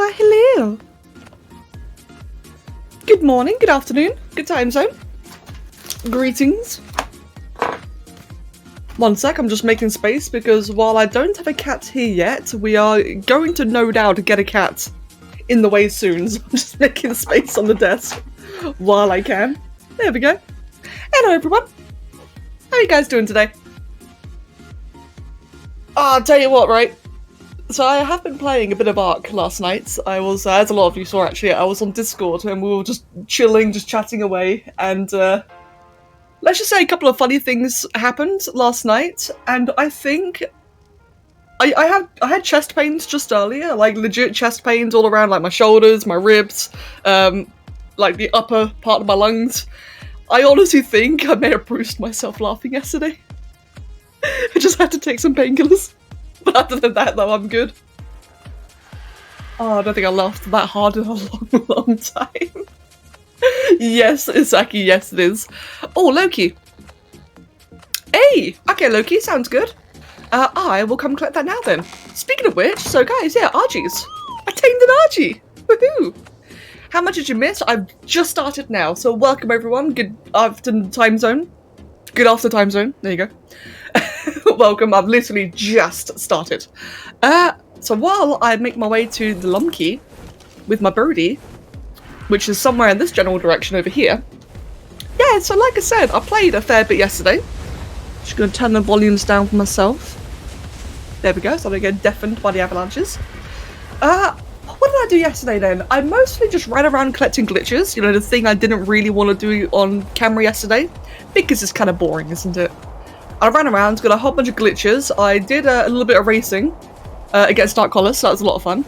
Why, hello. Good morning, good afternoon, good time zone. Greetings. One sec, I'm just making space because while I don't have a cat here yet, we are going to no doubt get a cat in the way soon. So I'm just making space on the desk while I can. There we go. Hello everyone. How are you guys doing today? I'll tell you what, right? So I have been playing a bit of Ark last night. I was, as a lot of you saw actually, I was on Discord and we were just chilling, just chatting away, and let's just say a couple of funny things happened last night, and I think I had chest pains just earlier, like legit chest pains all around, like my shoulders, my ribs, like the upper part of my lungs. I honestly think I may have bruised myself laughing yesterday. I just had to take some painkillers. But other than that, though, I'm good. Oh, I don't think I laughed that hard in a long, long time. Yes, Isaki, yes it is. Oh, Loki. Hey! Okay, Loki, sounds good. I will come collect that now then. Speaking of which, so guys, yeah, RGs. I tamed an RG! Woohoo! How much did you miss? I've just started now, so welcome everyone. Good after time zone. Good after time zone. There you go. Welcome, I've literally just started. So while I make my way to the Lumkey with my birdie, which is somewhere in this general direction over here. Yeah, so like I said, I played a fair bit yesterday. Just gonna turn the volumes down for myself. There we go, so I don't get deafened by the avalanches. What did I do yesterday then? I mostly just ran around collecting glitches, you know, the thing I didn't really want to do on camera yesterday, because it's kind of boring, isn't it? I ran around, got a whole bunch of glitches. I did a little bit of racing against Dark Collars, so that was a lot of fun.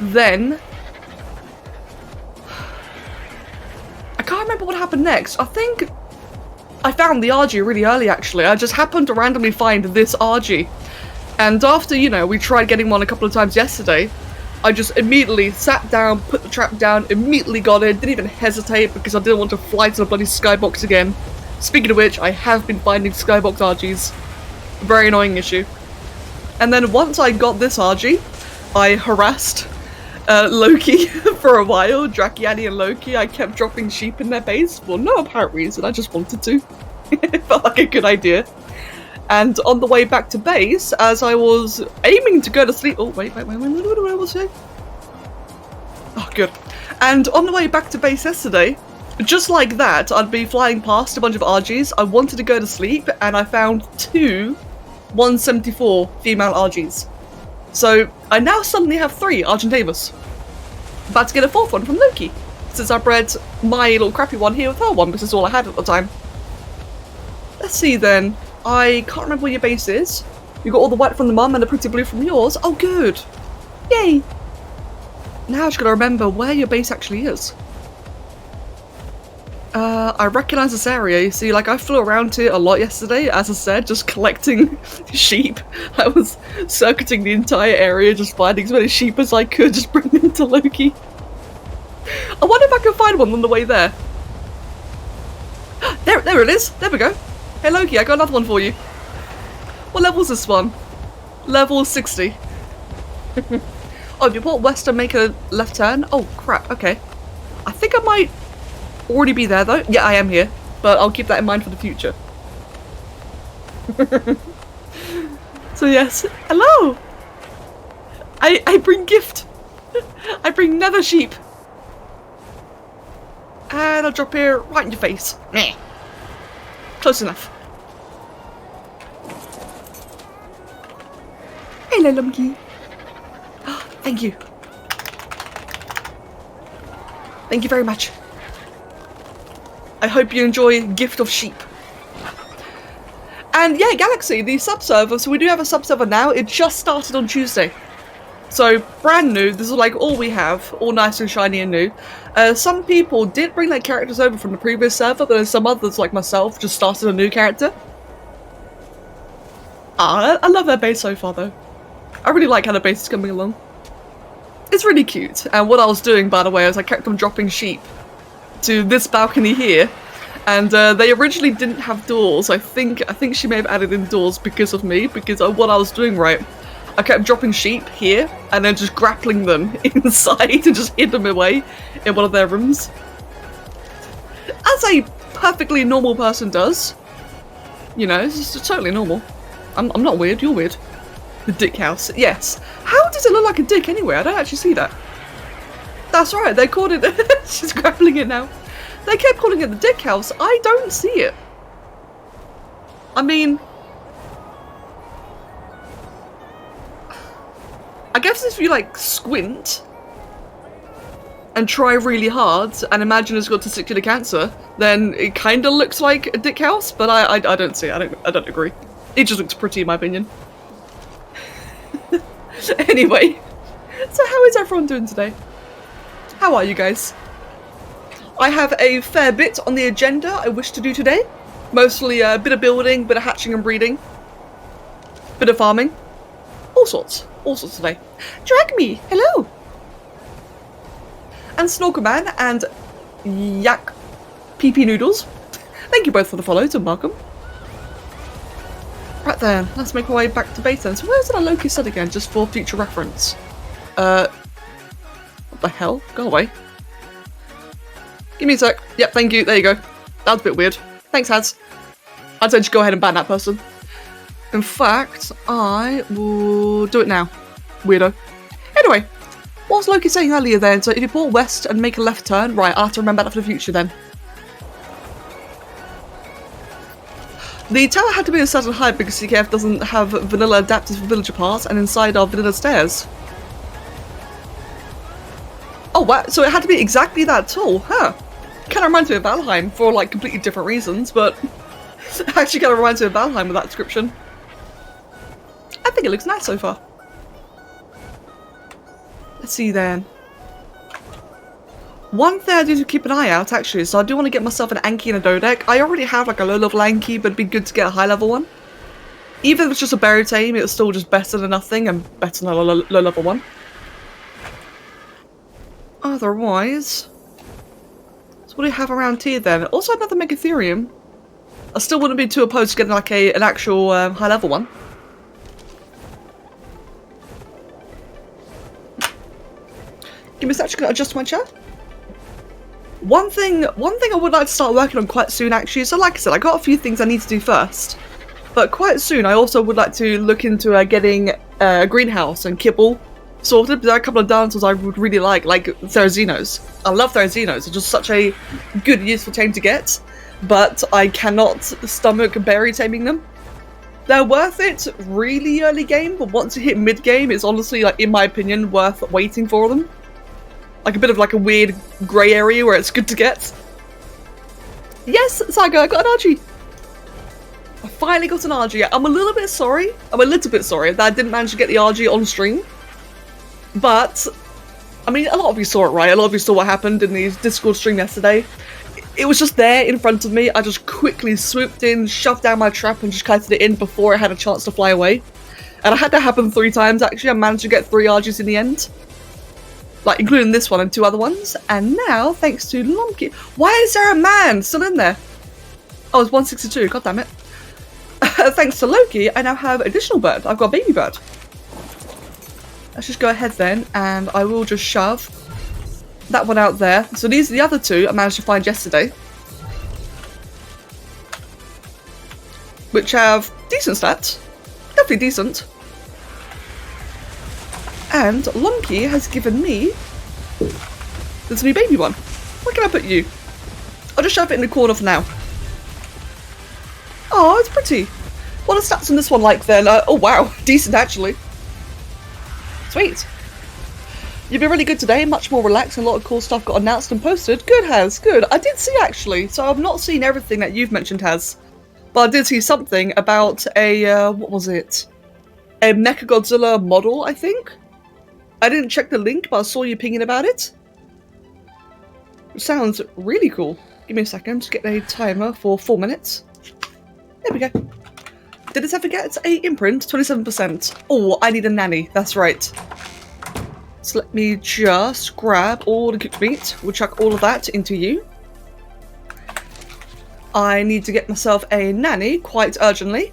Then I can't remember what happened next. I think I found the RG really early, actually. I just happened to randomly find this RG. And after, you know, we tried getting one a couple of times yesterday, I just immediately sat down, put the trap down, immediately got it, didn't even hesitate because I didn't want to fly to the bloody skybox again. Speaking of which, I have been finding skybox RGs. Very annoying issue. And then once I got this RG, I harassed Loki for a while, Drakiani and Loki. I kept dropping sheep in their base for no apparent reason, I just wanted to. It felt like a good idea. And on the way back to base, as I was aiming to go to sleep— oh, wait, what was I saying? Oh, good. And on the way back to base yesterday, just like that, I'd be flying past a bunch of RGs. I wanted to go to sleep, and I found two 174 female RGs. So I now suddenly have 3 Argentavis. About to get a 4th one from Loki, since I bred my little crappy one here with her one, because it's all I had at the time. Let's see then. I can't remember where your base is. You got all the white from the mum and the pretty blue from yours. Oh, good. Yay. Now I just gotta remember where your base actually is. I recognise this area. You see, like, I flew around here a lot yesterday, as I said, just collecting sheep. I was circuiting the entire area, just finding as many sheep as I could, just bring them to Loki. I wonder if I can find one on the way there. There it is. There we go. Hey Loki, I got another one for you. What level is this one? Level 60. Oh, if you port west and make a left turn? Oh, crap, okay. I think I might already be there though. Yeah, I am here, but I'll keep that in mind for the future. So yes, hello! I bring gift! I bring nether sheep! And I'll drop here right in your face. Close enough. Hello, Lumkey. Thank you. Thank you very much. I hope you enjoy Gift of Sheep. And yeah, Galaxy, the sub-server, so we do have a sub-server now. It just started on Tuesday. So, brand new, this is like all we have, all nice and shiny and new. Some people did bring their characters over from the previous server, but then some others, like myself, just started a new character. I love their base so far though. I really like how the base is coming along. It's really cute, and what I was doing, by the way, is I kept on dropping sheep to this balcony here, and they originally didn't have doors. I think she may have added in doors because of me, because what I was doing, right, I kept dropping sheep here and then just grappling them inside and just hid them away in one of their rooms. As a perfectly normal person does. You know, it's just totally normal. I'm not weird, you're weird. The dick house, yes. How does it look like a dick anyway? I don't actually see that. That's right, they called it... She's grappling it now. They kept calling it the dick house. I don't see it. I mean... I guess if you, like, squint and try really hard and imagine it's got testicular cancer, then it kind of looks like a dick house, but I don't see it. I don't agree. It just looks pretty in my opinion. Anyway, so how is everyone doing today? How are you guys? I have a fair bit on the agenda I wish to do today. Mostly a bit of building, bit of hatching and breeding, bit of farming, all sorts today. Drag me, hello! And Snorkelman and Yak PP Noodles, thank you both for the follows and welcome. Right then, let's make our way back to base then. So where's that Loki said again, just for future reference? What the hell? Go away. Give me a sec. Yep, thank you. There you go. That was a bit weird. Thanks, Haz. I'd say just go ahead and ban that person. In fact, I will do it now. Weirdo. Anyway, what was Loki saying earlier then? So if you pull west and make a left turn, right, I have to remember that for the future then. The tower had to be a certain height because CKF doesn't have vanilla adapters for villager paths, and inside are vanilla stairs. Oh wow, so it had to be exactly that tall, huh? Kind of reminds me of Valheim for like completely different reasons, but actually kind of reminds me of Valheim with that description. I think it looks nice so far. Let's see then. One thing I do to keep an eye out actually, so I do want to get myself an Anki and a Dodec. I already have like a low level Anki, but it'd be good to get a high level one. Even if it's just a berry tame, it's still just better than nothing and better than a low level one. Otherwise, so what do you have around here then? Also another Megatherium. I still wouldn't be too opposed to getting like an actual high level one. Give me a sec, just gonna adjust my chair. One thing I would like to start working on quite soon actually, so like I said, I got a few things I need to do first. But quite soon I also would like to look into getting a greenhouse and kibble sorted. There are a couple of dinosaurs I would really like Therazinos. I love Therazinos, they're just such a good, useful tame to get. But I cannot stomach berry taming them. They're worth it really early game, but once you hit mid game, it's honestly, like in my opinion, worth waiting for them. Like a bit of like a weird grey area where it's good to get. Yes, Saga, I got an RG. I finally got an RG. I'm a little bit sorry that I didn't manage to get the RG on stream. But, I mean, a lot of you saw it, right? A lot of you saw what happened in the Discord stream yesterday. It was just there in front of me. I just quickly swooped in, shoved down my trap and just kited it in before it had a chance to fly away. And I had that happen 3 times actually. I managed to get 3 RGs in the end. Like, including this one and 2 other ones. And now, thanks to Lumpy... Why is there a man still in there? Oh, it's 162, god damn it. Thanks to Loki, I now have additional bird. I've got a baby bird. Let's just go ahead then, and I will just shove that one out there. So these are the other 2 I managed to find yesterday. Which have decent stats. Definitely decent. And Lonky has given me this new baby one. Where can I put you? I'll just shove it in the corner for now. Oh, it's pretty. What are the stats on this one like then? Oh wow, decent actually. Sweet. You've been really good today, much more relaxed, and a lot of cool stuff got announced and posted. Good, Haz, good. I did see actually, so I've not seen everything that you've mentioned, Haz. But I did see something about a, what was it? A Mechagodzilla model, I think? I didn't check the link, but I saw you pinging about it. It sounds really cool. Give me a second to get a timer for 4 minutes. There we go. Did this ever get a imprint? 27%. Oh, I need a nanny. That's right. So let me just grab all the cooked meat. We'll chuck all of that into you. I need to get myself a nanny quite urgently.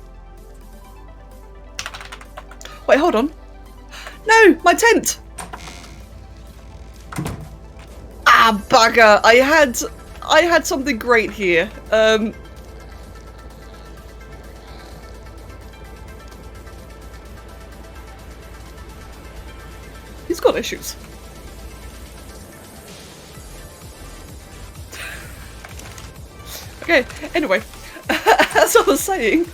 Wait, hold on. No, my tent! Ah, bugger! I had something great here. He's got issues. Okay, anyway, as I was saying,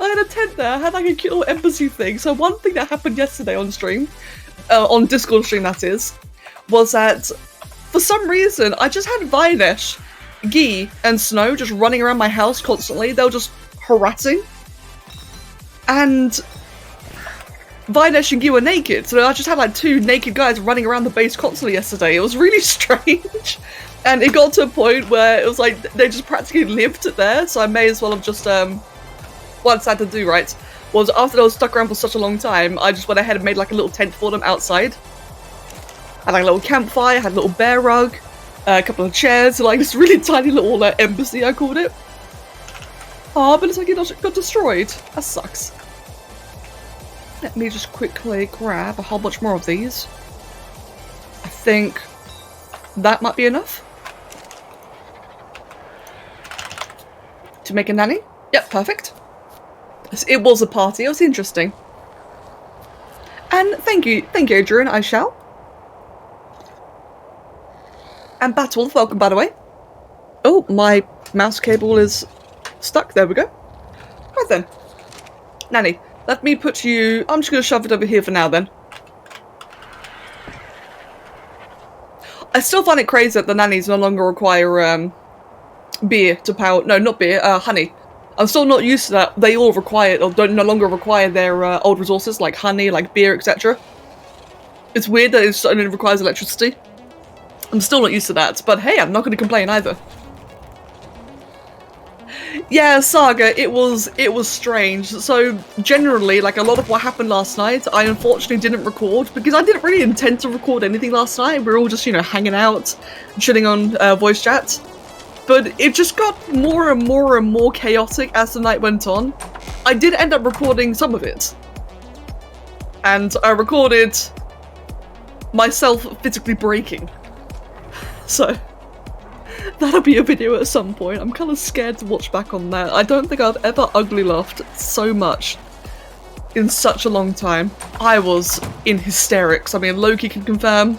I had a tent there, I had like a cute little embassy thing. So one thing that happened yesterday on stream, on Discord stream that is, was that for some reason I just had Vinesh, Guy, and Snow just running around my house constantly. They were just harassing. And Vinesh and Guy were naked, so I just had like 2 naked guys running around the base constantly yesterday. It was really strange. And it got to a point where it was like they just practically lived there, so I may as well have just what I decided to do, right, was after they were stuck around for such a long time, I just went ahead and made like a little tent for them outside. Had like a little campfire, had a little bear rug, a couple of chairs, like this really tiny little embassy, I called it. Oh, but it's like it got destroyed. That sucks. Let me just quickly grab a whole bunch more of these. I think that might be enough to make a nanny. Yep, perfect. It was a party, it was interesting. And thank you, Adrian, I shall. And Battle, welcome by the way. Oh, my mouse cable is stuck, there we go. Right then. Nanny, let me put you... I'm just going to shove it over here for now then. I still find it crazy that the nannies no longer require beer to power... No, not beer, honey. I'm still not used to that. They all require, or no longer require their old resources, like honey, like beer, etc. It's weird that it only requires electricity. I'm still not used to that, but hey, I'm not going to complain either. Yeah, Saga, it was strange. So generally, like a lot of what happened last night, I unfortunately didn't record because I didn't really intend to record anything last night. We were all just, you know, hanging out, chilling on voice chat. But it just got more and more and more chaotic as the night went on. I did end up recording some of it. And I recorded myself physically breaking. So that'll be a video at some point. I'm kind of scared to watch back on that. I don't think I've ever ugly laughed so much in such a long time. I was in hysterics. I mean, Loki can confirm.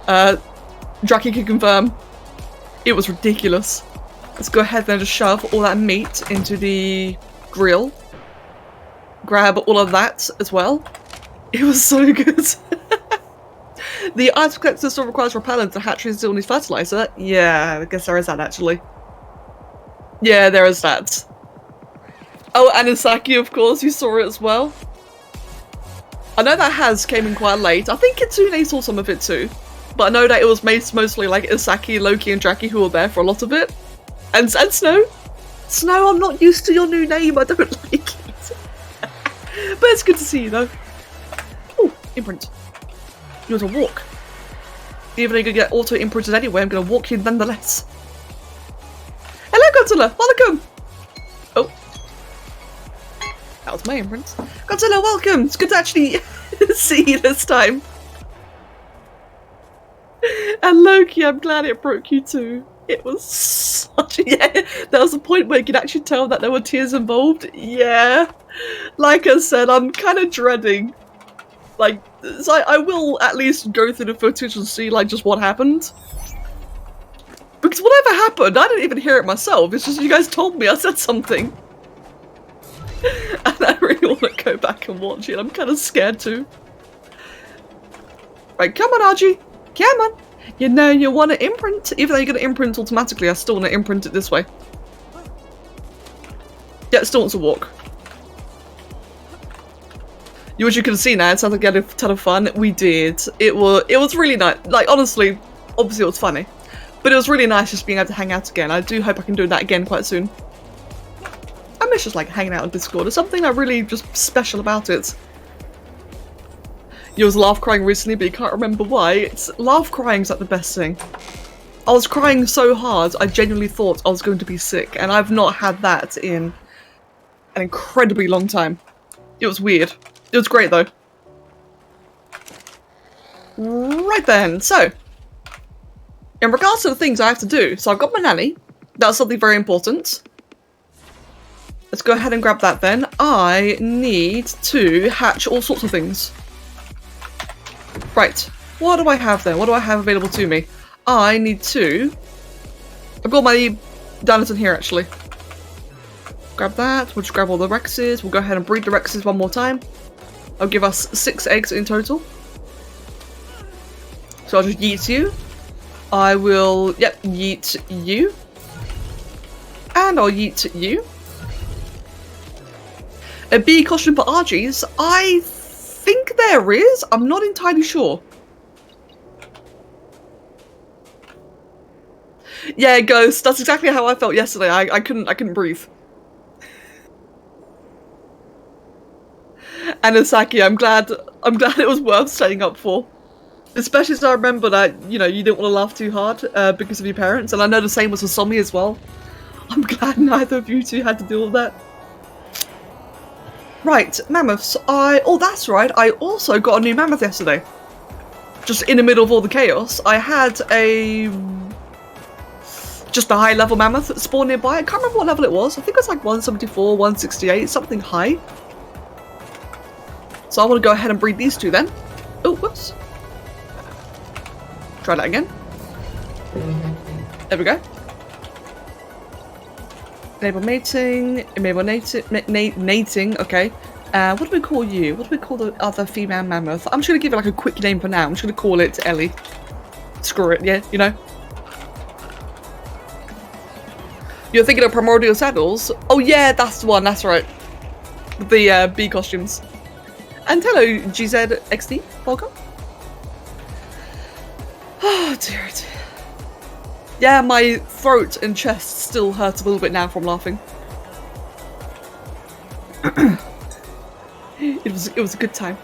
Draki can confirm. It was ridiculous. Let's go ahead and just shove all that meat into the grill. Grab all of that as well. It was so good. The ice collector still requires repellent, the hatchery still needs fertilizer. Yeah, I guess there is that actually. Yeah, there is that. Oh, and Isaki, of course, you saw it as well. I know that Has came in quite late. I think Kitsune saw some of it too. But I know that it was mostly like Isaki, Loki, and Draki who were there for a lot of it. And Snow. Snow, I'm not used to your new name. I don't like it. But it's good to see you though. Oh, imprint. You want to walk? Even though you're going to get auto-imprinted anyway, I'm going to walk you nonetheless. Hello, Godzilla! Welcome! Oh. That was my imprint. Godzilla, welcome! It's good to actually see you this time. And Loki, I'm glad it broke you too. It was such a... Yeah, there was a point where you could actually tell that there were tears involved. Yeah. Like I said, I'm kind of dreading... Like, so I will at least go through the footage and see, like, just what happened. Because whatever happened, I didn't even hear it myself. It's just you guys told me I said something. And I really want to go back and watch it. I'm kind of scared too. Right, come on, Archie. Come on. You know you want to imprint. Even though you're going to imprint automatically, I still want to imprint it this way. Yeah, it still wants to walk. As you can see now, it sounds like we had a ton of fun. We did. It was really nice. Like, honestly, obviously it was funny. But it was really nice just being able to hang out again. I do hope I can do that again quite soon. I miss just like hanging out on Discord. There's something that really just special about it. You was laugh crying recently, but you can't remember why. Laugh crying's like the best thing. I was crying so hard, I genuinely thought I was going to be sick. And I've not had that in an incredibly long time. It was weird. It was great though. Right then, so in regards to the things I have to do, so I've got my nanny. That's something very important. Let's go ahead and grab that then. I need to hatch all sorts of things. Right, what do I have then? What do I have available to me? I need to... I've got my dinos in here actually. Grab that, we'll just grab all the Rexes. We'll go ahead and breed the Rexes one more time. I'll give us 6 eggs in total. So I'll just yeet you. I will, yep, yeet you. And I'll yeet you. A bee costume for Argies? I think there is. I'm not entirely sure. Yeah, Ghost. That's exactly how I felt yesterday. I couldn't breathe. And Asaki, I'm glad it was worth staying up for. Especially as I remember that, you know, you didn't want to laugh too hard because of your parents, and I know the same was for Somi as well. I'm glad neither of you two had to deal with that. Right, mammoths. Oh, that's right. I also got a new mammoth yesterday. Just in the middle of all the chaos. I had just a high-level mammoth spawn nearby. I can't remember what level it was. I think it was like 174, 168, something high. So I want to go ahead and breed these two then. Oh, whoops. Try that again. There we go. Enable mating, mating, okay. What do we call you? What do we call the other female mammoth? I'm just going to give it like a quick name for now. I'm just going to call it Ellie. Screw it, yeah, you know. You're thinking of Primordial Saddles? Oh yeah, that's the one, that's right. The bee costumes. And hello, GZXD, welcome. Oh dear, dear. Yeah, my throat and chest still hurt a little bit now from laughing. It was a good time.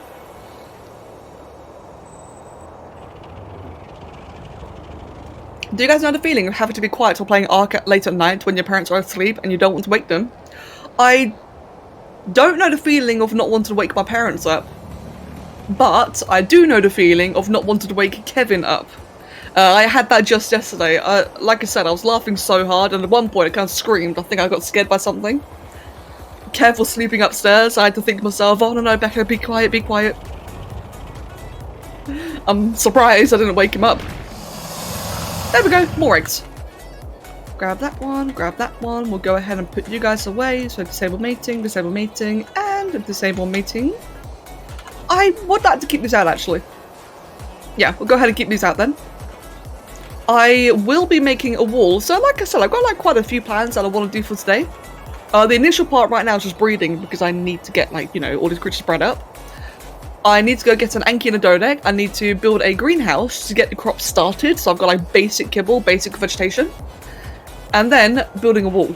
Do you guys know the feeling of having to be quiet while playing Ark late at night when your parents are asleep and you don't want to wake them? I don't know the feeling of not wanting to wake my parents up, but I do know the feeling of not wanting to wake Kevin up. I had that just yesterday. Like I said, I was laughing so hard, and at one point I kind of screamed. I think I got scared by something. Kev was sleeping upstairs. I had to think to myself, oh no, Becca, be quiet, be quiet. I'm surprised I didn't wake him up. There we go, more eggs. Grab that one, grab that one. We'll go ahead and put you guys away. So disable mating, and disable mating. I would like to keep these out actually. Yeah, we'll go ahead and keep these out then. I will be making a wall. So like I said, I've got like quite a few plans that I want to do for today. The initial part right now is just breeding because I need to get like, you know, all these creatures bred up. I need to go get an Anki and a Dodec. I need to build a greenhouse to get the crops started. So I've got like basic kibble, basic vegetation. And then building a wall.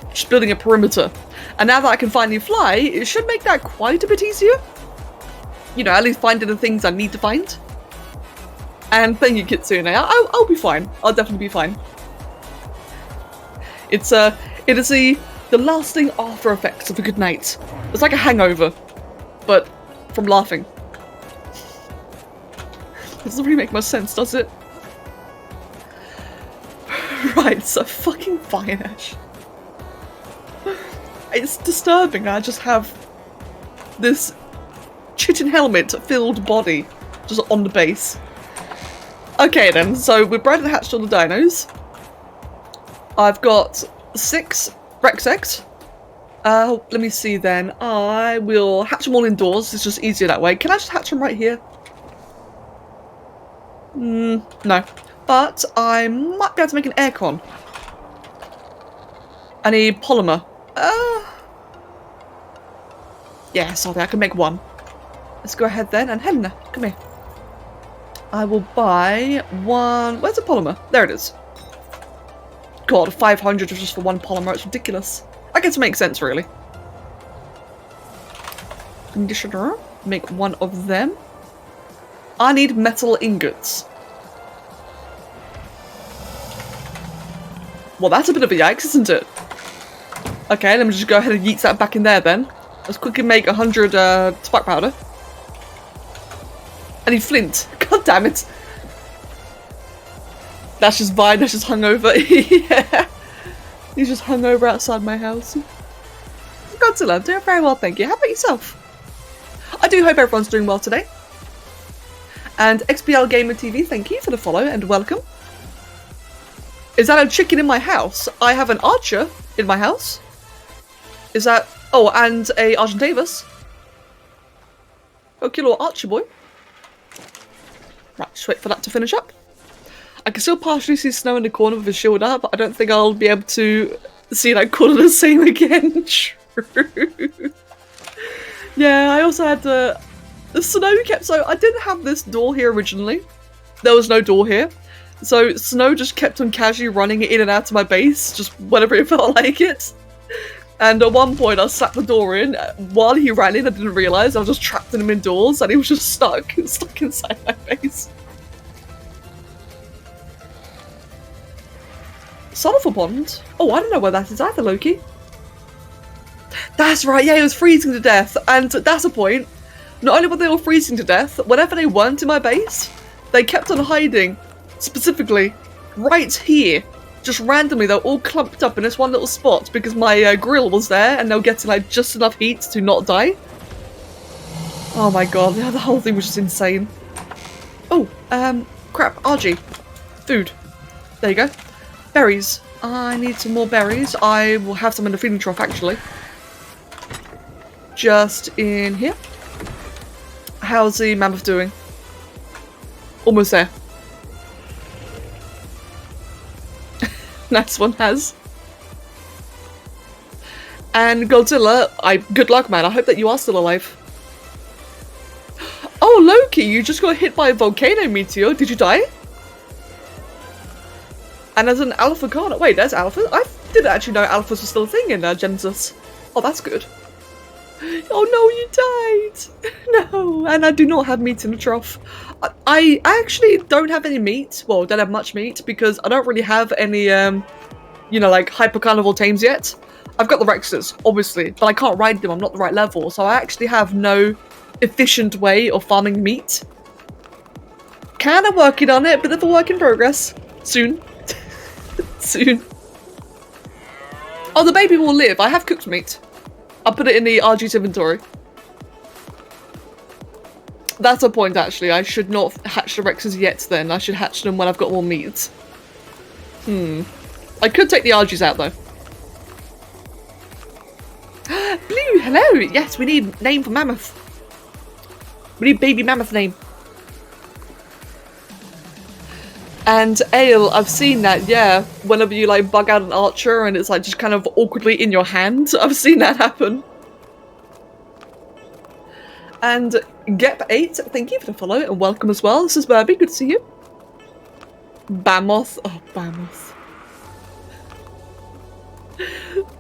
Just building a perimeter. And now that I can finally fly, it should make that quite a bit easier. You know, at least finding the things I need to find. And thank you, Kitsune. I'll be fine. I'll definitely be fine. It is the lasting after effects of a good night. It's like a hangover, but from laughing. It doesn't really make much sense, does it? Right, so fucking fine, Ash. It's disturbing. I just have this chitin helmet-filled body just on the base. Okay then, so we've bred and hatched all the dinos. I've got 6 Rex eggs. Let me see then. I will hatch them all indoors. It's just easier that way. Can I just hatch them right here? No. But I might be able to make an aircon. I need polymer. Yeah, sorry, I can make one. Let's go ahead then. And Helena, come here. I will buy one. Where's the polymer? There it is. God, 500 just for one polymer. It's ridiculous. I guess it makes sense, really. Conditioner. Make one of them. I need metal ingots. Well, that's a bit of a yikes, isn't it? Okay, let me just go ahead and yeet that back in there then. Let's quickly make 100 spark powder. I need flint. God damn it. That's just Vine, that's just hungover. Yeah. He's just hungover outside my house. Godzilla, I'm doing very well, thank you. How about yourself? I do hope everyone's doing well today. And XBL Gamer TV, thank you for the follow and welcome. Is that a chicken in my house? I have an archer in my house. Is that... Oh, and a Argentavis. Okay, little archer boy. Right, just wait for that to finish up. I can still partially see Snow in the corner with his shield up, but I don't think I'll be able to see that corner the same again. True. Yeah, I also had the Snow kept... So I didn't have this door here originally. There was no door here. So Snow just kept on casually running in and out of my base, just whenever it felt like it. And at one point I slapped the door in. While he ran in, I didn't realise I was just trapped in him indoors and he was just stuck inside my base. Sulphur Pond? Oh, I don't know where that is either, Loki. That's right, yeah, it was freezing to death. And that's a point. Not only were they all freezing to death, whenever they weren't in my base, they kept on hiding. Specifically, right here. Just randomly, they're all clumped up in this one little spot because my grill was there and they were getting like just enough heat to not die. Oh my god, yeah, the whole thing was just insane. Oh, crap, RG. Food. There you go. Berries. I need some more berries. I will have some in the feeding trough, actually. Just in here. How's the mammoth doing? Almost there. Nice one, Has. And Godzilla, good luck, man. I hope that you are still alive. Oh, Loki, you just got hit by a volcano meteor. Did you die? And there's an alpha card. Wait, there's alpha? I didn't actually know alphas were still a thing in Genesis. Oh, that's good. Oh no, you died! No, and I do not have meat in the trough. I actually don't have any meat. Well, don't have much meat because I don't really have any, you know, like hyper carnivore tames yet. I've got the Rexes, obviously, but I can't ride them. I'm not the right level, so I actually have no efficient way of farming meat. Kinda working on it, bit of a work in progress. Soon. Soon. Oh, the baby will live. I have cooked meat. I'll put it in the RG's inventory. That's a point, actually. I should not hatch the Rexes yet, then. I should hatch them when I've got more meat. I could take the RGs out, though. Blue, hello! Yes, we need name for mammoth. We need baby mammoth name. And Ale, I've seen that, yeah. Whenever you like bug out an archer and it's like just kind of awkwardly in your hand. I've seen that happen. And Gep8, thank you for the follow and welcome as well. This is Burby, good to see you. Bamoth. Oh, Bamoth.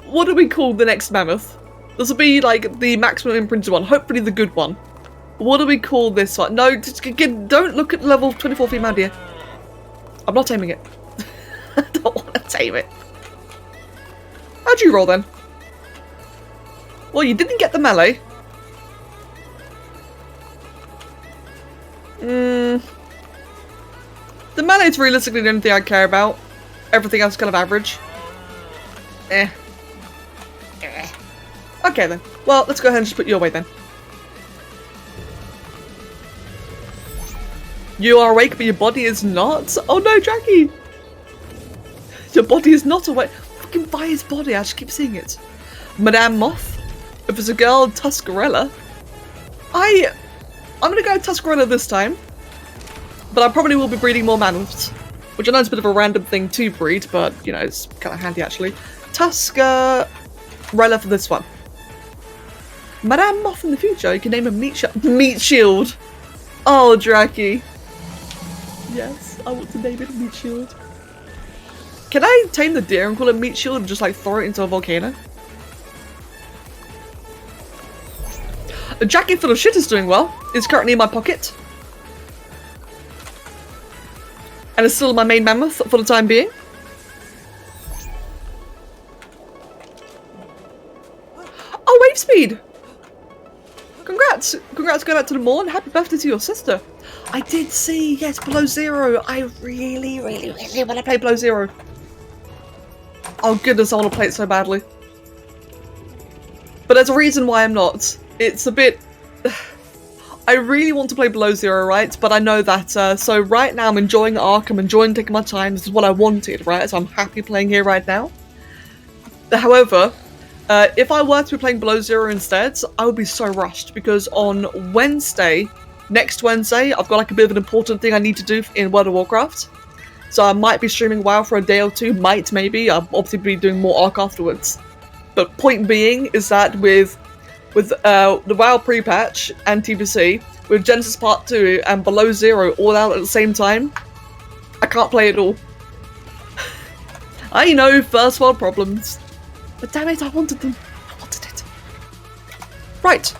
What do we call the next mammoth? This will be like the maximum imprinted one, hopefully the good one. What do we call this one? No, just, don't look at level 24 female deer. I'm not taming it. I don't want to tame it. How'd you roll then? Well, you didn't get the melee. The melee is realistically the only thing I care about. Everything else is kind of average. Okay then. Well, let's go ahead and just put you away then. You are awake, but your body is not? Oh no, Jackie! Your body is not awake. Fucking buy his body, I just keep seeing it. Madame Moth? If it's a girl, Tuscarella. I'm gonna go Tuscarella this time. But I probably will be breeding more mammoths. Which I know is a bit of a random thing to breed, but, you know, it's kind of handy actually. Tuscarella for this one. Madame Moth in the future, you can name a Meat Shield. Oh, Draki. Yes, I want to name it Meat Shield. Can I tame the deer and call it Meat Shield and just like throw it into a volcano? A jacket full of shit is doing well. It's currently in my pocket. And it's still my main mammoth for the time being. Oh, wave speed! Congrats! Congrats going out to the mall and happy birthday to your sister. I did see, yes, Below Zero. I really, really, really want to play Below Zero. Oh goodness, I want to play it so badly. But there's a reason why I'm not. It's a bit... I really want to play Below Zero, right? But I know that, so right now I'm enjoying Ark, I'm enjoying taking my time, this is what I wanted, right? So I'm happy playing here right now. However, if I were to be playing Below Zero instead, I would be so rushed, because on Wednesday, next Wednesday, I've got like a bit of an important thing I need to do in World of Warcraft. So I might be streaming WoW for a day or two, maybe, I'll obviously be doing more Ark afterwards. But point being is that with the WoW pre-patch and TBC, with Genesis Part 2 and Below Zero all out at the same time, I can't play it all. I know, first world problems. But damn it, I wanted them. I wanted it. Right.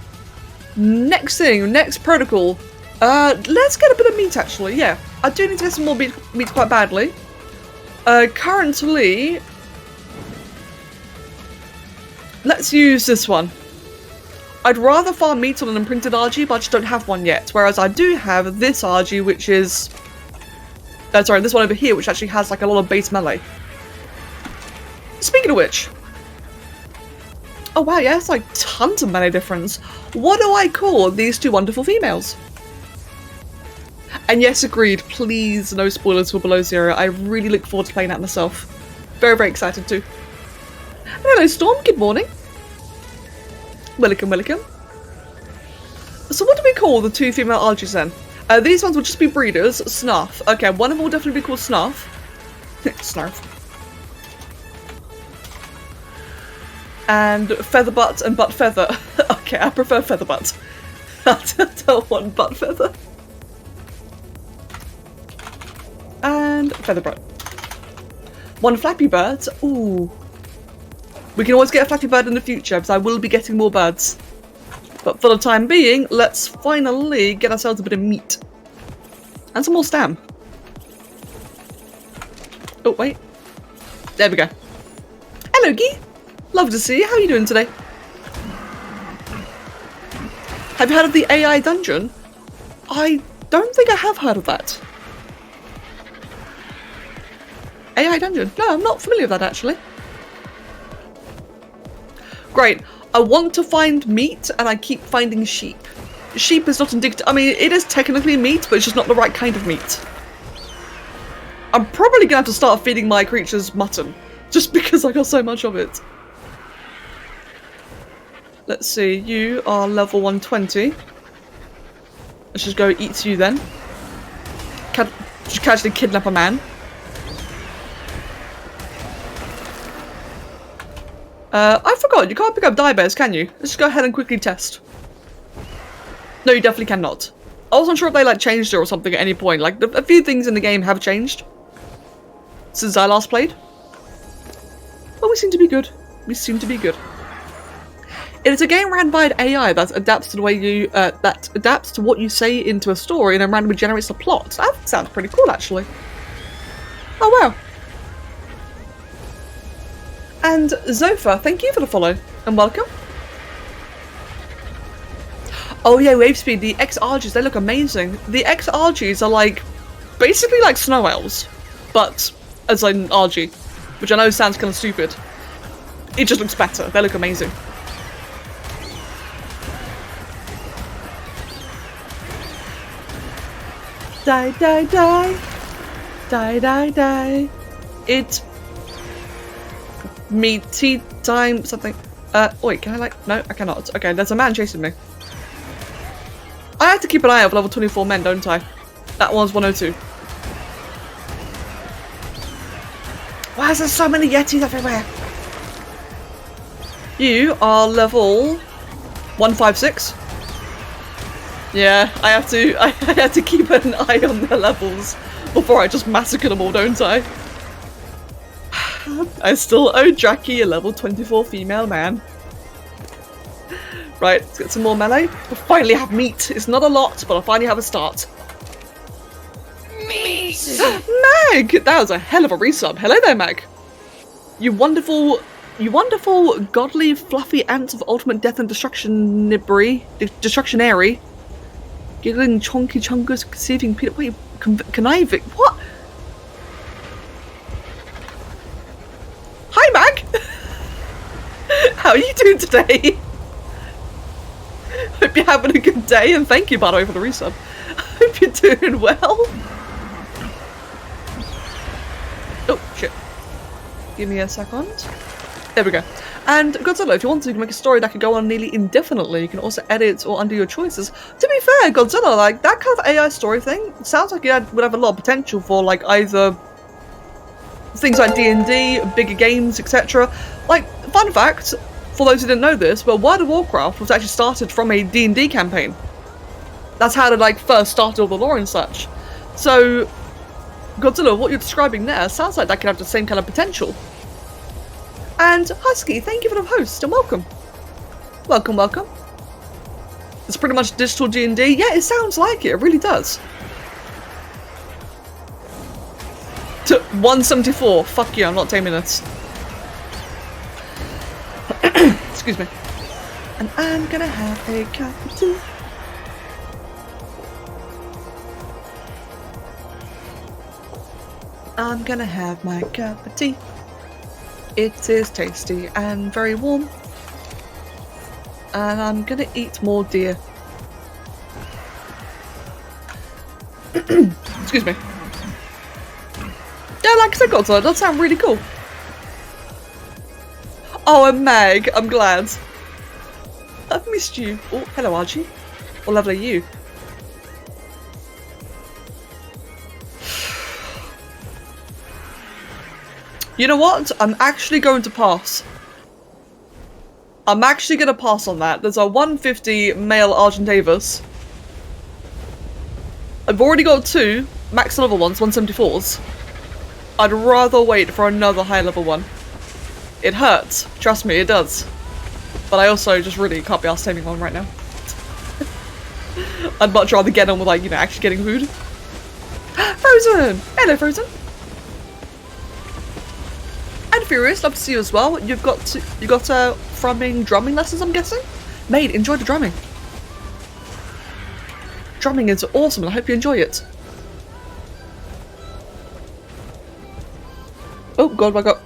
Next thing, next protocol. Let's get a bit of meat actually, yeah. I do need to get some more meat quite badly. Currently... Let's use this one. I'd rather farm meat on an imprinted RG, but I just don't have one yet. Whereas I do have this RG, which is... sorry, this one over here, which actually has like a lot of base melee. Speaking of which... Oh wow, yeah, it's like tons of melee difference. What do I call these two wonderful females? And yes, agreed, please no spoilers for Below Zero. I really look forward to playing that myself. Very, very excited too. And hello Storm, good morning. Welcome, welcome. So what do we call the two female RGs then? These ones will just be breeders. Snarf. Okay, one of them will definitely be called Snarf. Snarf. And Featherbutt and Butt Feather. Okay, I prefer Featherbutt. I don't want Butt Feather. And Featherbutt. One Flappy Bird. Ooh. We can always get a Flappy Bird in the future, because I will be getting more birds. But for the time being, let's finally get ourselves a bit of meat. And some more stam. Oh, wait. There we go. Hello, Guy. Love to see you. How are you doing today? Have you heard of the AI dungeon? I don't think I have heard of that. AI dungeon? No, I'm not familiar with that, actually. Great. I want to find meat, and I keep finding sheep. Sheep is not indicative. I mean, it is technically meat, but it's just not the right kind of meat. I'm probably gonna have to start feeding my creatures mutton, just because I got so much of it. Let's see, you are level 120. Let's just go eat you then. Just casually kidnap a man. I forgot, you can't pick up dye bears, can you? Let's just go ahead and quickly test. No, you definitely cannot. I wasn't sure if they like changed it or something at any point. Like, a few things in the game have changed since I last played. But we seem to be good. We seem to be good. It is a game ran by an AI that adapts to the way you, that adapts to what you say into a story and then randomly generates the plot. That sounds pretty cool, actually. Oh, wow. And Zofa, thank you for the follow, and welcome. Oh yeah, wave speed, the XRGs, they look amazing. The XRGs are like, basically like snow elves, but as an RG, which I know sounds kind of stupid. It just looks better, they look amazing. Die, die, die. Die, die, die. It... Meaty time something. Wait, can I like... No, I cannot. Okay, there's a man chasing me. I have to keep an eye out for level 24 men, don't I? That one's 102. Why is there so many Yetis everywhere? You are level 156. Yeah, I have to keep an eye on their levels before I just massacre them all, don't I? I still owe Jackie a level 24 female man. Right, let's get some more melee. I finally have meat. It's not a lot, but I finally have a start. Meat! Meg! That was a hell of a resub. Hello there, Meg. You wonderful, godly, fluffy ants of ultimate death and destructionary. Giggling chonky chungus conceiving Peter. Wait, conniving? What? Hi, Mag! How are you doing today? Hope you're having a good day, and thank you, by the way, for the resub. Hope you're doing well. Oh, shit. Give me a second. There we go. And Godzilla, if you want to, you can make a story that could go on nearly indefinitely. You can also edit or undo your choices. To be fair, Godzilla, like, that kind of AI story thing sounds like it would have a lot of potential for, like, either things like D&D, bigger games, etc. Like, fun fact, for those who didn't know this, but World of Warcraft was actually started from a D&D campaign. That's how it, like, first started all the lore and such. So, Godzilla, what you're describing there sounds like that could have the same kind of potential. And Husky, thank you for the host and welcome. Welcome, welcome. It's pretty much digital D&D. Yeah, it sounds like it. It really does. To 174. Fuck you, I'm not taming this. Excuse me. And I'm gonna have a cup of tea. I'm gonna have my cup of tea. It is tasty and very warm. And I'm gonna eat more deer. Excuse me. Yeah, like I said, Godzilla, that does sound really cool. Oh, and Meg, I'm glad. I've missed you. Oh, hello, Archie. What lovely you. You know what? I'm actually going to pass. I'm actually going to pass on that. There's a 150 male Argentavis. I've already got 2 max level ones, 174s. I'd rather wait for another high level one. It hurts. Trust me, it does. But I also just really can't be arsed taming one right now. I'd much rather get on with, like, you know, actually getting food. Frozen! Hello, Frozen! And Furious, love to see you as well. You got thrumming drumming lessons, I'm guessing? Mate, enjoy the drumming. Drumming is awesome and I hope you enjoy it. Oh god, I got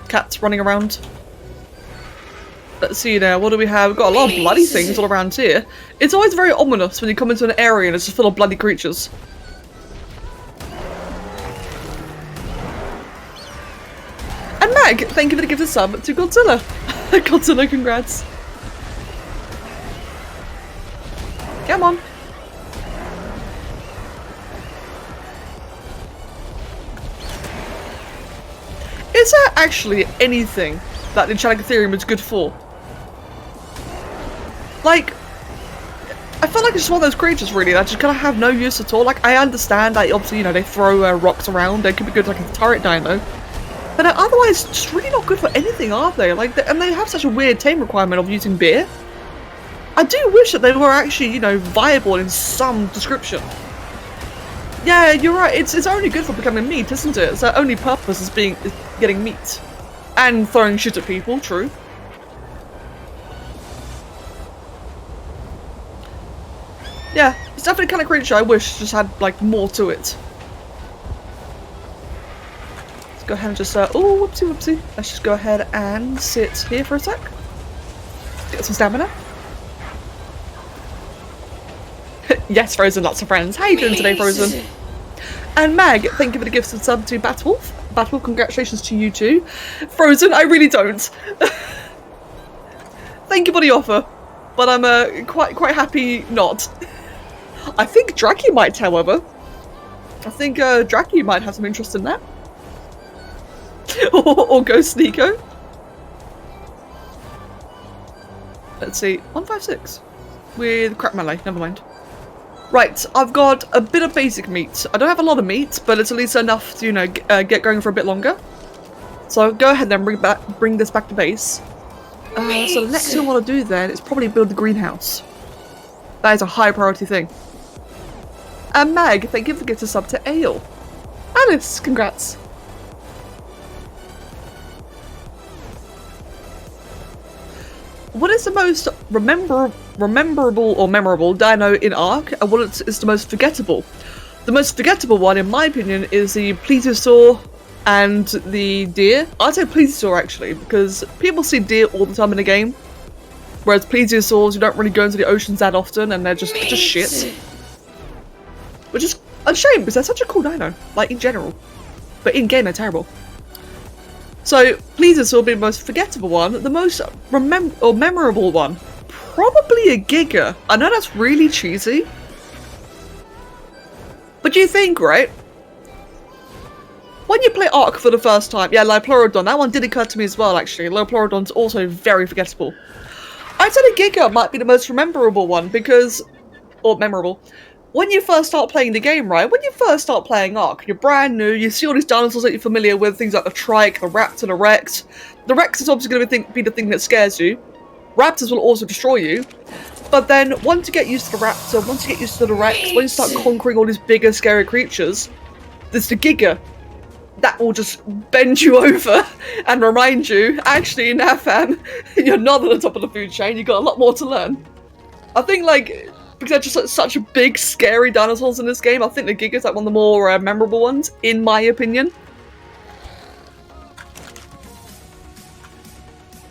cats running around. Let's see now, what do we have? We've got a lot of bloody things all around here. It's always very ominous when you come into an area and it's just full of bloody creatures. And Mag, thank you for the gift of sub to Godzilla. Godzilla, congrats. Come on. Is there actually anything that the Enchanted Ethereum is good for? Like, I feel like it's just one of those creatures really that just kind of have no use at all. Like, I understand that obviously, you know, they throw rocks around, they could be good like a turret dino. But otherwise, just really not good for anything, are they? Like, and they have such a weird tame requirement of using beer. I do wish that they were actually, you know, viable in some description. Yeah, you're right. It's only good for becoming meat, isn't it? It's their only purpose is getting meat. And throwing shit at people, true. Yeah, it's definitely the kind of creature I wish just had, like, more to it. Let's go ahead and just, oh, whoopsie whoopsie. Let's just go ahead and sit here for a sec. Get some stamina. Yes, Frozen, lots of friends. How you doing today, Frozen? And Mag, thank you for the gifts of sub to Batwolf. Batwolf, congratulations to you too. Frozen, I really don't. Thank you for the offer, but I'm quite happy not. I think Draki might, however. I think Draki might have some interest in that. or Ghost Nico. Let's see, 156 with crap melee. Never mind. Right, I've got a bit of basic meat. I don't have a lot of meat, but it's at least enough to, you know, get going for a bit longer. So I'll go ahead and bring this back to base. So the next thing I want to do then is probably build the greenhouse. That is a high priority thing. And Mag, thank you for getting a sub to Ale. Alice, congrats. what is the most rememberable or memorable dino in Ark, and what is the most forgettable? The most forgettable one, in my opinion, is the plesiosaur and the deer. I'd say plesiosaur actually, because people see deer all the time in the game, whereas plesiosaurs, you don't really go into the oceans that often, and they're just shit. Which is a shame, because they're such a cool dino, like in general. But in game, they're terrible. So, plesiosaur being the most forgettable one. The most memorable one, probably a Giga. I know that's really cheesy. But you think, right? When you play Ark for the first time, yeah, Liopleurodon, that one did occur to me as well, actually. Liopleurodon's also very forgettable. I'd say the Giga might be the most memorable one, because... or memorable. When you first start playing the game, right? When you first start playing Ark, you're brand new, you see all these dinosaurs that you're familiar with, things like the Trike, the Raptor, the Rex. The Rex is obviously going to be the thing that scares you. Raptors will also destroy you. But then, once you get used to the Raptor, once you get used to the Rex, when you start conquering all these bigger, scary creatures, there's the Giga. That will just bend you over and remind you, actually, nah fam, you're not at the top of the food chain, you've got a lot more to learn. I think, like, because they're just like, such big, scary dinosaurs in this game, I think the Giga's like one of the more memorable ones, in my opinion.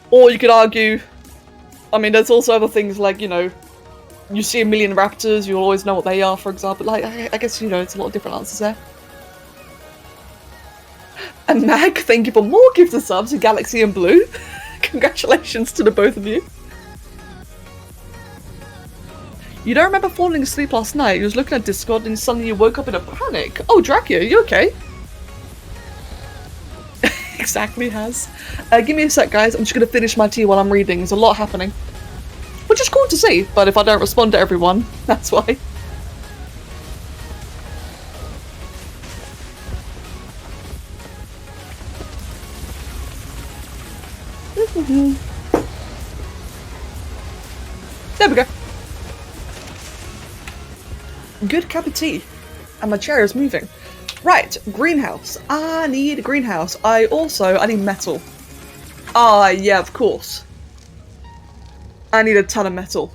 Or you could argue, I mean, there's also other things like, you know, you see a million raptors, you'll always know what they are, for example. Like, I guess, you know, it's a lot of different answers there. And Mag, thank you for more gifted subs in Galaxy and Blue. Congratulations to the both of you. You don't remember falling asleep last night? You was looking at Discord and suddenly you woke up in a panic. Oh, Dracula, are you okay? Exactly, Has. Give me a sec, guys. I'm just going to finish my tea while I'm reading. There's a lot happening. Which is cool to see, but if I don't respond to everyone, that's why. There we go. Good cup of tea. And my chair is moving. Right, greenhouse. I need a greenhouse. I need metal. Ah, yeah, of course. I need a ton of metal.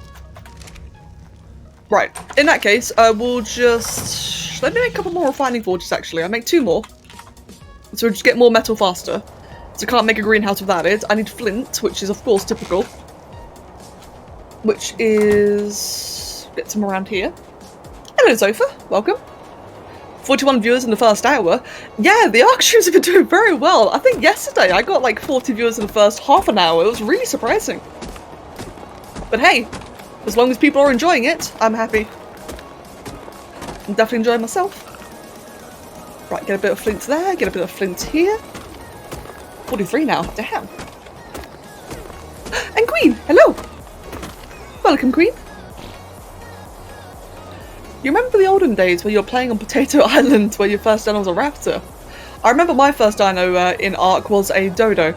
Right, in that case, we'll just... Let me make a couple more refining forges, actually. I'll make 2 more. So we'll just get more metal faster. So I can't make a greenhouse without it. I need flint, which is, of course, typical. Which is... Get some around here. Hello, Zofa. Welcome. 41 viewers in the first hour. Yeah, the Ark streams have been doing very well. I think yesterday I got like 40 viewers in the first half an hour. It was really surprising. But hey, as long as people are enjoying it, I'm happy. I'm definitely enjoying myself. Right, get a bit of flint there, get a bit of flint here. 43 now, damn. And Queen, hello. Welcome, Queen. You remember the olden days where you were playing on Potato Island where your first dino was a raptor? I remember my first dino in Ark was a dodo.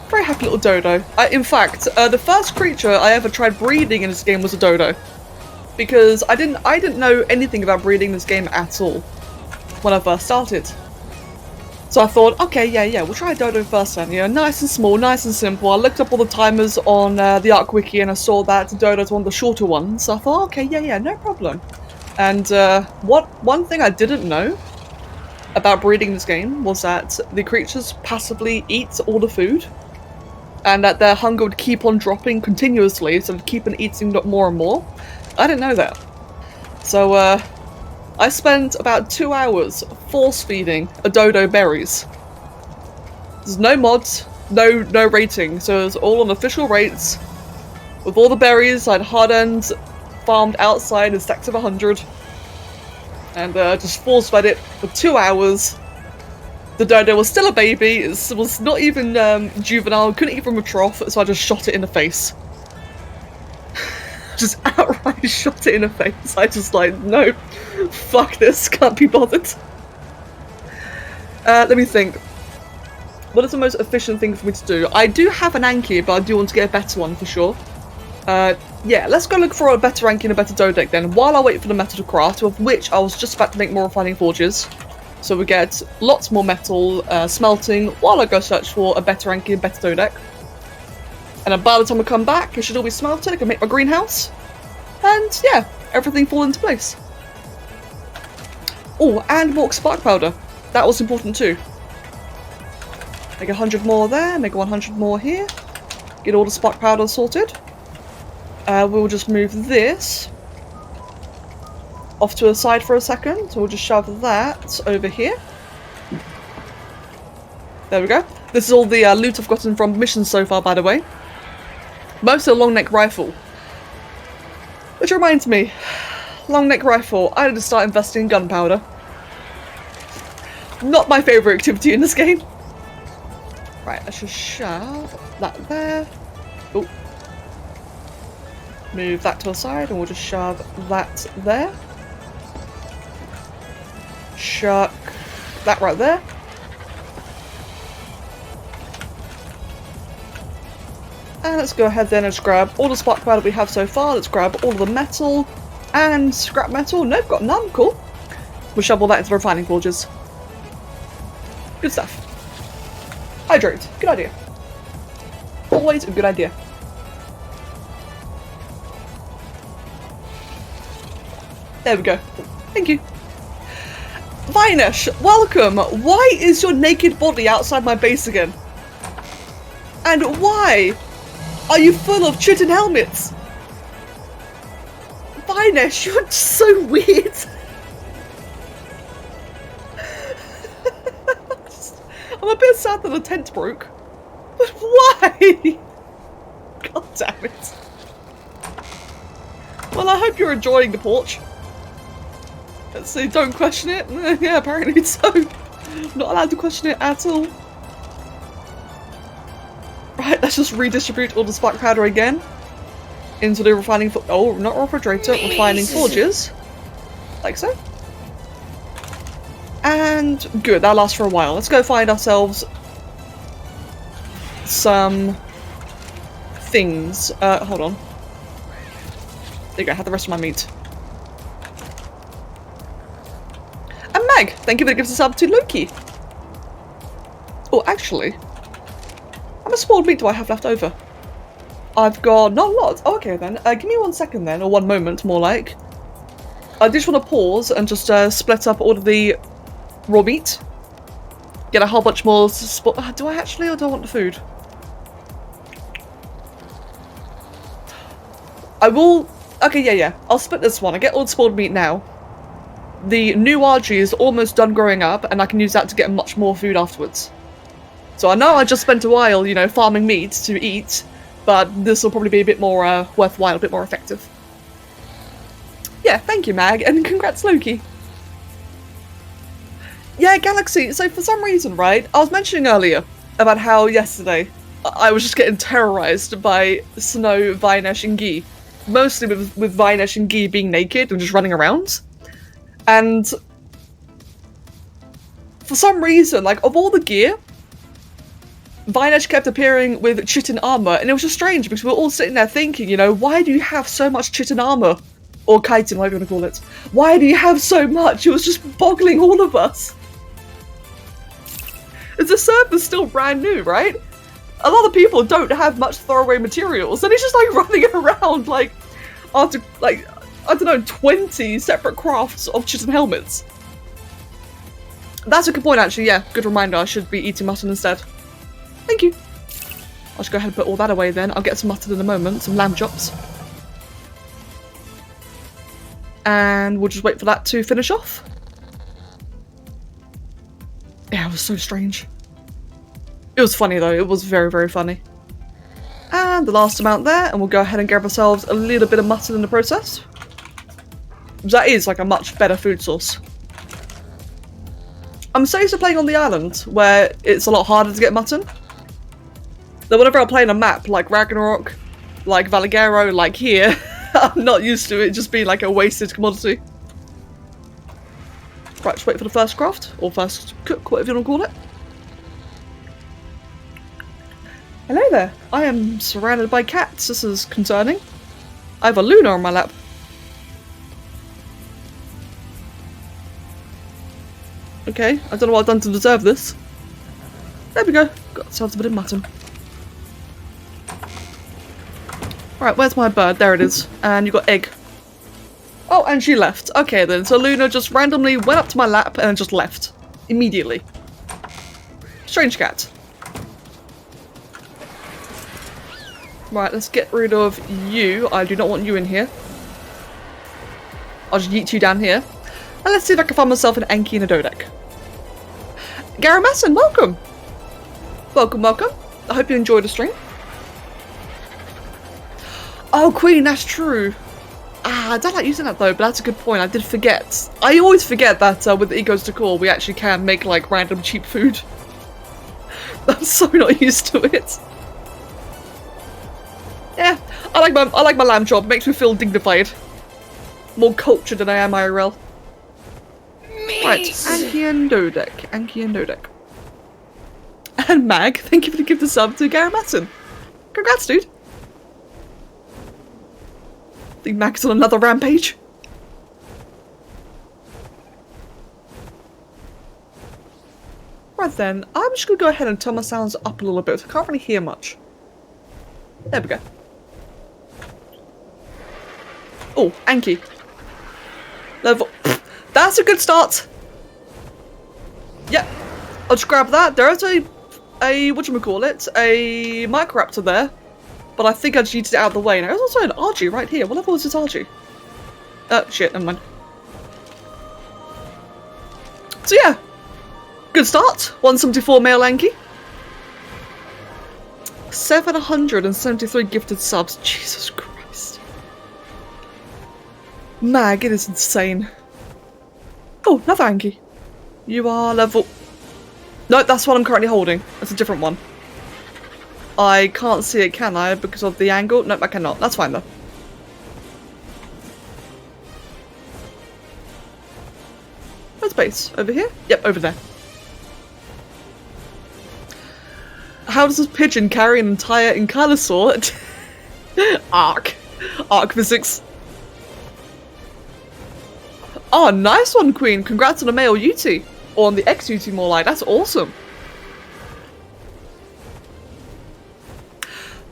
Very happy little dodo. In fact, the first creature I ever tried breeding in this game was a dodo. Because I didn't know anything about breeding this game at all when I first started. So I thought, okay, yeah, we'll try a dodo first then, you know, nice and small, nice and simple. I looked up all the timers on the Ark Wiki and I saw that dodo's one of the shorter ones. So I thought, okay, yeah, no problem. And one thing I didn't know about breeding this game was that the creatures passively eat all the food. And that their hunger would keep on dropping continuously, so they'd keep on eating more and more. I didn't know that. So, I spent about 2 hours force-feeding a dodo berries. There's no mods, no rating, so it was all on official rates. With all the berries, I'd hard-earned, farmed outside in stacks of 100. And just force-fed it for 2 hours. The dodo was still a baby, it was not even juvenile, couldn't eat from a trough, so I just shot it in the face. Just outright shot it in the face. I just like, no, fuck this, can't be bothered. Let me think. What is the most efficient thing for me to do? I do have an Anki, but I do want to get a better one for sure. Yeah, let's go look for a better Anki and a better Dodec then, while I wait for the metal to craft, of which I was just about to make more refining forges. So we get lots more metal smelting while I go search for a better Anki and better Dodec. And then by the time I come back, it should all be smelted. I can make my greenhouse. And yeah, everything fall into place. Oh, and more spark powder. That was important too. Make 100 more there, make 100 more here. Get all the spark powder sorted. We'll just move this off to the side for a second. So we'll just shove that over here. There we go. This is all the loot I've gotten from missions so far, by the way. Most of the long neck rifle. Which reminds me, long neck rifle, I need to start investing in gunpowder. Not my favourite activity in this game. Right, let's just shove that there. Oh. Move that to the side and we'll just shove that there. Chuck that right there. And let's go ahead then and just grab all the spark powder we have so far. Let's grab all of the metal and scrap metal. Nope, got none. Cool. We'll shovel that into the refining forges. Good stuff. Hydrate. Good idea. Always a good idea. There we go. Thank you. Vinesh, welcome. Why is your naked body outside my base again? And why are you full of chitin helmets? Vinesh, you're just so weird. I'm a bit sad that the tent broke. But why? God damn it. Well, I hope you're enjoying the porch. Let's see, don't question it. Yeah, apparently so. I'm not allowed to question it at all. Right, let's just redistribute all the spark powder again into the refining not refrigerator, refining forges. Like so. And good, that'll last for a while. Let's go find ourselves some things. Hold on. There you go, I have the rest of my meat. And Meg, thank you for the gifts of sub to Loki. Oh, actually, how much spoiled meat do I have left over? I've got not a lot. Oh, okay then. Give me 1 second then, or 1 moment more like. I just want to pause and just split up all of the raw meat. Get a whole bunch more. Do I actually, or do I want the food? I will. Okay, yeah. I'll split this one. I get all the spoiled meat now. The new RG is almost done growing up, and I can use that to get much more food afterwards. So I know I just spent a while, you know, farming meat to eat, but this will probably be a bit more worthwhile, a bit more effective. Yeah, thank you, Mag, and congrats, Loki. Yeah, Galaxy, so for some reason, right, I was mentioning earlier about how yesterday I was just getting terrorized by Snow, Vinesh, and Guy. Mostly with Vinesh and Guy being naked and just running around. And for some reason, like, of all the gear, Vinesh kept appearing with chitin armor, and it was just strange because we were all sitting there thinking, you know, why do you have so much chitin armor? Or chitin, whatever you want to call it. Why do you have so much? It was just boggling all of us. As the server's still brand new, right? A lot of people don't have much throwaway materials, and he's just like running around like after like, I don't know, 20 separate crafts of chitin helmets. That's a good point actually, yeah. Good reminder, I should be eating mutton instead. Thank you. I'll just go ahead and put all that away then. I'll get some mutton in a moment, some lamb chops. And we'll just wait for that to finish off. Yeah, it was so strange. It was funny though, it was very, very funny. And the last amount there, and we'll go ahead and grab ourselves a little bit of mutton in the process. That is like a much better food source. I'm so used to playing on the island, where it's a lot harder to get mutton. Then whenever I play on a map like Ragnarok, like Valagero, like here, I'm not used to it just being like a wasted commodity. Right, just wait for the first craft, or first cook, whatever you want to call it. Hello there, I am surrounded by cats, this is concerning. I have a Luna on my lap. Okay, I don't know what I've done to deserve this. There we go, got ourselves a bit of mutton. Right, where's my bird? There it is. And you got egg. Oh, and she left. Okay then, so Luna just randomly went up to my lap and then just left. Immediately. Strange cat. Right, let's get rid of you. I do not want you in here. I'll just yeet you down here. And let's see if I can find myself an Anki and a Dodek. Garamasson, welcome! Welcome, welcome. I hope you enjoyed the stream. Oh, Queen, that's true. Ah, I don't like using that though, but that's a good point. I did forget. I always forget that with Egos Decor, we actually can make like random cheap food. I'm so not used to it. Yeah, I like my lamb chop. It makes me feel dignified. More cultured than I am IRL. Right, Anki and Dodek. Anki and Dodek. And Mag, thank you for the gift of sub to Garamasson. Congrats, dude. I think Mag's on another rampage. Right then, I'm just gonna go ahead and turn my sounds up a little bit. I can't really hear much. There we go. Oh, Anki. Level. That's a good start. Yep. I'll just grab that. There is a whatchamacallit, a Microraptor there. But I think I just needed it out of the way. Now, there's also an Argy right here. What level is this Argy? Oh, shit, never mind. So yeah. Good start. 174 male Anki. 773 gifted subs. Jesus Christ. Mag, it is insane. Oh, another Anki. You are level... No, that's what I'm currently holding. That's a different one. I can't see it, can I? Because of the angle? Nope, I cannot. That's fine though. Where's base? Over here? Yep, over there. How does this pigeon carry an entire Ankylosaur? Arc. Arc physics. Oh, nice one, Queen. Congrats on a male Yuti. Or on the ex-Yuti more like. That's awesome.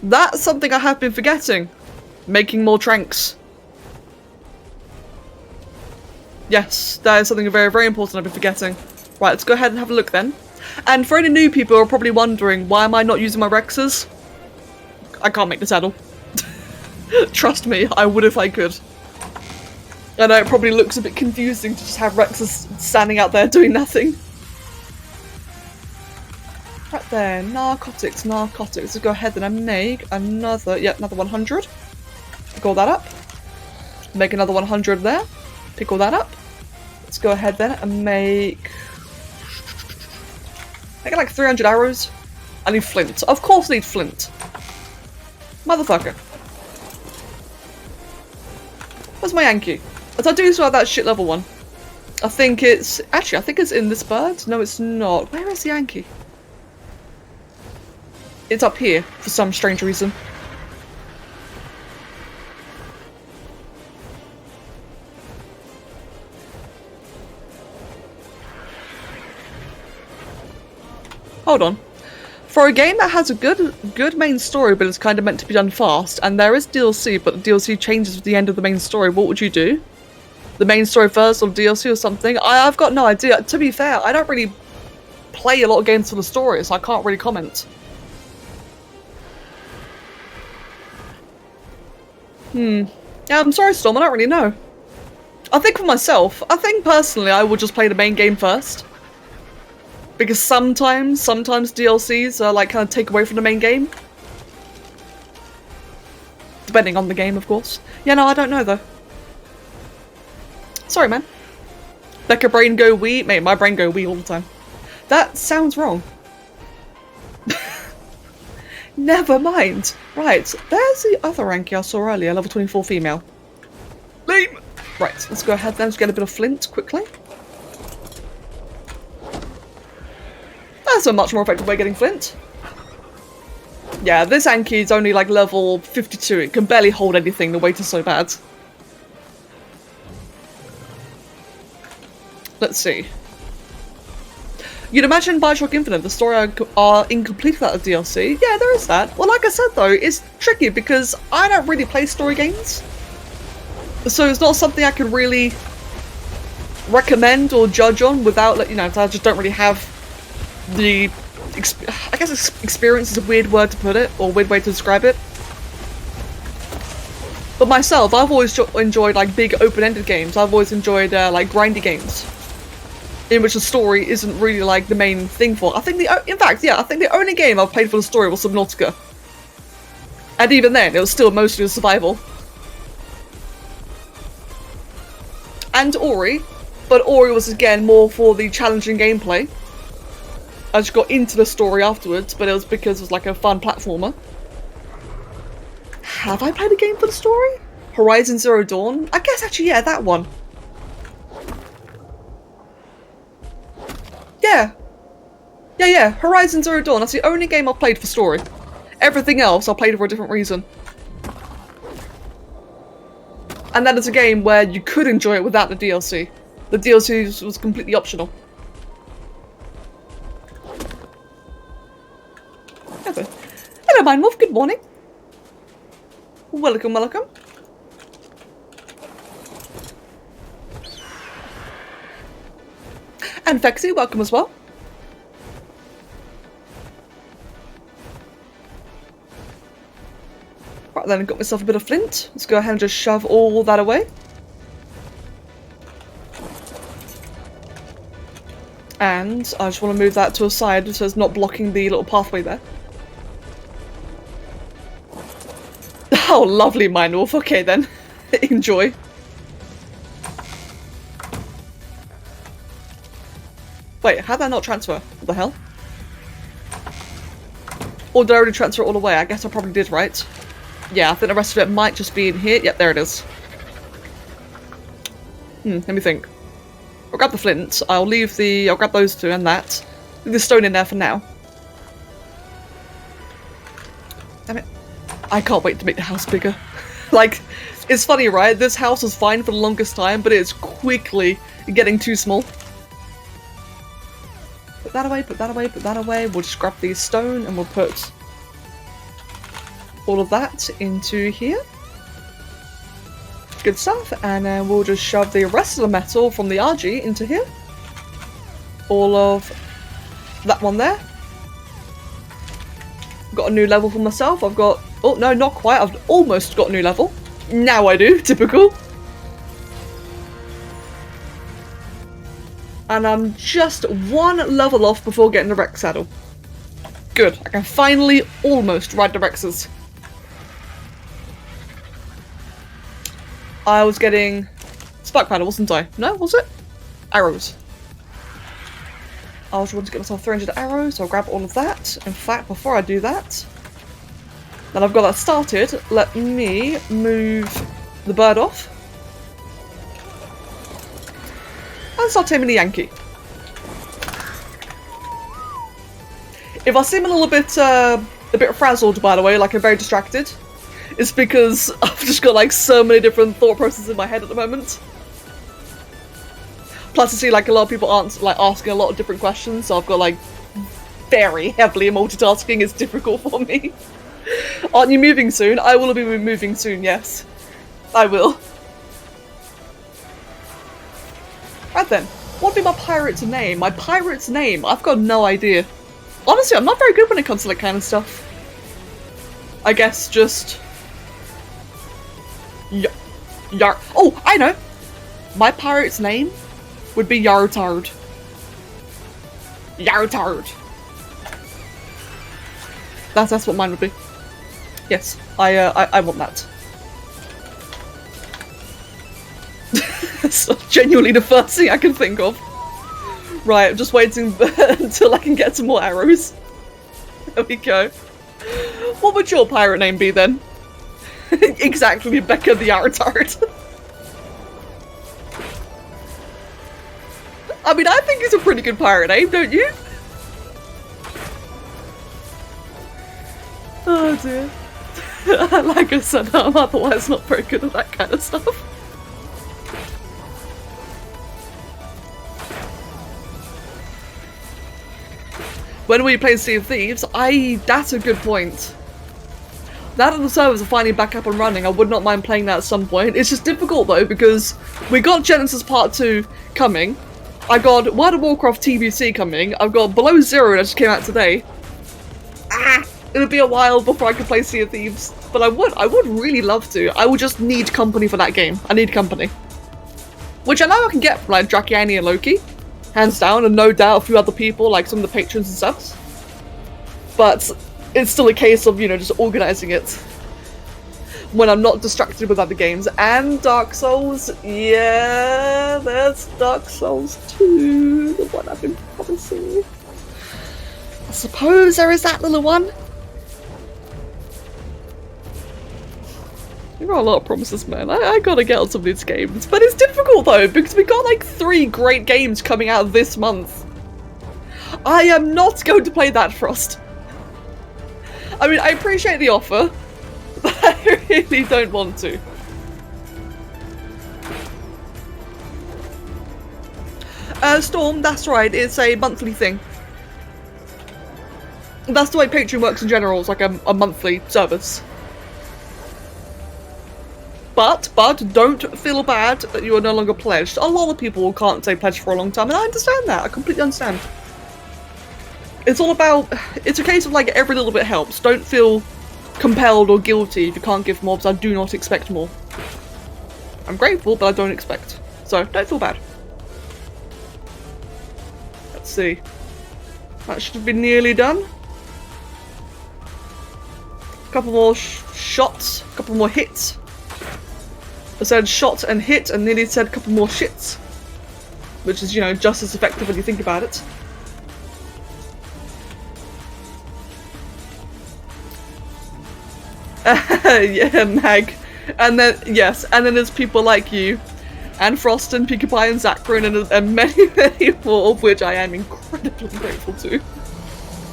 That's something I have been forgetting. Making more tranks. Yes, that is something very, very important I've been forgetting. Right, let's go ahead and have a look then. And for any new people who are probably wondering, why am I not using my Rexes? I can't make the saddle. Trust me, I would if I could. I know it probably looks a bit confusing to just have Rexes standing out there doing nothing. Right there, narcotics. Let's go ahead and make another, another 100. Pick all that up. Make another 100 there. Pick all that up. Let's go ahead then and make like 300 arrows. I need flint. Of course I need flint. Motherfucker. Where's my Yankee? As I do still have that shit level one. I think it's... Actually, I think it's in this bird. No, it's not. Where is the Yankee? It's up here, for some strange reason. Hold on. For a game that has a good main story, but it's kind of meant to be done fast, and there is DLC, but the DLC changes at the end of the main story, what would you do? The main story first, or DLC or something? I've got no idea. To be fair, I don't really play a lot of games for the story, so I can't really comment. Yeah, I'm sorry, Storm, I don't really know. I think for myself, I think personally I would just play the main game first. Because sometimes DLCs are like kind of take away from the main game. Depending on the game, of course. Yeah, no, I don't know though. Sorry, man. Let your brain go wee. Mate, my brain go wee all the time. That sounds wrong. Never mind. Right, there's the other Anki I saw earlier, level 24 female. Lame! Right, let's go ahead then, let's get a bit of flint quickly. That's a much more effective way of getting flint. Yeah, this Anki is only like level 52. It can barely hold anything, the weight is so bad. Let's see. You'd imagine Bioshock Infinite, the story are incomplete without the DLC. Yeah, there is that. Well, like I said though, it's tricky because I don't really play story games. So it's not something I can really recommend or judge on without, I just don't really have the, I guess experience is a weird word to put it, or weird way to describe it. But myself, I've always enjoyed like big open-ended games. I've always enjoyed like grindy games, in which the story isn't really like the main thing for. I think the only game I've played for the story was Subnautica. And even then, it was still mostly a survival. And Ori, but Ori was again more for the challenging gameplay. I just got into the story afterwards, but it was because it was like a fun platformer. Have I played a game for the story? Horizon Zero Dawn? I guess actually, yeah, that one. Yeah, Horizon Zero Dawn. That's the only game I've played for story. Everything else I played for a different reason. And that is a game where you could enjoy it without the DLC. The DLC was completely optional. Okay. Hello, Mindwolf. Good morning. Welcome, welcome. And Fexy, welcome as well. Right then, I got myself a bit of flint. Let's go ahead and just shove all that away. And I just want to move that to a side so it's not blocking the little pathway there. Oh, lovely, Mindwolf. Okay then. Enjoy. Wait, how'd that not transfer? What the hell? Or did I already transfer it all the way? I guess I probably did, right? Yeah, I think the rest of it might just be in here. Yep, there it is. Let me think. I'll grab the flint. I'll grab those two and that. Leave the stone in there for now. Damn it. I can't wait to make the house bigger. Like, it's funny, right? This house was fine for the longest time, but it's quickly getting too small. Put that away, put that away, put that away. We'll just grab the stone and we'll put all of that into here. Good stuff. And then we'll just shove the rest of the metal from the RG into here. All of that one there. Got a new level for myself. I've got... Oh, no, not quite. I've almost got a new level. Now I do. Typical. And I'm just one level off before getting the Rex saddle. Good. I can finally almost ride the Rexes. I was getting spark powder, wasn't I? No, was it? Arrows. I was wanting to get myself 300 arrows, so I'll grab all of that. In fact, before I do that, then I've got that started. Let me move the bird off. And start taming the Yankee. If I seem a little bit, frazzled, by the way, like I'm very distracted, it's because I've just got like so many different thought processes in my head at the moment. Plus I see like a lot of people aren't like asking a lot of different questions, so I've got like very heavily multitasking is difficult for me. Aren't you moving soon? I will be moving soon, yes. I will. Right then, what would be my pirate's name? My pirate's name? I've got no idea. Honestly, I'm not very good when it comes to that kind of stuff. I guess just... Oh, I know! My pirate's name would be Yartard. Yartard. That's what mine would be. Yes, I want that. That's genuinely the first thing I can think of. Right, I'm just waiting until I can get some more arrows. There we go. What would your pirate name be then? Exactly, Becca the Yartard. I mean, I think it's a pretty good pirate name, don't you? Oh dear. Like I said, I'm otherwise not very good at that kind of stuff. When we play Sea of Thieves, that's a good point. Now that the servers are finally back up and running, I would not mind playing that at some point. It's just difficult though, because we got Genesis Part 2 coming. I got World of Warcraft TBC coming. I've got Below Zero that just came out today. It'll be a while before I can play Sea of Thieves. But I would really love to. I would just need company for that game. I need company. Which I know I can get from like Drakiani and Loki. Hands down, and no doubt a few other people, like some of the patrons and stuff. But it's still a case of, you know, just organising it when I'm not distracted with other games. And Dark Souls, yeah, there's Dark Souls 2, the one I've been promising. I suppose there is that little one. There are a lot of promises, man. I gotta get on some of these games. But it's difficult though, because we got like 3 great games coming out this month. I am not going to play that, Frost. I mean, I appreciate the offer, but I really don't want to. Storm, that's right, it's a monthly thing. That's the way Patreon works in general, it's like a monthly service. But don't feel bad that you are no longer pledged. A lot of people can't stay pledged for a long time, and I understand that, I completely understand. It's all about, it's a case of like every little bit helps. Don't feel compelled or guilty if you can't give more, because I do not expect more. I'm grateful, but I don't expect. So, don't feel bad. Let's see. That should be nearly done. A couple more shots, a couple more hits. I said shot and hit, and nearly said a couple more shits. Which is, you know, just as effective when you think about it. Yeah, Mag. And then, yes, and then there's people like you, and Frost and Pinkie Pie and Zachrin, and many, many more, of which I am incredibly grateful to.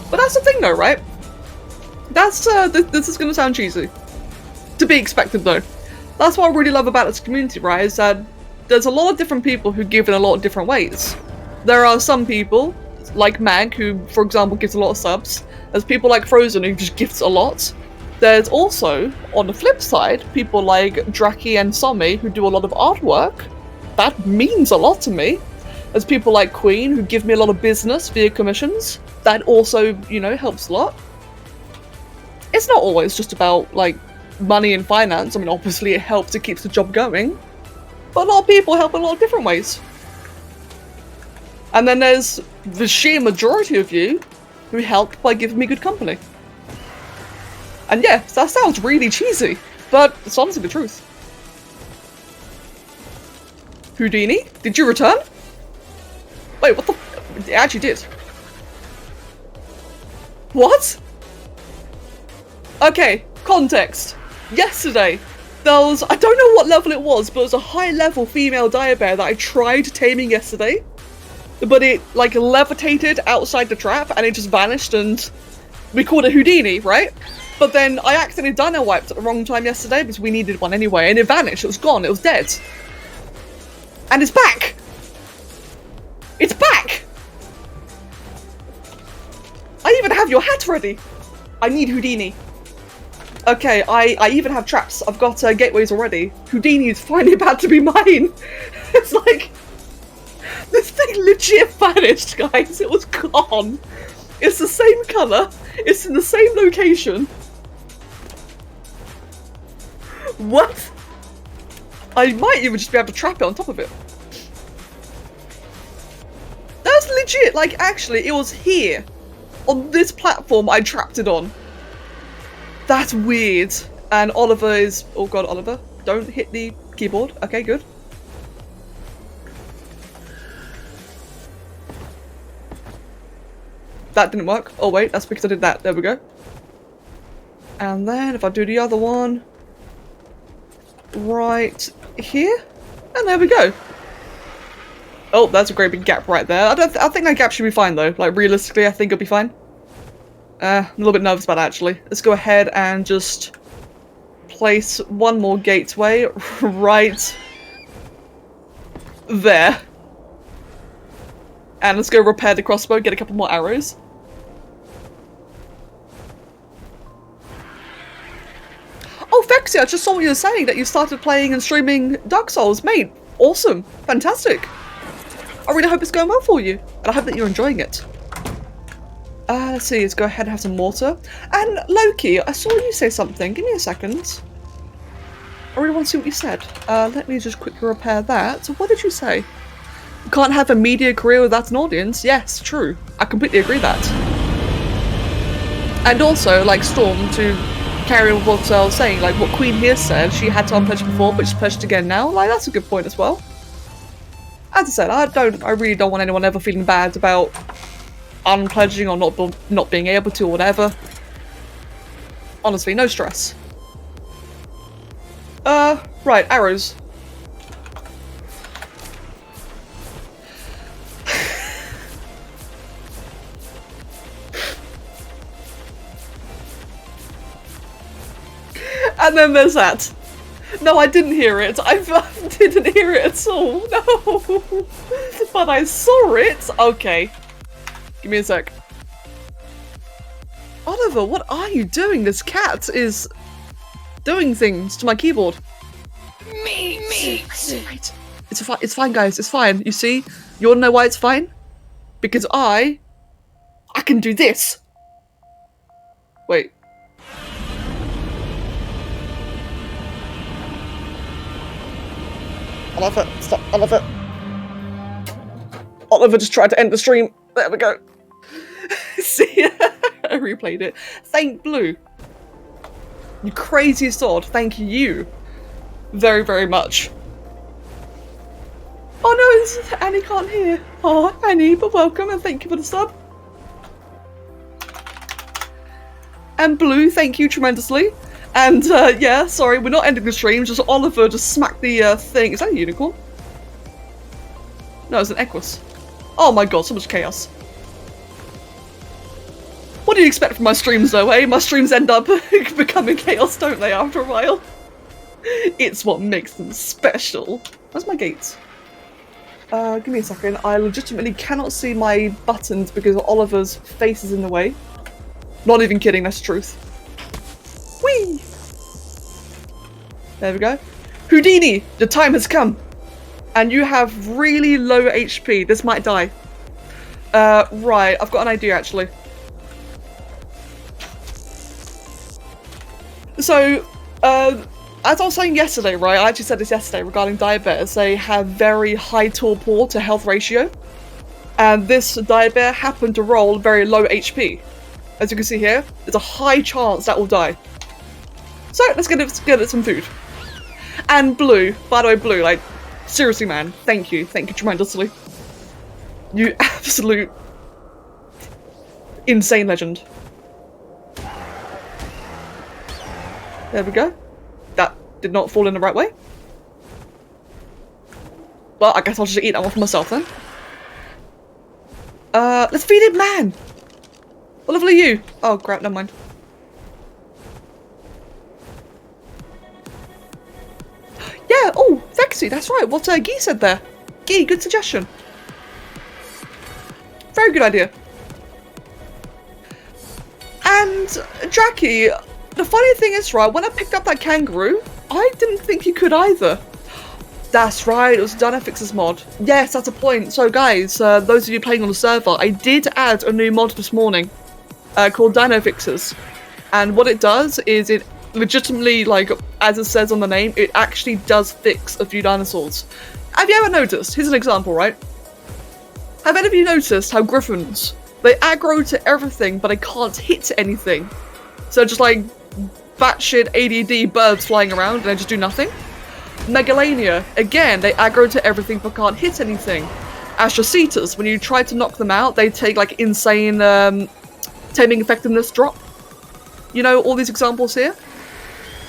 But that's the thing though, right? That's, this is gonna sound cheesy. To be expected though. That's what I really love about this community, right, is that there's a lot of different people who give in a lot of different ways. There are some people, like Mag, who, for example, gives a lot of subs. There's people like Frozen who just gifts a lot. There's also, on the flip side, people like Draki and Somi who do a lot of artwork. That means a lot to me. There's people like Queen who give me a lot of business via commissions. That also, you know, helps a lot. It's not always just about, like, money and finance. I mean, obviously it helps, it keeps the job going. But a lot of people help in a lot of different ways. And then there's the sheer majority of you who help by giving me good company. And yes, that sounds really cheesy, but it's honestly the truth. Houdini, did you return? Wait, what the f- it actually did. What? Okay, context. Yesterday, there was, I don't know what level it was, but it was a high level female dire bear that I tried taming yesterday. But it, like, levitated outside the trap and it just vanished, and we called it Houdini, right? But then I accidentally dino wiped at the wrong time yesterday because we needed one anyway, and it vanished, it was gone, it was dead. And it's back! It's back! I even have your hat ready! I need Houdini. Okay, I even have traps. I've got gateways already. Houdini is finally about to be mine! It's like... This thing legit vanished, guys. It was gone. It's the same colour. It's in the same location. What? I might even just be able to trap it on top of it. That's legit. Like, actually, it was here. On this platform I trapped it on. That's weird. And Oliver is... Oh god, Oliver. Don't hit the keyboard. Okay, good. That didn't work. Oh wait, that's because I did that. There we go. And then if I do the other one... right here? And there we go. Oh, that's a great big gap right there. I think that gap should be fine though. Like, realistically, I think it'll be fine. A little bit nervous about it, actually. Let's go ahead and just place one more gateway right there. And let's go repair the crossbow, get a couple more arrows. Oh, Fexy, I just saw what you were saying, that you started playing and streaming Dark Souls. Mate, awesome. Fantastic. I really hope it's going well for you. And I hope that you're enjoying it. Let's see, let's go ahead and have some water. And Loki, I saw you say something. Give me a second. I really want to see what you said. Let me just quickly repair that. So what did you say? You can't have a media career without an audience. Yes, true. I completely agree that. And also, like Storm, to carry on with what I was saying, like what Queen here said, she had to unpledge before, but she's pledged again now. Like, that's a good point as well. As I said, I really don't want anyone ever feeling bad about unpledging or not being able to or whatever. Honestly, no stress. Right, arrows. And then there's that. No, I didn't hear it. I didn't hear it at all. No. But I saw it. Okay. Give me a sec. Oliver, what are you doing? This cat is doing things to my keyboard. Right. It's fine, guys. It's fine. You see? You wanna know why it's fine? Because I can do this. Wait. Oliver, stop, Oliver. Oliver just tried to end the stream. There we go. See? I replayed it. Thank Blue. You crazy sword. Thank you. Very, very much. Oh no, Annie can't hear. Oh, Annie, but welcome and thank you for the sub. And Blue, thank you tremendously. And yeah, sorry, we're not ending the stream, just Oliver just smacked the thing. Is that a unicorn? No, it's an Equus. Oh my god, so much chaos. What do you expect from my streams though, eh? My streams end up becoming chaos, don't they, after a while? It's what makes them special. Where's my gates? Give me a second. I legitimately cannot see my buttons because Oliver's face is in the way. Not even kidding, that's the truth. Whee! There we go. Houdini, the time has come. And you have really low HP. This might die. Right, I've got an idea actually. So, as I was saying yesterday, right, I actually said this yesterday regarding diabetes, they have very high torpor to health ratio. And this diabetes happened to roll very low HP. As you can see here, there's a high chance that will die. So, let's get it some food. And Blue, by the way, Blue, like, seriously man, thank you tremendously. You absolute insane legend. There we go. That did not fall in the right way. Well, I guess I'll just eat that one for myself then. Let's feed it, man! What level are you? Oh, crap, never mind. Yeah, oh, Vexy, that's right, what Guy said there. Guy, good suggestion. Very good idea. And, Jackie, the funny thing is, right, when I picked up that kangaroo, I didn't think you could either. That's right, it was Dynafix's mod. Yes, that's a point. So guys, those of you playing on the server, I did add a new mod this morning called Dynafixes. And what it does is it legitimately, like, as it says on the name, it actually does fix a few dinosaurs. Have you ever noticed? Here's an example, right? Have any of you noticed how griffins, they aggro to everything, but they can't hit anything? So just like batshit ADD birds flying around and they just do nothing. Megalania, again, they aggro to everything but can't hit anything. Astrocetus, when you try to knock them out, they take like insane taming effectiveness drop. You know, all these examples here?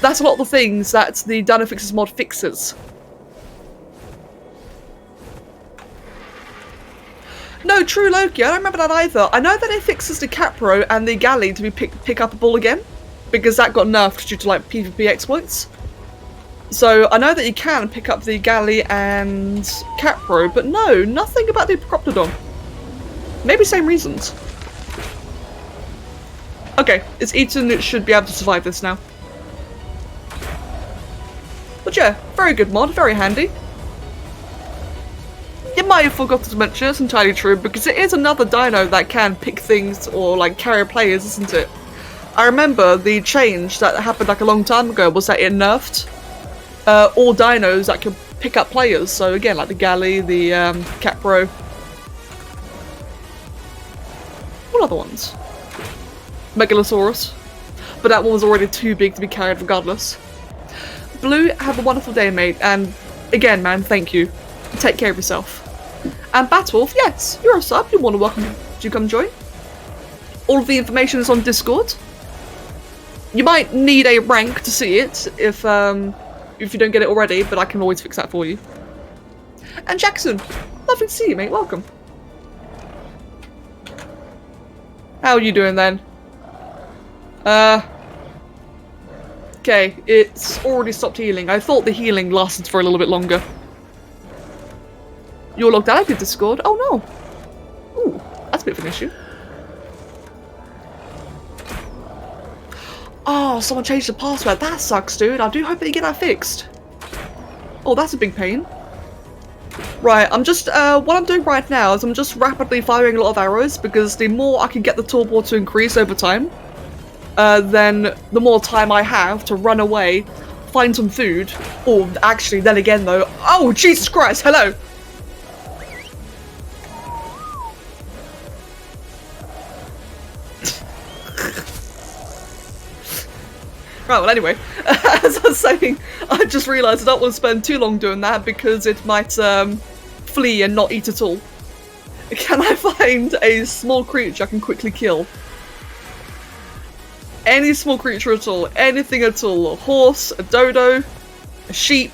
That's a lot of the things that the Dynafixes mod fixes. No, true Loki, I don't remember that either. I know that it fixes the Capro and the Galley to be pick-upable again, because that got nerfed due to like PvP exploits. So I know that you can pick up the Galley and Capro, but no, nothing about the Proctodon. Maybe same reasons. Okay, it's eaten, it should be able to survive this now. But yeah, very good mod, very handy. You might have forgotten to mention, it's entirely true, because it is another dino that can pick things or like carry players, isn't it? I remember the change that happened like a long time ago was that it nerfed all dinos that could pick up players. So again, like the Galley, the Capro. What other ones? Megalosaurus. But that one was already too big to be carried regardless. Blue, have a wonderful day, mate. And again, man, thank you. Take care of yourself. And Batwolf, yes, you're a sub. You're more than welcome to come join. All of the information is on Discord. You might need a rank to see it if you don't get it already, but I can always fix that for you. And Jackson, lovely to see you, mate. Welcome. How are you doing then? Okay, it's already stopped healing. I thought the healing lasted for a little bit longer. You're logged out of your Discord? Oh no. Ooh, that's a bit of an issue. Oh, someone changed the password. That sucks, dude. I do hope that you get that fixed. Oh, that's a big pain. Right, I'm just, what I'm doing right now is I'm just rapidly firing a lot of arrows because the more I can get the tool board to increase over time, then the more time I have to run away, find some food, or actually, then again though, oh, Jesus Christ, hello! Right, well anyway, as I was saying, I just realised I don't want to spend too long doing that because it might flee and not eat at all. Can I find a small creature I can quickly kill? Any small creature at all, anything at all. A horse, a dodo, a sheep.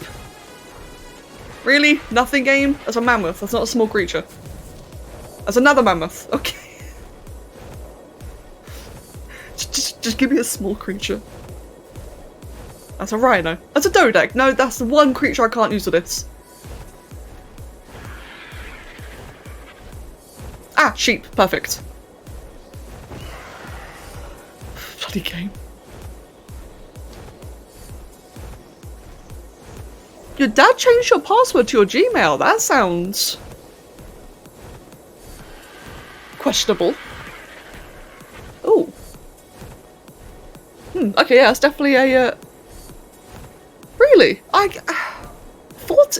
Really? Nothing, game? That's a mammoth, that's not a small creature. That's another mammoth, okay. Just give me a small creature. That's a rhino. That's a dodec. No, that's the one creature I can't use for this. Ah, sheep. Perfect. Bloody game. Your dad changed your password to your Gmail. That sounds questionable. Ooh. Okay, yeah, it's definitely a Really? I thought...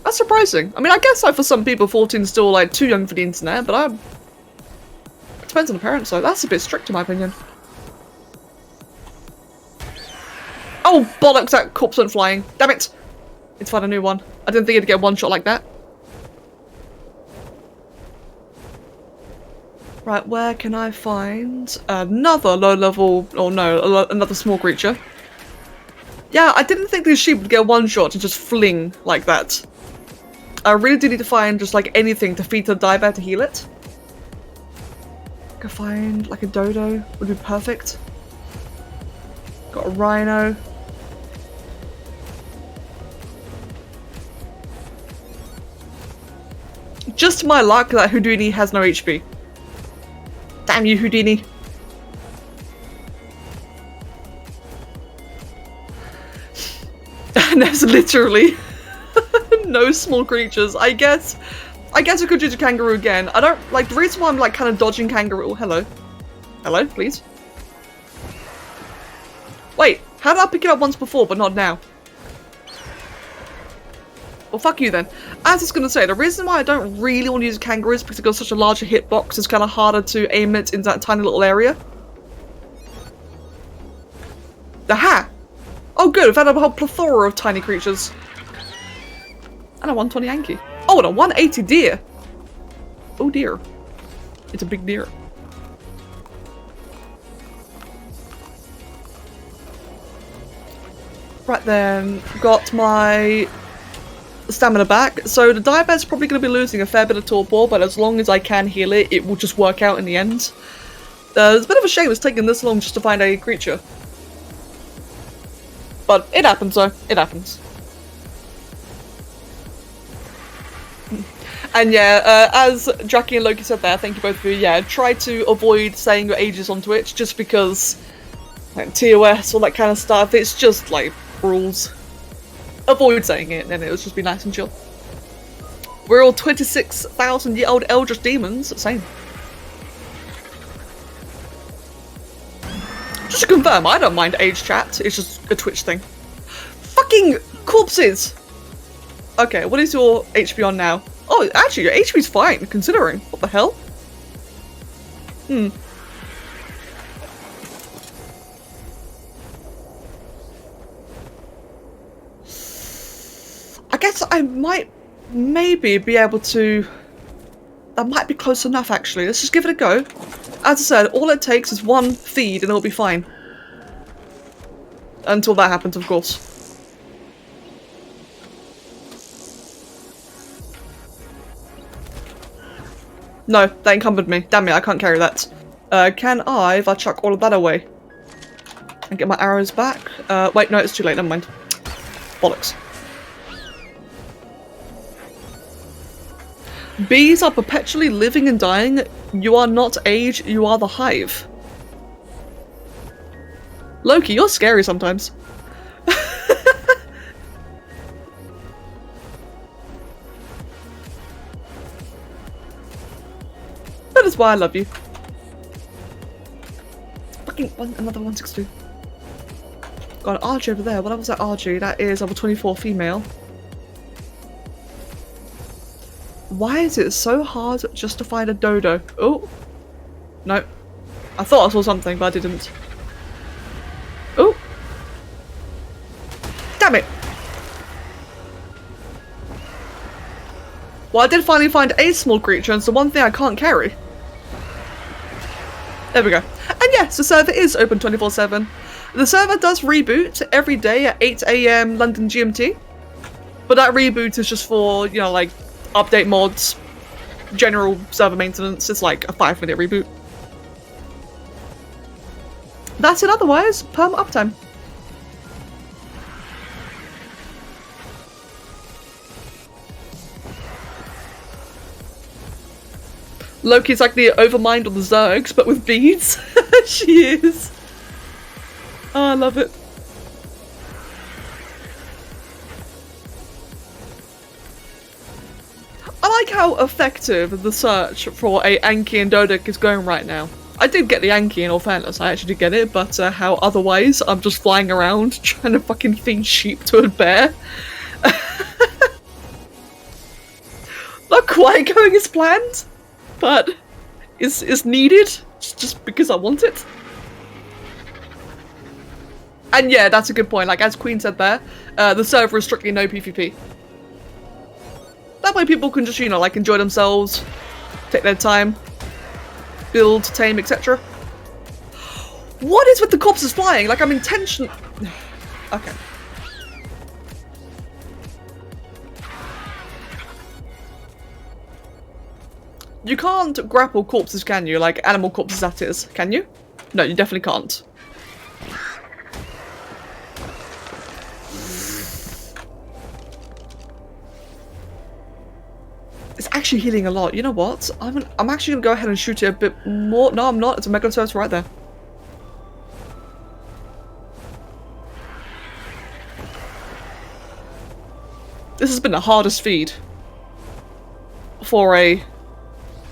That's surprising. I mean, I guess like for some people 14 is still like too young for the internet, but it depends on the parents though. That's a bit strict in my opinion. Oh, bollocks, that corpse went flying. Damn it! It's fine, a new one. I didn't think it'd get one shot like that. Right, where can I find another low level, or no, another small creature? Yeah, I didn't think these sheep would get one shot and just fling like that. I really do need to find just like anything to feed to the diver to heal it. I could find like a dodo, would be perfect. Got a rhino. Just my luck that Houdini has no HP. Damn you, Houdini. And there's literally no small creatures. I guess I could use a kangaroo again. I don't like the reason why I'm like kind of dodging kangaroo. Oh, hello. Hello, please. Wait, how did I pick it up once before but not now? Well, fuck you then. As I was going to say, the reason why I don't really want to use kangaroo is because it's got such a larger hitbox, it's kind of harder to aim it in that tiny little area. Aha! Oh good, we've had a whole plethora of tiny creatures. And a 120 Yankee. Oh, and a 180 deer! Oh dear. It's a big deer. Right then, got my stamina back. So the diabet's probably going to be losing a fair bit of torpor, but as long as I can heal it, it will just work out in the end. It's a bit of a shame it's taken this long just to find a creature. But it happens though, it happens. And yeah, as Jackie and Loki said there, thank you both for, yeah, try to avoid saying your ages on Twitch, just because like TOS, all that kind of stuff. It's just like rules. Avoid saying it, and then it'll just be nice and chill. We're all 26,000-year-old eldritch demons. Same. Just to confirm, I don't mind age chat. It's just a Twitch thing. Fucking corpses! Okay, what is your HP on now? Oh, actually, your HP's fine, considering. What the hell? I guess I might maybe be able to... That might be close enough, actually. Let's just give it a go. As I said, all it takes is one feed and it'll be fine. Until that happens, of course. No, that encumbered me. Damn it, I can't carry that. Can I, if I chuck all of that away? And get my arrows back? Wait, no, it's too late, never mind. Bollocks. Bees are perpetually living and dying. You are not age, you are the hive. Loki, you're scary sometimes. That is why I love you. Fucking another 162. Got an Archie over there. What was that Archie? That is level 24 female. Why is it so hard just to find a dodo? Oh. No. I thought I saw something, but I didn't. Oh. Damn it. Well, I did finally find a small creature, and it's the one thing I can't carry. There we go. And yes, the server is open 24/7. The server does reboot every day at 8 AM London GMT. But that reboot is just for, you know, like, update mods, general server maintenance. It's like a 5-minute reboot. That's it otherwise. Perm uptime. Loki's like the Overmind of the Zergs, but with beads. She is. Oh, I love it. I like how effective the search for a Anki and Dodek is going right now. I did get the Anki in all fairness, I actually did get it, but how otherwise I'm just flying around trying to fucking feed sheep to a bear. Not quite going as planned, but is needed just because I want it. And yeah, that's a good point. Like as Queen said there, the server is strictly no PvP. That way people can just, you know, like enjoy themselves, take their time, build, tame, etc. What is with the corpses flying? Like I'm intention. Okay. You can't grapple corpses, can you? Like animal corpses, that is. Can you? No, you definitely can't. It's actually healing a lot. You know what? I'm actually gonna go ahead and shoot it a bit more. No, I'm not. It's a Megalosaurus right there. This has been the hardest feed for a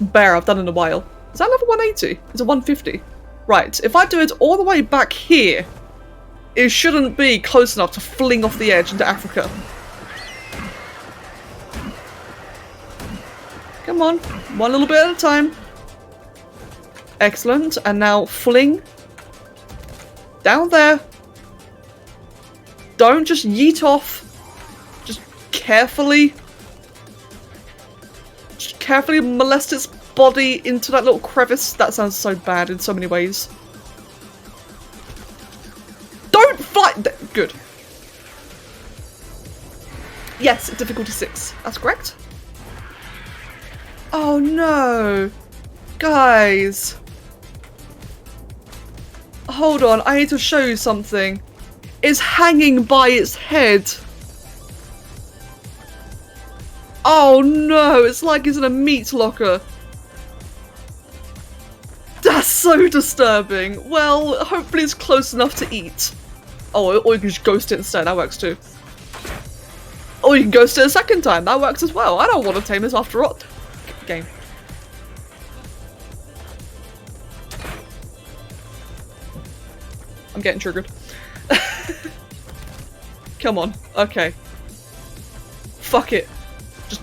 bear I've done in a while. Is that level 180? It's a 150. Right, if I do it all the way back here, it shouldn't be close enough to fling off the edge into Africa. Come on, one little bit at a time. Excellent, and now fling. Down there. Don't just yeet off. Just carefully molest its body into that little crevice. That sounds so bad in so many ways. Don't fly! Good. Yes, difficulty 6. That's correct. Oh no! Guys! Hold on, I need to show you something. It's hanging by its head. Oh no, it's like it's in a meat locker. That's so disturbing. Well, hopefully it's close enough to eat. Oh, or you can just ghost it instead, that works too. Or you can ghost it a second time, that works as well. I don't want to tame this after all. Game. I'm getting triggered. Come on, okay. Fuck it. Just...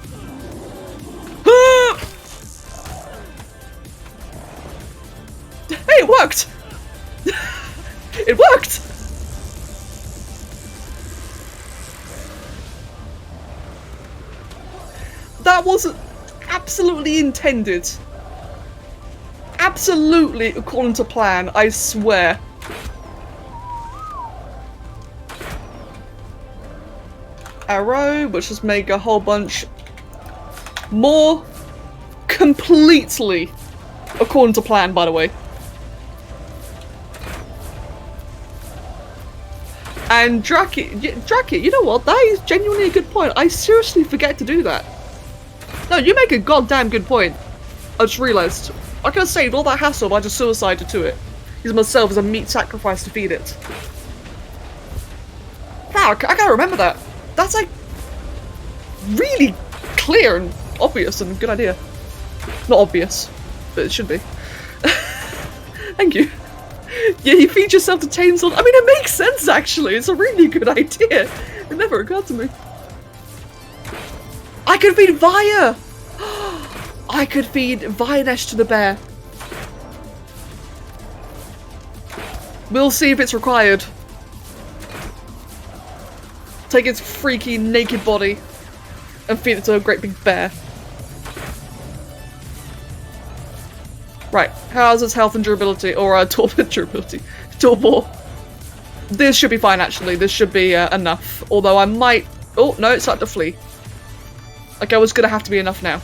Hey, it worked! It worked! That was absolutely intended. Absolutely according to plan, I swear. Arrow, which just make a whole bunch more completely according to plan, by the way. And Drake, you know what? That is genuinely a good point. I seriously forget to do that. No, you make a goddamn good point. I just realised. I could have saved all that hassle by just suicided to it. Use myself as a meat sacrifice to feed it. Wow, I can't remember that. That's like really clear and obvious and a good idea. Not obvious, but it should be. Thank you. Yeah, you feed yourself to chainsaw. I mean, it makes sense actually. It's a really good idea. It never occurred to me. I could feed Vaya! I could feed Vianesh to the bear. We'll see if it's required. Take its freaky naked body and feed it to a great big bear. Right, how's its health and durability? Or torpor durability? Torpor. This should be fine actually, this should be enough. Although I might... Oh, no, it's starting to flee. Okay, it's gonna have to be enough now.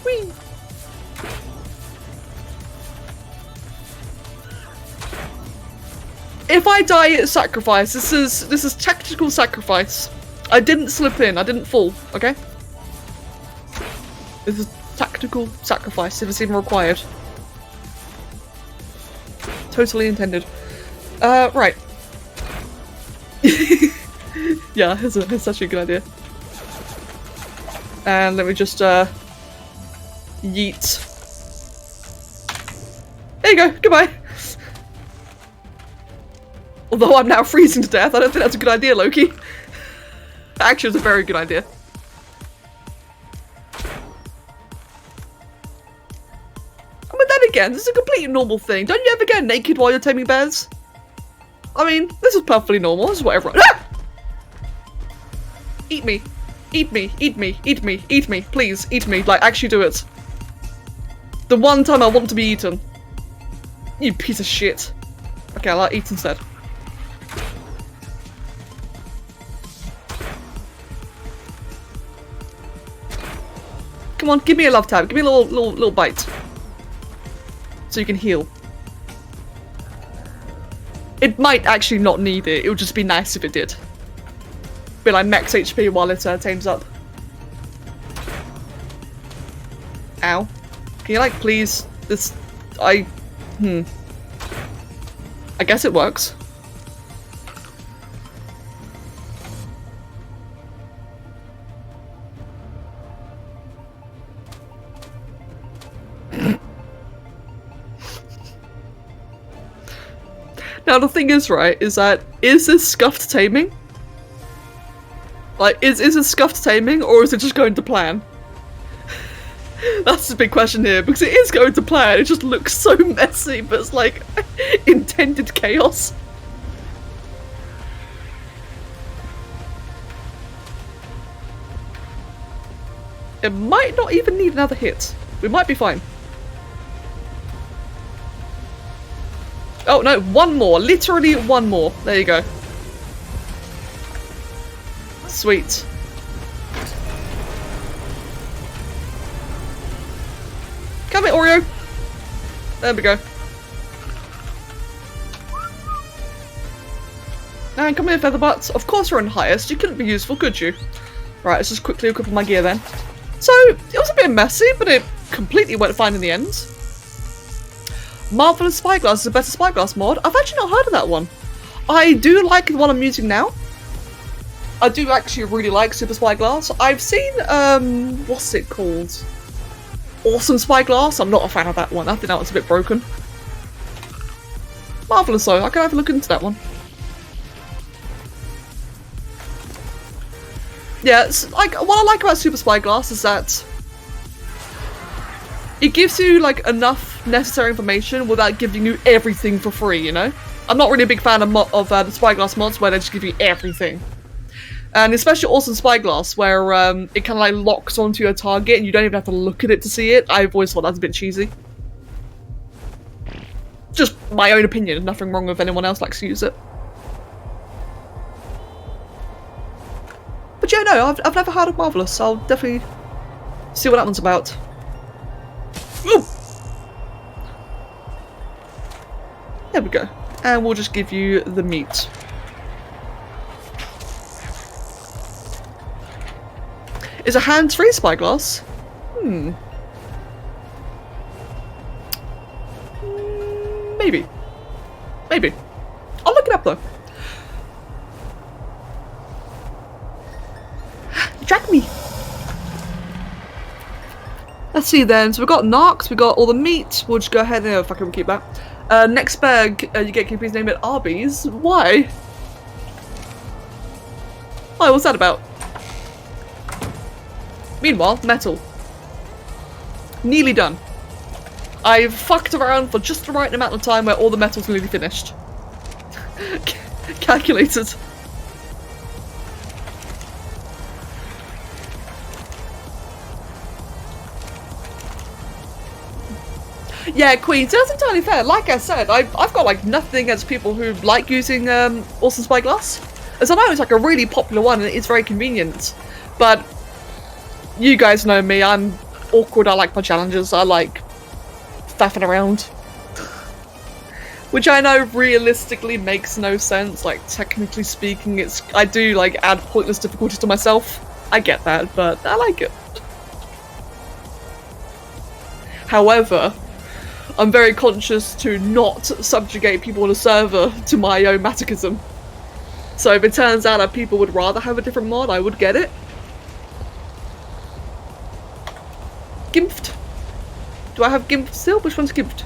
Whee! If I die at sacrifice, this is tactical sacrifice. I didn't slip in, I didn't fall, okay? This is tactical sacrifice if it's even required. Totally intended. Right. Yeah, it's actually a good idea. And let me just, yeet. There you go, goodbye! Although I'm now freezing to death, I don't think that's a good idea, Loki. Actually, it's a very good idea. But then again, this is a completely normal thing. Don't you ever get naked while you're taming bears? I mean, this is perfectly normal. This is what everyone— ah! Eat me. Eat me. Eat me. Eat me. Eat me. Please, eat me. Like, actually do it. The one time I want to be eaten. You piece of shit. Okay, I'll eat instead. Come on, give me a love tab. Give me a little bite. So you can heal. It might actually not need it. It would just be nice if it did. Be like max HP while it tames up. Ow. Can you like please? This... I guess it works. Now the thing is, right, is that, is this scuffed taming? Like, is it scuffed taming, or is it just going to plan? That's the big question here, because it is going to plan, it just looks so messy, but it's like, intended chaos. It might not even need another hit. We might be fine. Oh no, one more. Literally one more. There you go. Sweet. Come here, Oreo. There we go. And come here, Featherbutts. Of course you're on highest. You couldn't be useful, could you? Right, let's just quickly equip my gear then. So, it was a bit messy, but it completely went fine in the end. Marvelous Spyglass is a better Spyglass mod. I've actually not heard of that one. I do like the one I'm using now. I do actually really like Super Spyglass. I've seen, what's it called? Awesome Spyglass. I'm not a fan of that one. I think that was a bit broken. Marvelous though. I can have a look into that one. Yeah, it's like what I like about Super Spyglass is that it gives you like enough necessary information without giving you everything for free, you know? I'm not really a big fan of the Spyglass mods where they just give you everything. And especially Awesome Spyglass where it kind of like locks onto your target and you don't even have to look at it to see it. I've always thought that's a bit cheesy. Just my own opinion, nothing wrong if anyone else likes to use it. But yeah, no, I've never heard of Marvelous, so I'll definitely see what that one's about. Ooh. There we go. And we'll just give you the meat. Is a hands-free Spyglass? Maybe. Maybe. I'll look it up though. Drag me. Let's see then. So we've got Narcs, we got all the meat. We'll just go ahead and if I can keep that. Next bag, you get Keepy's name at Arby's. Why? Why? What's that about? Meanwhile, metal. Nearly done. I've fucked around for just the right amount of time where all the metal's nearly finished. Calculated. Yeah, Queens, that's entirely fair. Like I said, I've got like nothing against people who like using Awesome Spyglass. As I know it's like a really popular one and it's very convenient. But you guys know me, I'm awkward, I like my challenges, I like faffing around. Which I know realistically makes no sense, like technically speaking, I do like add pointless difficulty to myself. I get that, but I like it. However, I'm very conscious to not subjugate people on a server to my own masochism. So if it turns out that people would rather have a different mod, I would get it. Gimped. Do I have Gimped still? Which one's Gimped?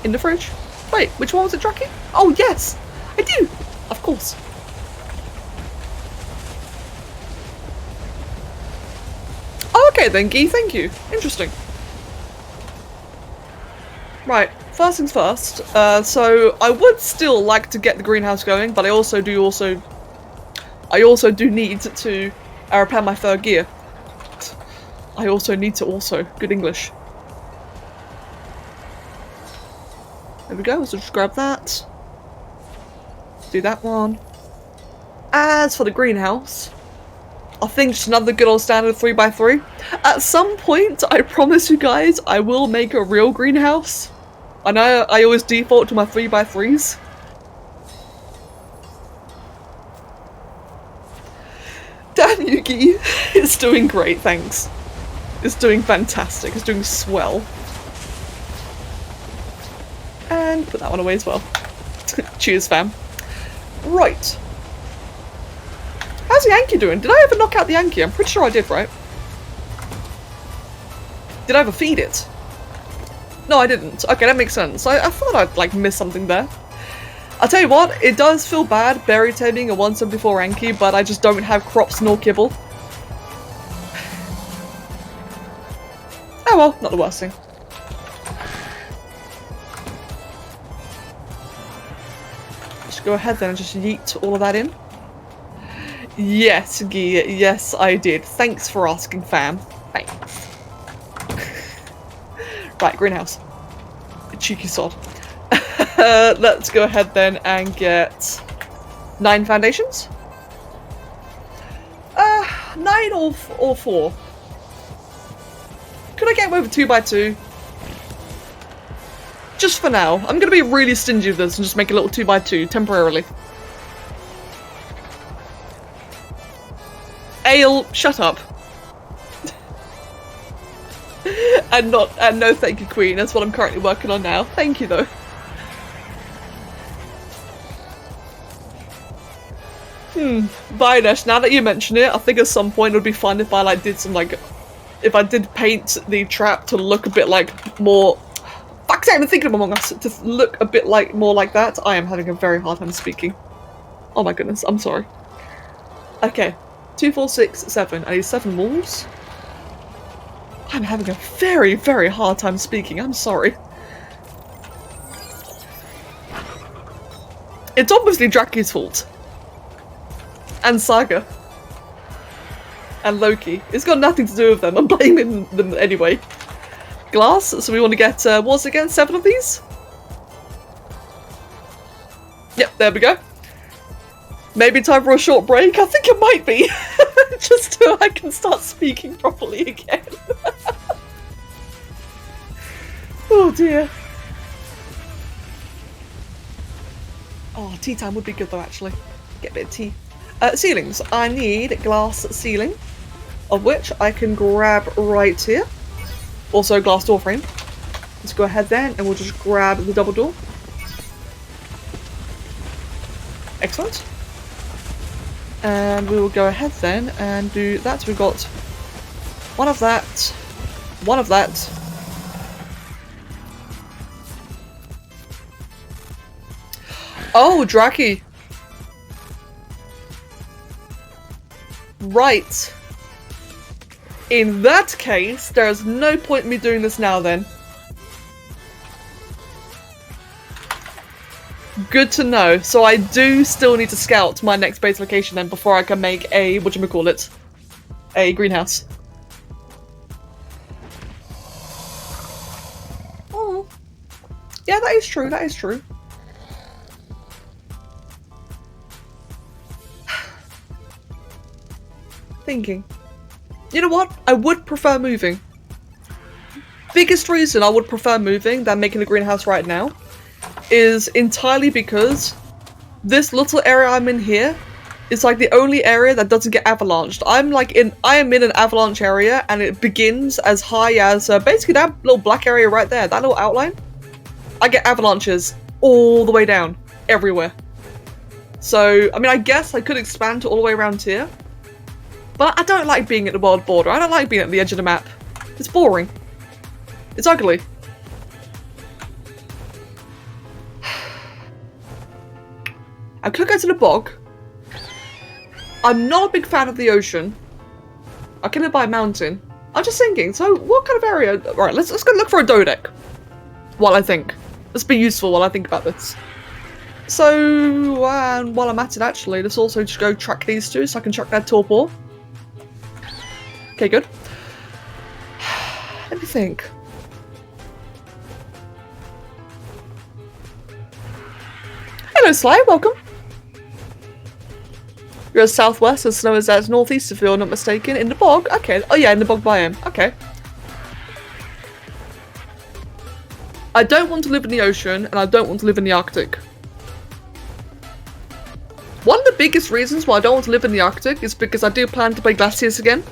In the fridge? Wait, which one was it tracking? Oh yes! I do! Of course. Oh, okay then, Guy, thank you. Interesting. Right, first things first. So I would still like to get the greenhouse going, but I also do need to repair my third gear. I also need to good English. There we go, so just grab that. Do that one. As for the greenhouse, I think just another good old standard 3x3. At some point, I promise you guys, I will make a real greenhouse. I know I always default to my 3x3s. Damn, Yuki, it's doing great, thanks. It's doing fantastic, it's doing swell. And put that one away as well. Cheers, fam. Right. How's the Yankee doing? Did I ever knock out the Yankee? I'm pretty sure I did, right? Did I ever feed it? No, I didn't. Okay, that makes sense. I thought I'd, like, miss something there. I'll tell you what, it does feel bad berry taming a 174 Yankee, but I just don't have crops nor kibble. Oh well, not the worst thing. Just go ahead then and just yeet all of that in. Yes, Guy, yes I did. Thanks for asking, fam. Thanks. Right, greenhouse. Cheeky sod. Let's go ahead then and get 9 foundations. 9 or 4. Could I get away with 2x2? Just for now. I'm gonna be really stingy with this and just make a little 2x2 temporarily. Ale, shut up. And no thank you, Queen. That's what I'm currently working on now. Thank you, though. Vinesh, now that you mention it, I think at some point it would be fun if I like did some like, if I did paint the trap to look a bit like more. Fuck's sake, I'm thinking of Among Us to look a bit like more like that. I am having a very hard time speaking. Oh my goodness, I'm sorry. Okay, 2, 4, 6, 7. I need 7 walls. I'm having a very, very hard time speaking. I'm sorry. It's obviously Draki's fault. And Saga. And Loki. It's got nothing to do with them. I'm blaming them anyway. Glass, so we want to get, what's it again? 7 of these? Yep, there we go. Maybe time for a short break? I think it might be. Just so I can start speaking properly again. Oh dear. Oh, tea time would be good though, actually. Get a bit of tea. Ceilings. I need glass ceiling, of which I can grab right here. Also glass door frame. Let's go ahead then and we'll just grab the double door. Excellent. And we will go ahead then and do that. We've got one of that, one of that. Oh, Draki. Right. In that case, there is no point in me doing this now then. Good to know. So I do still need to scout my next base location then before I can make a, whatchamacallit, a greenhouse. Oh. Yeah, that is true, that is true. Thinking. You know what? I would prefer moving. Biggest reason I would prefer moving than making a greenhouse right now is entirely because this little area I'm in here is like the only area that doesn't get avalanched. I am in an avalanche area and it begins as high as basically that little black area right there, that little outline. I get avalanches all the way down, everywhere. So, I mean, I guess I could expand to all the way around here. But I don't like being at the world border. I don't like being at the edge of the map. It's boring. It's ugly. I could go to the bog. I'm not a big fan of the ocean. I can live by a mountain. I'm just thinking, so what kind of area? Alright, let's go look for a dodeck. While I think. Let's be useful while I think about this. So, while I'm at it actually, let's also just go track these two so I can track that torpor. Okay, good. Let me think. Hello, Sly. Welcome. You're southwest, and snow is at northeast, if you're not mistaken. In the bog? Okay. Oh, yeah, in the bog biome. Okay. I don't want to live in the ocean, and I don't want to live in the Arctic. One of the biggest reasons why I don't want to live in the Arctic is because I do plan to play Glaciers again.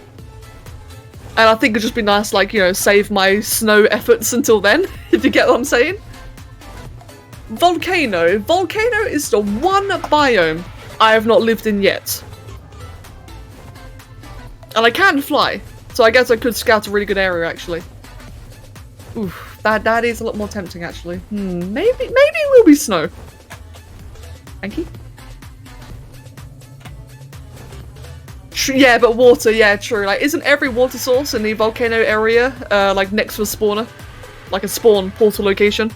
And I think it'd just be nice, like, you know, save my snow efforts until then, if you get what I'm saying. Volcano. Volcano is the one biome I have not lived in yet. And I can fly, so I guess I could scout a really good area, actually. Oof, that is a lot more tempting, actually. Maybe it will be snow. Thank you. Yeah, but water, yeah, true. Like, isn't every water source in the volcano area, like, next to a spawner? Like a spawn portal location?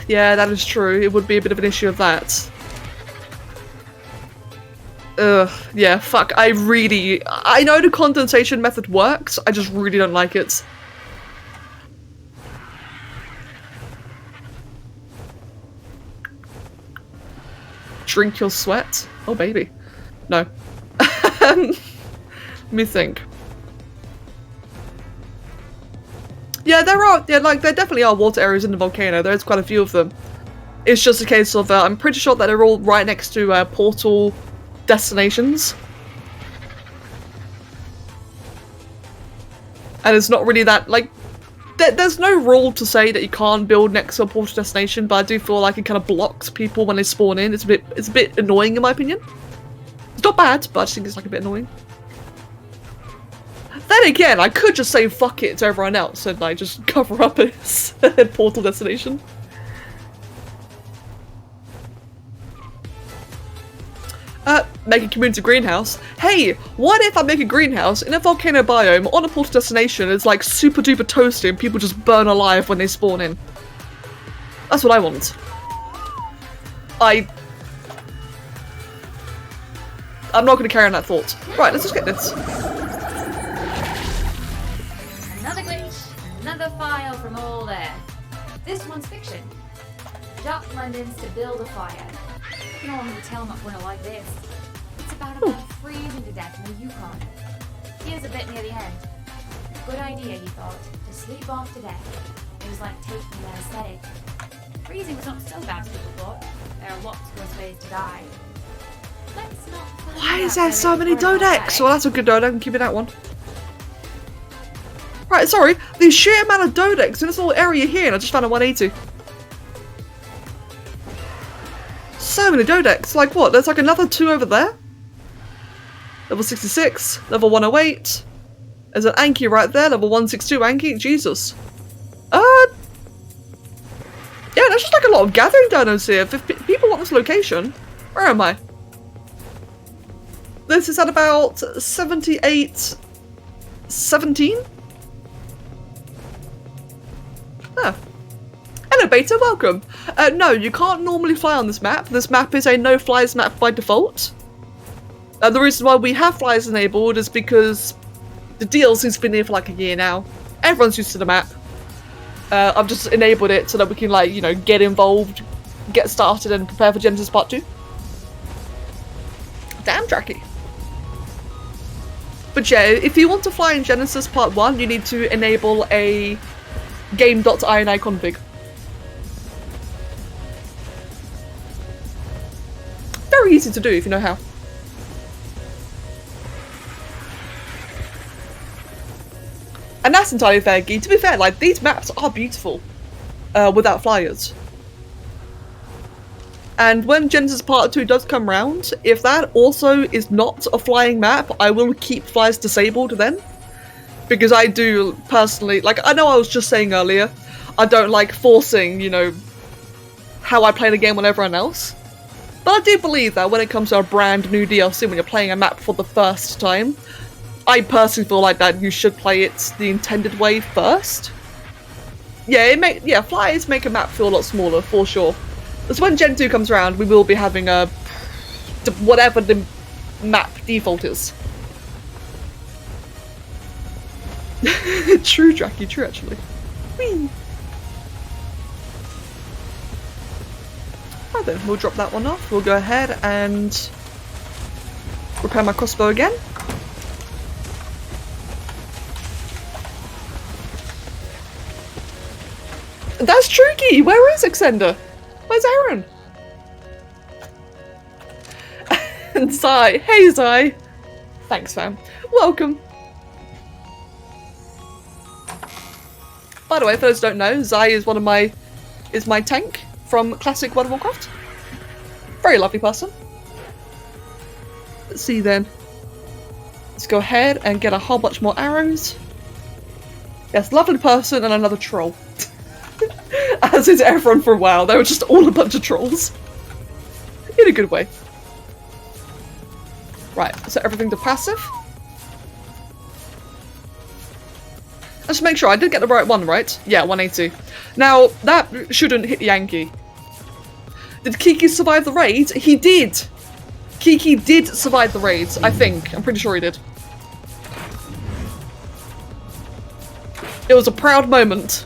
Yeah, that is true. It would be a bit of an issue of that. Ugh, yeah, fuck. I know the condensation method works, I just really don't like it. Drink your sweat? Oh, baby. No. Let me think. Yeah, there definitely are water areas in the volcano. There's quite a few of them. It's just a case of, I'm pretty sure that they're all right next to portal destinations. And it's not really that, like, there's no rule to say that you can't build next to a portal destination, but I do feel like it kind of blocks people when they spawn in. It's a bit annoying in my opinion. It's not bad, but I just think it's like a bit annoying. Then again, I could just say fuck it to everyone else and like just cover up a portal destination. Make a community greenhouse. Hey, what if I make a greenhouse in a volcano biome on a portal destination? It's like super duper toasty and people just burn alive when they spawn in. That's what I want. I'm not going to carry on that thought. Right, let's just get this. Another glitch, another file from all there. This one's fiction. Dark London's to build a fire. You don't want me to tell much when I like this. It's about a man freezing to death in the Yukon. Here's a bit near the end. Good idea, he thought, to sleep off to death. It was like taking an anesthetic. Freezing was not so bad as people thought. There are lots worse ways to die. Let's not. Why is there so many dodecs? Well, that's a good dodec. I'm keeping that one. Right, sorry. The sheer amount of dodecs in this little area here, and I just found a 180. So many dodecs. Like what? There's like another 2 over there. Level 66, level 108. There's an Anki right there, level 162 Anki. Jesus. Yeah, there's just like a lot of gathering donos here. If people want this location, where am I? This is at about 78, 17? Ah. Hello beta, welcome. No, you can't normally fly on this map. This map is a no-flies map by default. The reason why we have flies enabled is because the DLC's been here for like a year now. Everyone's used to the map. I've just enabled it so that we can, like, you know, get involved, get started, and prepare for Genesis Part 2. Damn, Dracky. But yeah, if you want to fly in Genesis Part 1, you need to enable a game.ini config. Very easy to do if you know how. And that's entirely fair, Guy. To be fair, like, these maps are beautiful without flyers. And when Genesis Part 2 does come round, if that also is not a flying map, I will keep flyers disabled then. Because I do personally, like, I know I was just saying earlier, I don't like forcing, you know, how I play the game on everyone else. But I do believe that when it comes to a brand new DLC, when you're playing a map for the first time, I personally feel like that you should play it the intended way first. Yeah, flyers make a map feel a lot smaller, for sure. So when Gen 2 comes around, we will be having a whatever the map default is. True, Dracky, true actually. Whee! Right then, we'll drop that one off. We'll go ahead and repair my crossbow again. That's Truky! Where is Exender? Where's Aaron? And Zai. Hey Zai! Thanks fam. Welcome! By the way, for those who don't know, Zai is my tank from classic World of Warcraft. Very lovely person. Let's see then. Let's go ahead and get a whole bunch more arrows. Yes, lovely person and another troll. As is everyone for a while. They were just all a bunch of trolls. In a good way. Right, so everything to passive. Let's make sure I did get the right one, right? Yeah, 180. Now, that shouldn't hit Yankee. Did Kiki survive the raid? He did! Kiki did survive the raid, I think. I'm pretty sure he did. It was a proud moment.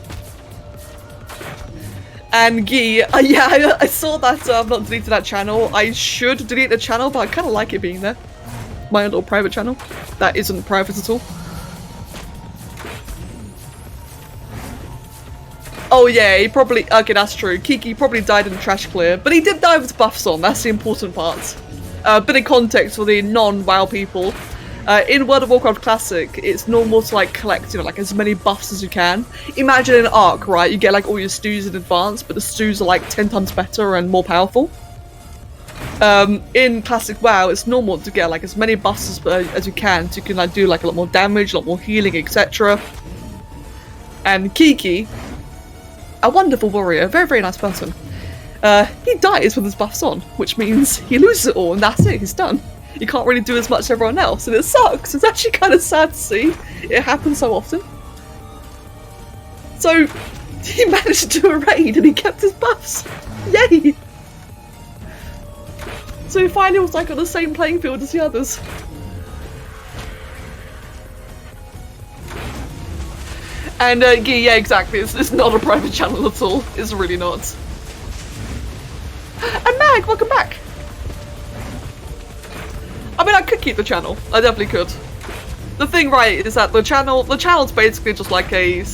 And Guy, yeah, I saw that I've not deleted that channel. I should delete the channel, but I kind of like it being there. My little private channel. That isn't private at all. Oh yeah, he probably, okay, that's true. Kiki probably died in the trash clear, but he did die with buffs on, that's the important part. Bit of context for the non-WoW people. In World of Warcraft Classic, it's normal to like collect, you know, like as many buffs as you can. Imagine an arc, right? You get like all your stews in advance, but the stews are like 10 times better and more powerful. In Classic WoW, it's normal to get like as many buffs as you can, so you can like do like a lot more damage, a lot more healing, etc. And Kiki, a wonderful warrior, a very, very nice person, he dies with his buffs on, which means he loses it all, and that's it, he's done. You can't really do as much as everyone else, and it sucks. It's actually kind of sad to see. It happens so often. So, he managed to do a raid, and he kept his buffs. Yay! So he finally was like on the same playing field as the others. And yeah, exactly, it's not a private channel at all. It's really not. And Mag, welcome back! I mean, I could keep the channel. I definitely could. The thing, right, is that the channel's basically just like a...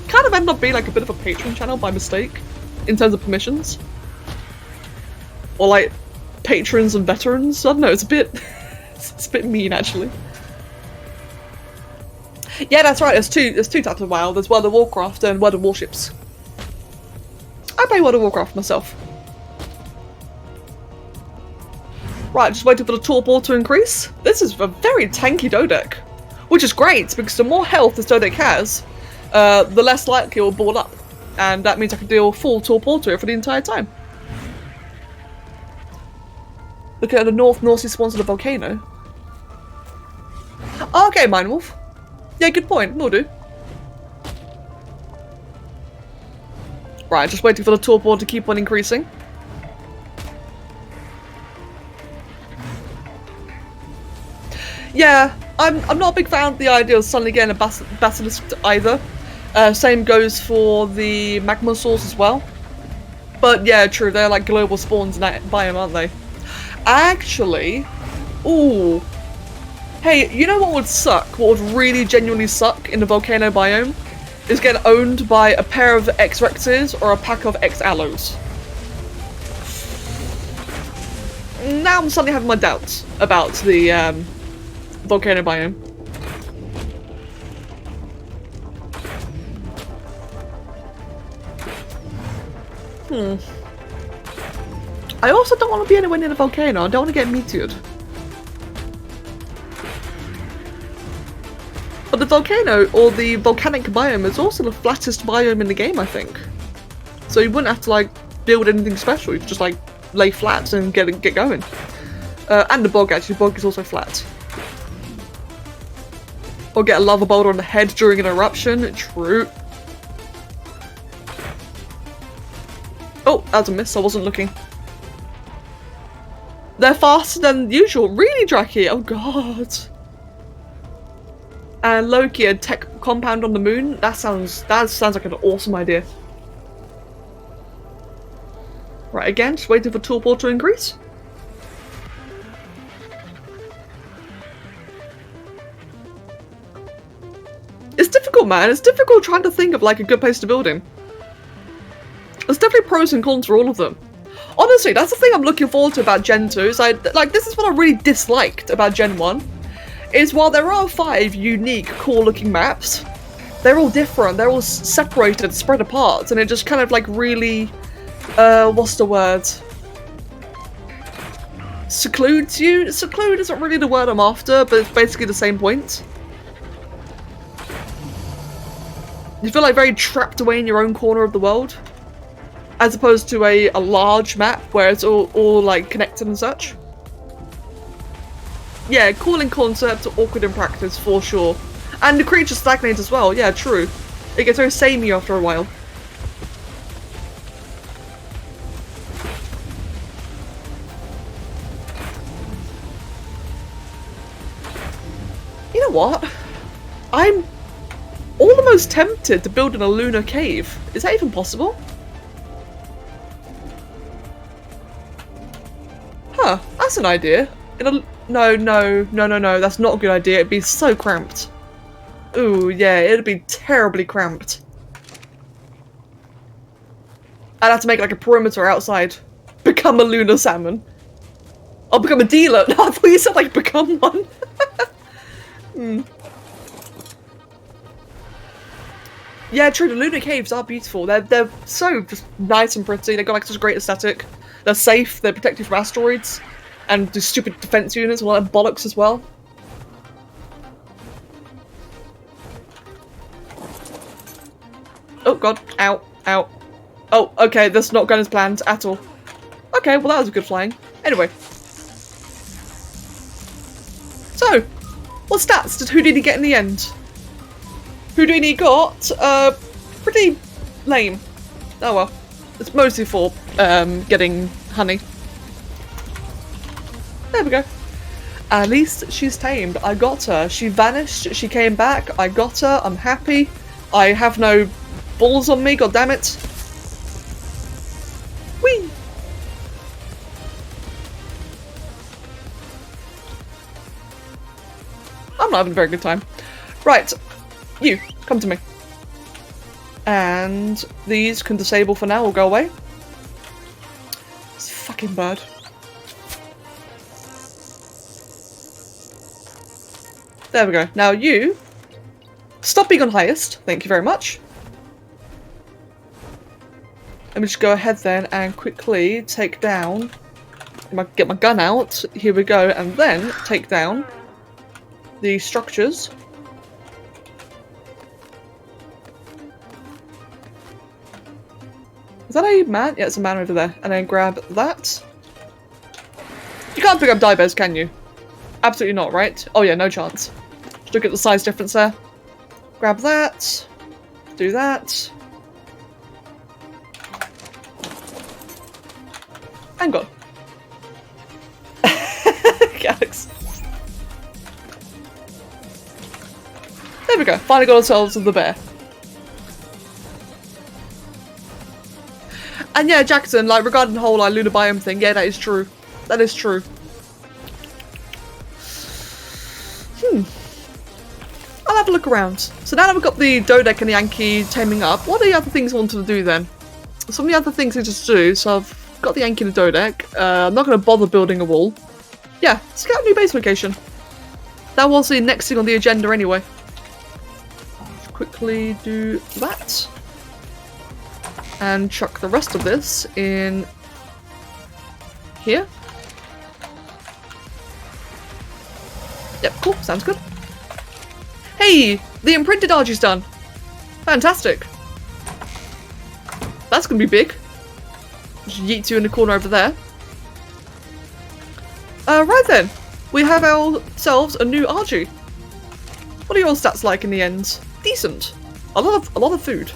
kind of ended up being like a bit of a Patreon channel by mistake, in terms of permissions. Or like, patrons and veterans. I don't know, it's a bit... it's a bit mean, actually. Yeah, that's right, there's two types of WoW. There's World of Warcraft and World of Warships. I play World of Warcraft myself. Right, just waiting for the torpor to increase. This is a very tanky Dodek, which is great because the more health this Dodek has, the less likely it will ball up, and that means I can deal full torpor to it for the entire time. Look at the northeast spawns of the volcano. Oh, okay, Mindwolf. Yeah, good point. Will do. Right, just waiting for the torpor to keep on increasing. Yeah, I'm not a big fan of the idea of suddenly getting a basilisk either. Same goes for the magma source as well. But yeah, true, they're like global spawns in that biome, aren't they? Actually, ooh. Hey, you know what would suck? What would really genuinely suck in the volcano biome? Is getting owned by a pair of X-Rexes or a pack of X-Allos. Now I'm suddenly having my doubts about the volcano biome. I also don't want to be anywhere near the volcano. I don't want to get meteored. But the volcano, or the volcanic biome, is also the flattest biome in the game, I think. So you wouldn't have to like build anything special. You could just like lay flat and get going. And the bog, actually. The bog is also flat. Or get a lava boulder on the head during an eruption. True. Oh, that was a miss. I wasn't looking. They're faster than usual. Really, Draki? Oh god. And Loki, a tech compound on the moon. That sounds like an awesome idea. Right, again, just waiting for torpor to increase. It's difficult, man. It's difficult trying to think of like a good place to build in. There's definitely pros and cons for all of them. Honestly, that's the thing I'm looking forward to about Gen 2. Is like this is what I really disliked about Gen 1. Is while there are 5 unique, cool-looking maps, they're all different. They're all separated, spread apart, and it just kind of like really, what's the word? Secludes you. Seclude isn't really the word I'm after, but it's basically the same point. You feel like very trapped away in your own corner of the world, as opposed to a large map where it's all like connected and such. Yeah, cool in concept, awkward in practice for sure. And the creatures stagnate as well. Yeah, true. It gets very samey after a while. You know what? I'm almost tempted to build in a lunar cave. Is that even possible? Huh, that's an idea. No, that's not a good idea. It'd be so cramped. Ooh, yeah, it'd be terribly cramped. I'd have to make like a perimeter outside. Become a lunar salmon. I'll become a dealer. No, I thought you said like become one. Hmm. Yeah, true. The lunar caves are beautiful. They're so just nice and pretty. They've got like such a great aesthetic. They're safe. They're protected from asteroids and the stupid defense units, all that bollocks as well. Oh god! Ow! Ow! Oh, okay. That's not going as planned at all. Okay, well that was a good flying. Anyway. So, what stats did Houdini get in the end? Houdini got, pretty lame. Oh well. It's mostly for, getting honey. There we go. At least she's tamed. I got her. She vanished. She came back. I got her. I'm happy. I have no balls on me, god damn it. Whee! I'm not having a very good time. Right. You, come to me. And these can disable for now or go away. This fucking bird. There we go. Now you, stop being on highest. Thank you very much. Let me just go ahead then and quickly take down, get my gun out. Here we go. And then take down the structures. Is that a man? Yeah, it's a man over there. And then grab that. You can't pick up die bears, can you? Absolutely not, right? Oh yeah, no chance. Just look at the size difference there. Grab that. Do that. And go. Alex. There we go. Finally got ourselves the bear. And yeah, Jackson, like regarding the whole lunar biome thing, yeah, that is true. That is true. I'll have a look around. So now that we've got the Dodec and the Yankee taming up, what are the other things I wanted to do then? Some of the other things I just do, so I've got the Yankee and the Dodec. I'm not going to bother building a wall. Yeah, scout a new base location. That was the next thing on the agenda anyway. Let's quickly do that. And chuck the rest of this in here. Yep, cool, sounds good. Hey, the imprinted argy's done. Fantastic. That's gonna be big. Just yeet you in the corner over there. Right then, we have ourselves a new argy. What are your stats like in the end? Decent. A lot of food.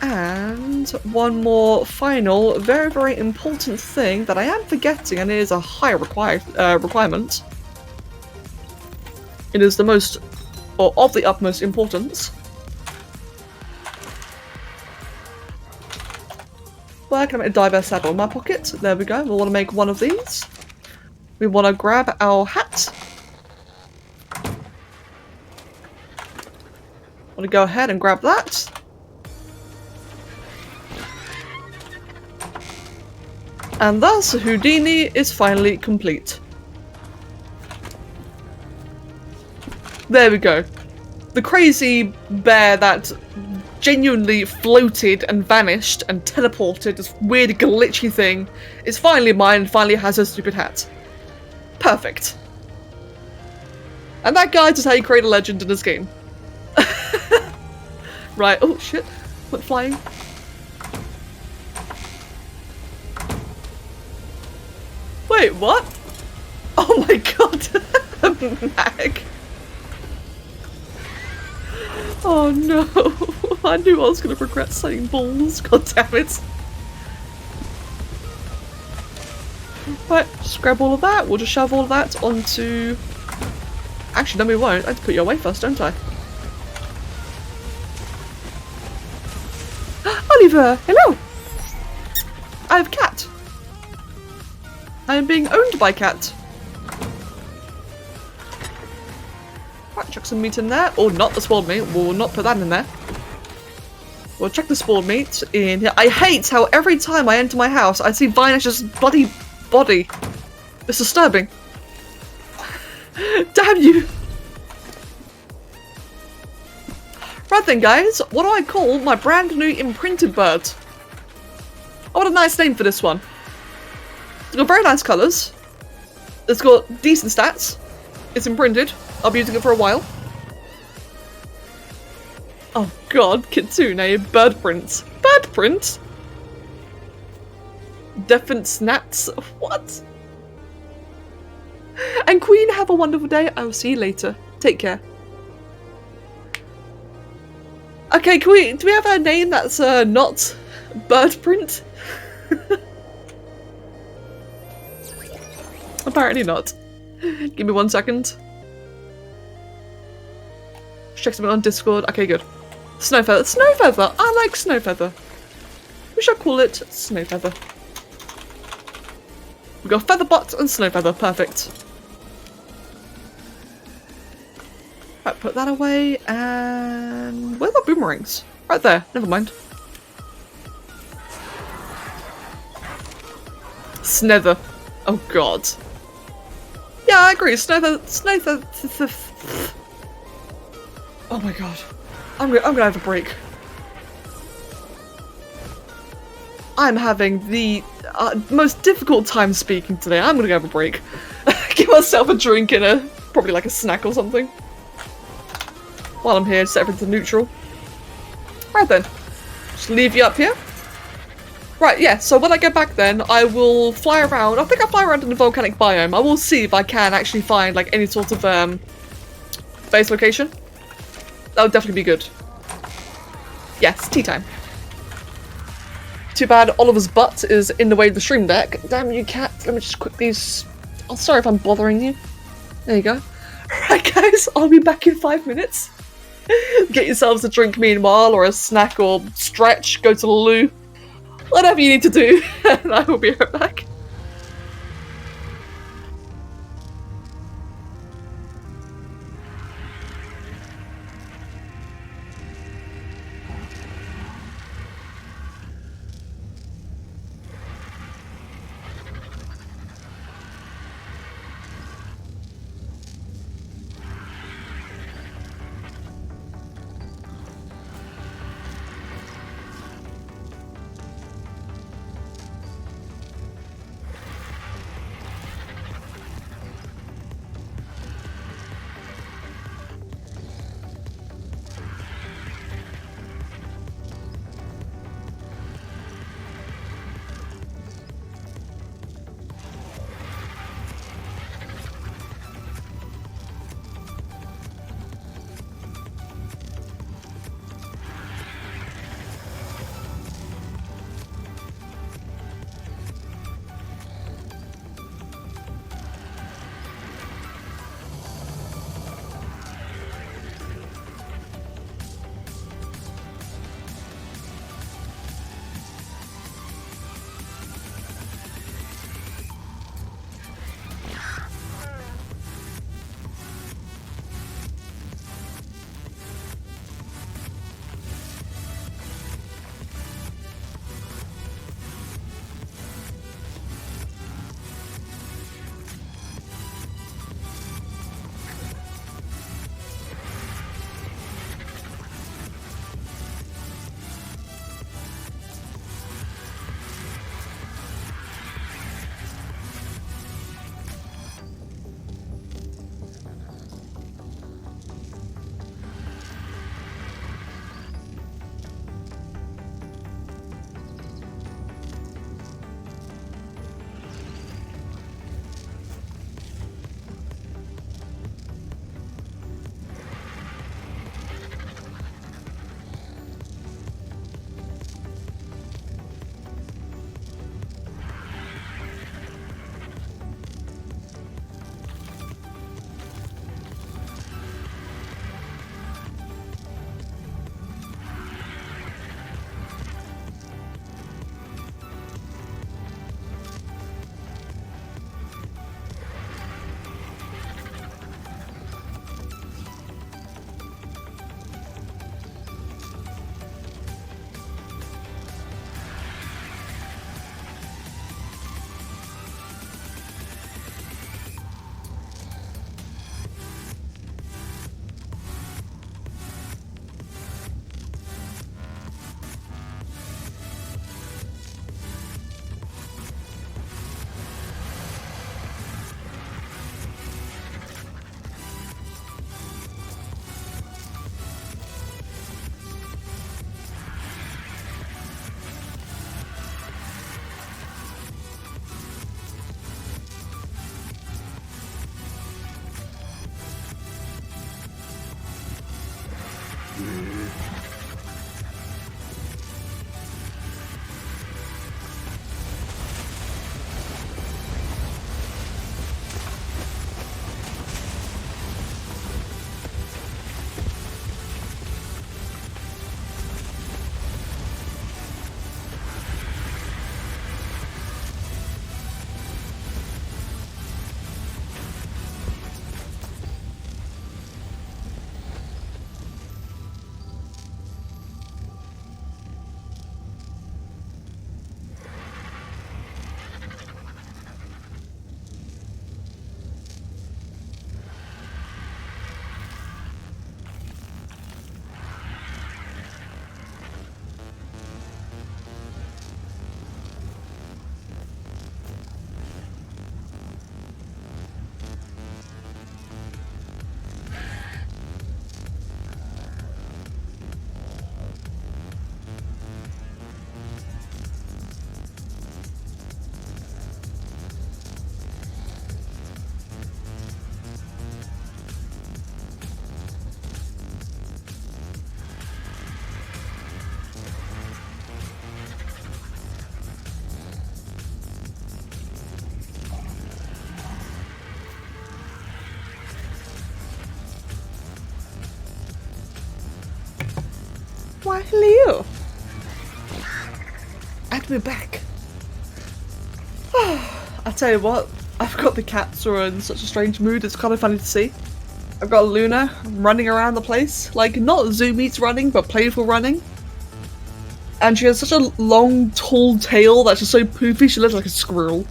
And one more final, very, very important thing that I am forgetting, and it is a high requirement. It is the most, or of the utmost importance. Where can I make a diverse saddle in my pocket? There we go. We want to make one of these. We want to grab our hat. Want to go ahead and grab that. And thus, Houdini is finally complete. There we go. The crazy bear that genuinely floated and vanished and teleported, this weird glitchy thing, is finally mine and finally has her stupid hat. Perfect. And that, guys, is how you create a legend in this game. Right, oh shit, went flying. Wait, what? Oh my god, Mag. Oh no, I knew I was going to regret saying balls, god damn it. Right, just grab all of that, we'll just shove all of that onto... Actually, no we won't, I have to put you away first, don't I? Oliver, hello! I have a cat. I am being owned by cat. Right, chuck some meat in there. Oh, not the spoiled meat. We'll not put that in there. We'll chuck the spoiled meat in here. I hate how every time I enter my house, I see Vinash's bloody body. It's disturbing. Damn you! Right then, guys, what do I call my brand new imprinted bird? I want a nice name for this one. It's got very nice colours. It's got decent stats. It's imprinted. I'll be using it for a while. Oh god, Kitsune, bird print. Bird print? Deafened snats? What? And Queen, have a wonderful day. I will see you later. Take care. Okay, do we have a name that's not bird print? Apparently not. Give me 1 second. Check something on Discord. Okay, good. Snowfeather. Snowfeather! I like Snowfeather. We shall call it Snowfeather. We've got Featherbot and Snowfeather. Perfect. Right, put that away, and where are the boomerangs? Right there. Never mind. Snether. Oh god. Yeah, I agree. Snether. Oh my god. I'm gonna have a break. I'm having the most difficult time speaking today. I'm gonna have a break. Give myself a drink and probably like a snack or something. While I'm here, set everything to neutral. Right then. Just leave you up here. Right, yeah, so when I get back then, I will fly around. I think I'll fly around in the volcanic biome. I will see if I can actually find like any sort of base location. That would definitely be good. Yes, tea time. Too bad Oliver's butt is in the way of the stream deck. Damn you, cat. Let me just quickly... Oh, sorry if I'm bothering you. There you go. Right, guys, I'll be back in 5 minutes. Get yourselves a drink meanwhile, or a snack, or stretch, go to the loo. Whatever you need to do, and I will be right back. Why, hello. And we're back. I tell you what, I've got the cats who are in such a strange mood. It's kind of funny to see. I've got Luna running around the place, like not Zoom Eats running, but playful running. And she has such a long, tall tail that's just so poofy. She looks like a squirrel.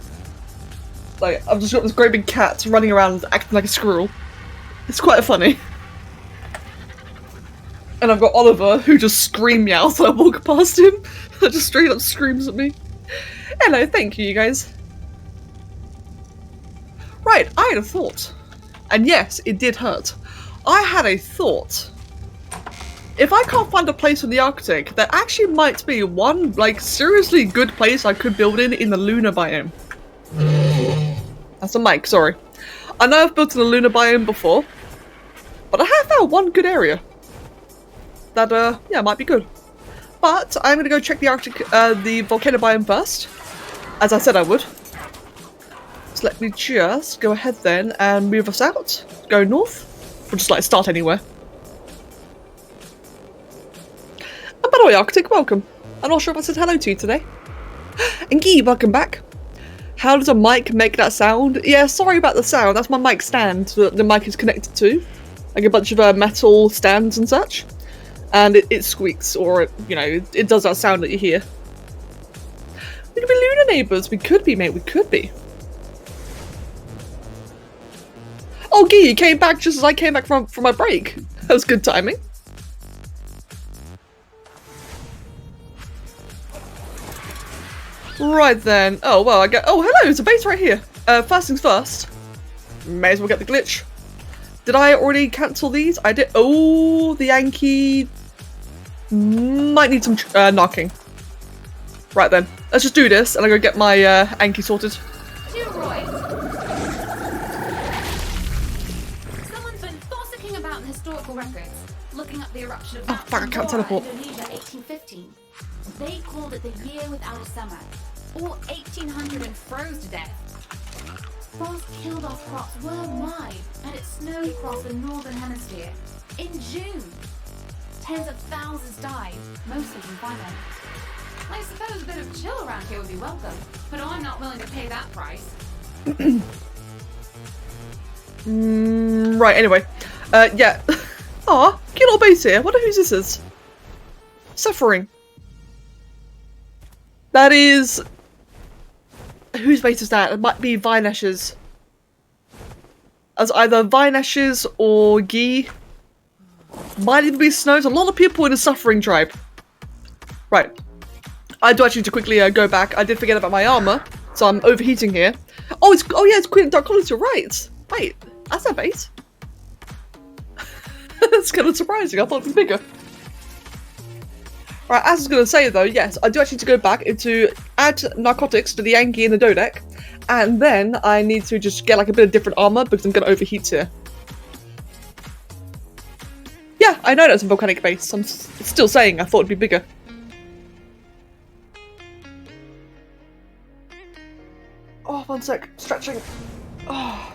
Like I've just got this great big cat running around acting like a squirrel. It's quite funny. And I've got Oliver who just scream meows when I walk past him. Just straight up screams at me. Hello, thank you, you guys. Right, I had a thought. And yes, it did hurt. I had a thought. If I can't find a place in the Arctic, there actually might be one, like, seriously good place I could build in the lunar biome. That's a mic, sorry. I know I've built in the lunar biome before, but I have found one good area. That, yeah, might be good. But I'm gonna go check the Arctic, the volcano biome first, as I said I would. So let me just go ahead then and move us out. Go north. We'll just like start anywhere. And by the way, Arctic, welcome. I'm not sure if I said hello to you today. And Guy, welcome back. How does a mic make that sound? Yeah, sorry about the sound. That's my mic stand that the mic is connected to. Like a bunch of metal stands and such. And it squeaks, or, you know, it does that sound that you hear. We could be lunar neighbours. We could be, mate. We could be. Oh, Guy, you came back just as I came back from my break. That was good timing. Right then. Oh, well, I get. Oh, hello, there's a base right here. First things first. May as well get the glitch. Did I already cancel these? I did. Oh, the Yankee might need some knocking. Right then. Let's just do this and I'm gonna get my Anki sorted. About historical records, looking up the eruption of I can't teleport. Indonesia 1815. They called it the year without a summer, or 1800 and froze to death. Frost killed off crops worldwide, and it snowed across the northern hemisphere. In June, tens of thousands died, mostly from famine. I suppose a bit of chill around here would be welcome, but I'm not willing to pay that price. Right, anyway. Yeah. Aw, cute little base here. I wonder whose this is. Suffering. That is... Whose base is that? It might be Vinesh's. As either Vinesh's or Guy. Might even be Snow's. A lot of people in the Suffering tribe. Right. I do actually need to quickly go back. I did forget about my armor, so I'm overheating here. Oh, yeah, it's Queen Dark College, you're right. Wait, that's our base. That's kind of surprising. I thought it was bigger. Right, as I was going to say though, yes, I do actually need to go back into add narcotics to the Yankee and the Dodec, and then I need to just get like a bit of different armor because I'm going to overheat here. Yeah, I know that's a volcanic base. I'm still saying I thought it'd be bigger. Oh, one sec. Stretching. Oh.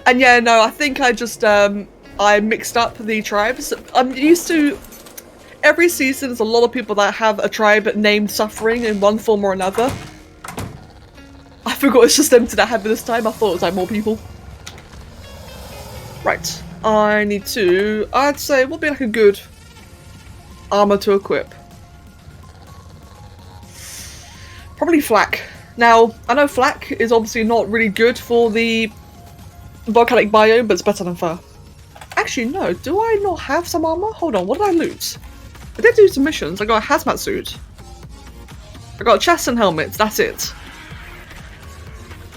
And yeah, no, I think I just, I mixed up the tribes. I'm used to... Every season, there's a lot of people that have a tribe named Suffering in one form or another. I forgot it's just empty that happened this time. I thought it was like more people. Right. I need to... I'd say, what would be like a good armor to equip? Probably flak. Now, I know flak is obviously not really good for the volcanic biome, but it's better than fur. Actually, no. Do I not have some armor? Hold on, what did I loot? I did do some missions. I got a hazmat suit. I got a chest and helmet. That's it.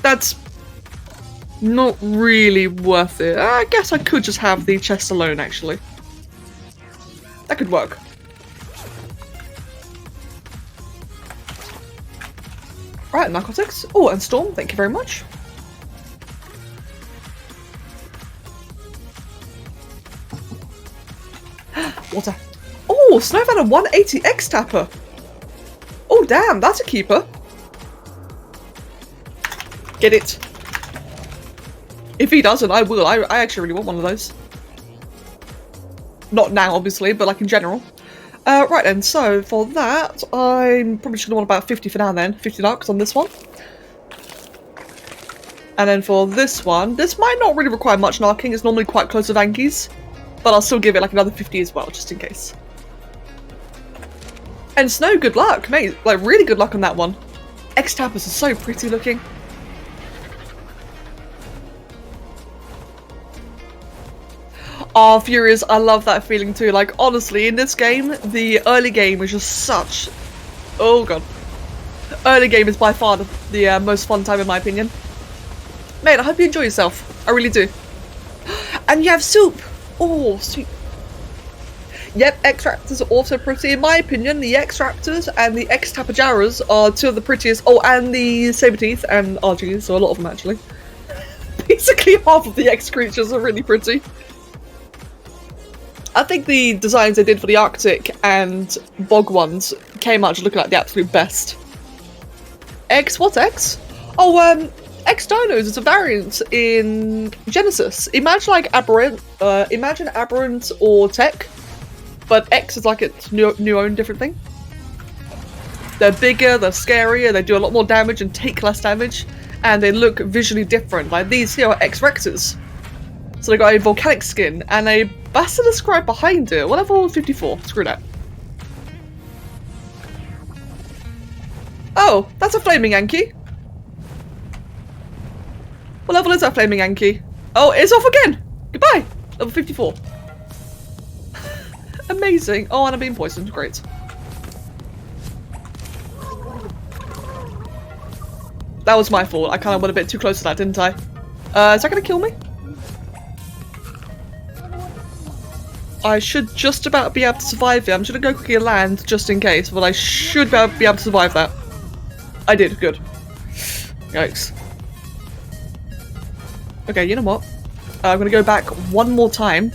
That's not really worth it. I guess I could just have the chest alone, actually. That could work. Right, narcotics. Oh, and Storm, thank you very much. Water. Oh, Snow's had a 180 X-Tapper. Oh, damn, that's a keeper. Get it. If he doesn't, I will. I actually really want one of those. Not now, obviously, but like in general. Right then, so for that, I'm probably just going to want about 50 for now then. 50 narcs on this one. And then for this one, this might not really require much narking. It's normally quite close to Vankies. But I'll still give it like another 50 as well, just in case. And Snow, good luck, mate. Like, really good luck on that one. X-Tappers are so pretty looking. Oh, Furious, I love that feeling too. Like, honestly, in this game, the early game is just such... Oh, God. Early game is by far the most fun time, in my opinion. Mate, I hope you enjoy yourself. I really do. And you have soup. Oh, soup. Yep, X-Raptors are also pretty. In my opinion, the X-Raptors and the X-Tapajaras are two of the prettiest. Oh, and the Saberteeth and RGs, so a lot of them actually. Basically half of the X-creatures are really pretty. I think the designs they did for the Arctic and Bog ones came out just looking like the absolute best. X? What X? Oh, X-Dinos is a variant in Genesis. Imagine like Aberrant, imagine Aberrant or Tech. But X is like its new own different thing. They're bigger, they're scarier, they do a lot more damage and take less damage, and they look visually different. Like these here are X-Rexes. So they got a volcanic skin and a basilisk right behind it. What level 54? Screw that. Oh, that's a flaming Yankee. What level is that flaming Yankee? Oh, it's off again! Goodbye! Level 54. Amazing. Oh, and I'm being poisoned. Great. That was my fault. I kind of went a bit too close to that, didn't I? Is that going to kill me? I should just about be able to survive it. I'm just going to go quickly land just in case, but I should be able to survive that. I did. Good. Yikes. Okay, you know what? I'm going to go back one more time.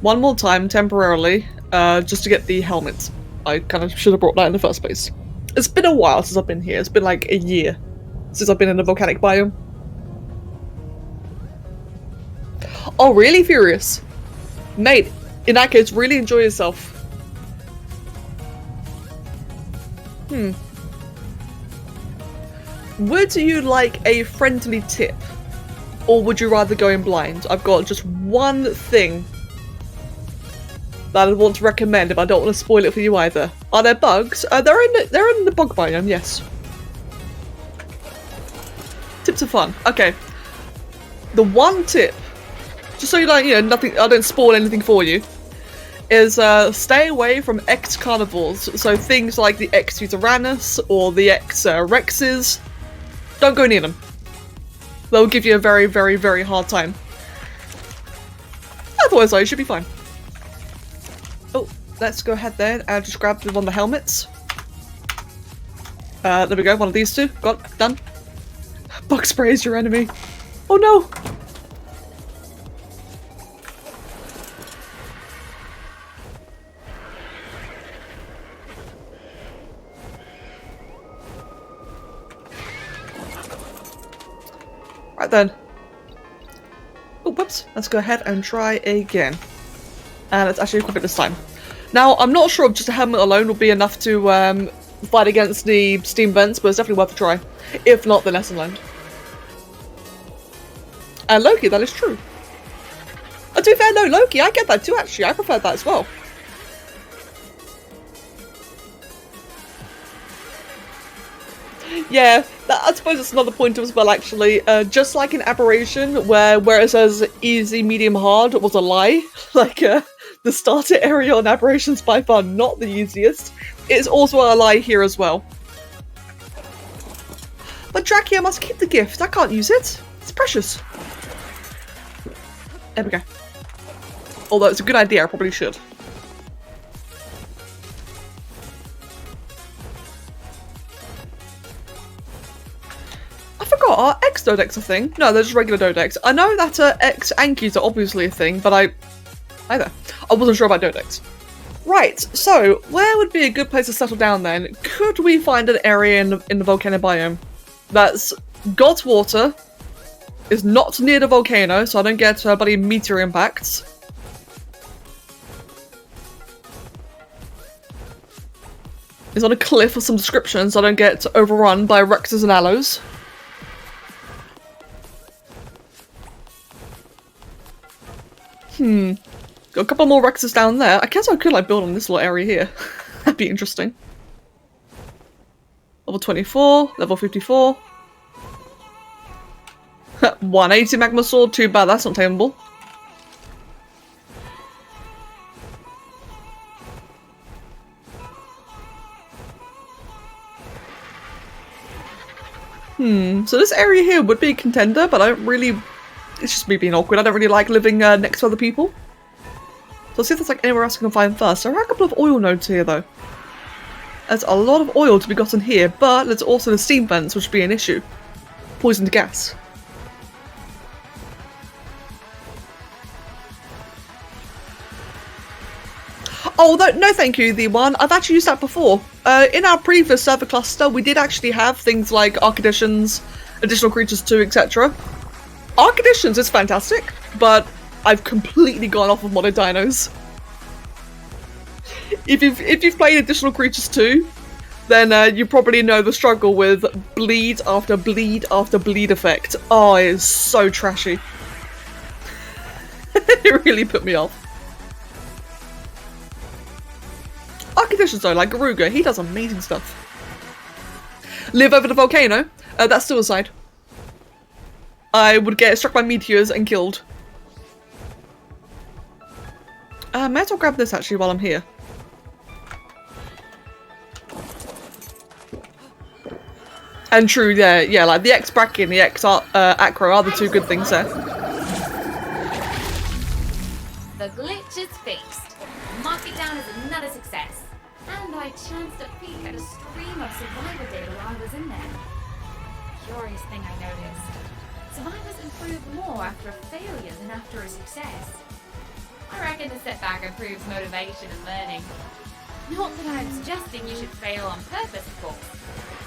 One more time, temporarily, just to get the helmet. I kind of should have brought that in the first place. It's been a while since I've been here. It's been like a year since I've been in the volcanic biome. Oh, really, Furious? Mate, in that case, really enjoy yourself. Would you like a friendly tip? Or would you rather go in blind? I've got just one thing that I want to recommend if I don't want to spoil it for you either. Are there bugs? They're in the bug biome, yes. Tips are fun. Okay. The one tip, just so you don't, nothing, I don't spoil anything for you, is stay away from X carnivores. So things like the X Uranus or the X Rexes. Don't go near them. They'll give you a very, very, very hard time. Otherwise, though, you should be fine. Oh, let's go ahead then and just grab one of the helmets. There we go, one of these two. Got it, done. Bug spray is your enemy. Oh no! Right then. Oh, whoops. Let's go ahead and try again. And let's actually equip it this time. Now, I'm not sure if just a helmet alone will be enough to fight against the steam vents, but it's definitely worth a try. If not, then lesson learned. And Loki, that is true. To be fair, no, Loki, I get that too, actually. I prefer that as well. Yeah, I suppose it's another point as well, actually. Just like in Aberration, where it says easy, medium, hard was a lie. Like, the starter area on Aberration's by far not the easiest. It's also a lie here as well. But Drachia must keep the gift. I can't use it. It's precious. There we go. Although it's a good idea, I probably should. I forgot, are X-Dodex a thing? No, they're just regular Dodex. I know that X-Ankies are obviously a thing, but I wasn't sure about Dodex. Right, so where would be a good place to settle down then? Could we find an area in the volcano biome that's got water, is not near the volcano, so I don't get bloody meteor impacts, is on a cliff of some description so I don't get overrun by Rexes and Aloes. Got a couple more Rexes down there. I guess I could like build on this little area here. That'd be interesting. Level 24, level 54. 180 magma sword, too bad that's not tameable. So this area here would be a contender, but I don't really... It's just me being awkward. I don't really like living next to other people. So let's see if there's like anywhere else I can find first. There are a couple of oil nodes here though. There's a lot of oil to be gotten here, but there's also the steam vents, which would be an issue. Poisoned gas. Oh, no thank you, the one. I've actually used that before. In our previous server cluster, we did actually have things like Archeditions, additional creatures too, etc. Archeditions is fantastic, but I've completely gone off of modded dinos. If you've played additional creatures too, then you probably know the struggle with bleed after bleed after bleed effect. Oh, it is so trashy. It really put me off. Archeditions though, like Garuga, he does amazing stuff. Live over the volcano? That's suicide. I would get struck by meteors and killed. May as well grab this actually while I'm here. And true, yeah, like the X-Bracky and the X-Acro are the two good things there. The glitch is fixed. Mark it down as another success. And I chanced a peek at a stream of survivor data while I was in there. Curious thing I noticed. Survivors improve more after a failure than after a success. I reckon the setback improves motivation and learning. Not that I'm suggesting you should fail on purpose, of course.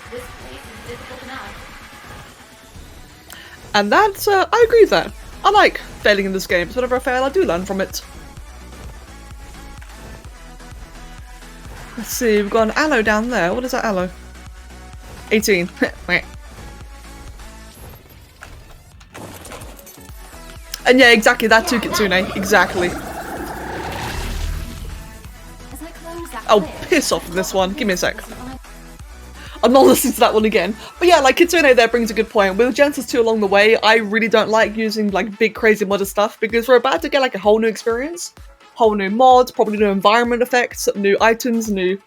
This place is difficult enough. And that's, I agree with that. I like failing in this game, so whenever I fail, I do learn from it. Let's see, we've got an aloe down there. What is that aloe? 18. And yeah, exactly, that too, Kitsune. Exactly. Oh, piss off with this one. Give me a sec. I'm not listening to that one again. But yeah, like Kitsune there brings a good point. With Genesis 2 along the way, I really don't like using like big crazy modder stuff because we're about to get like a whole new experience. Whole new mods, probably new environment effects, new items, new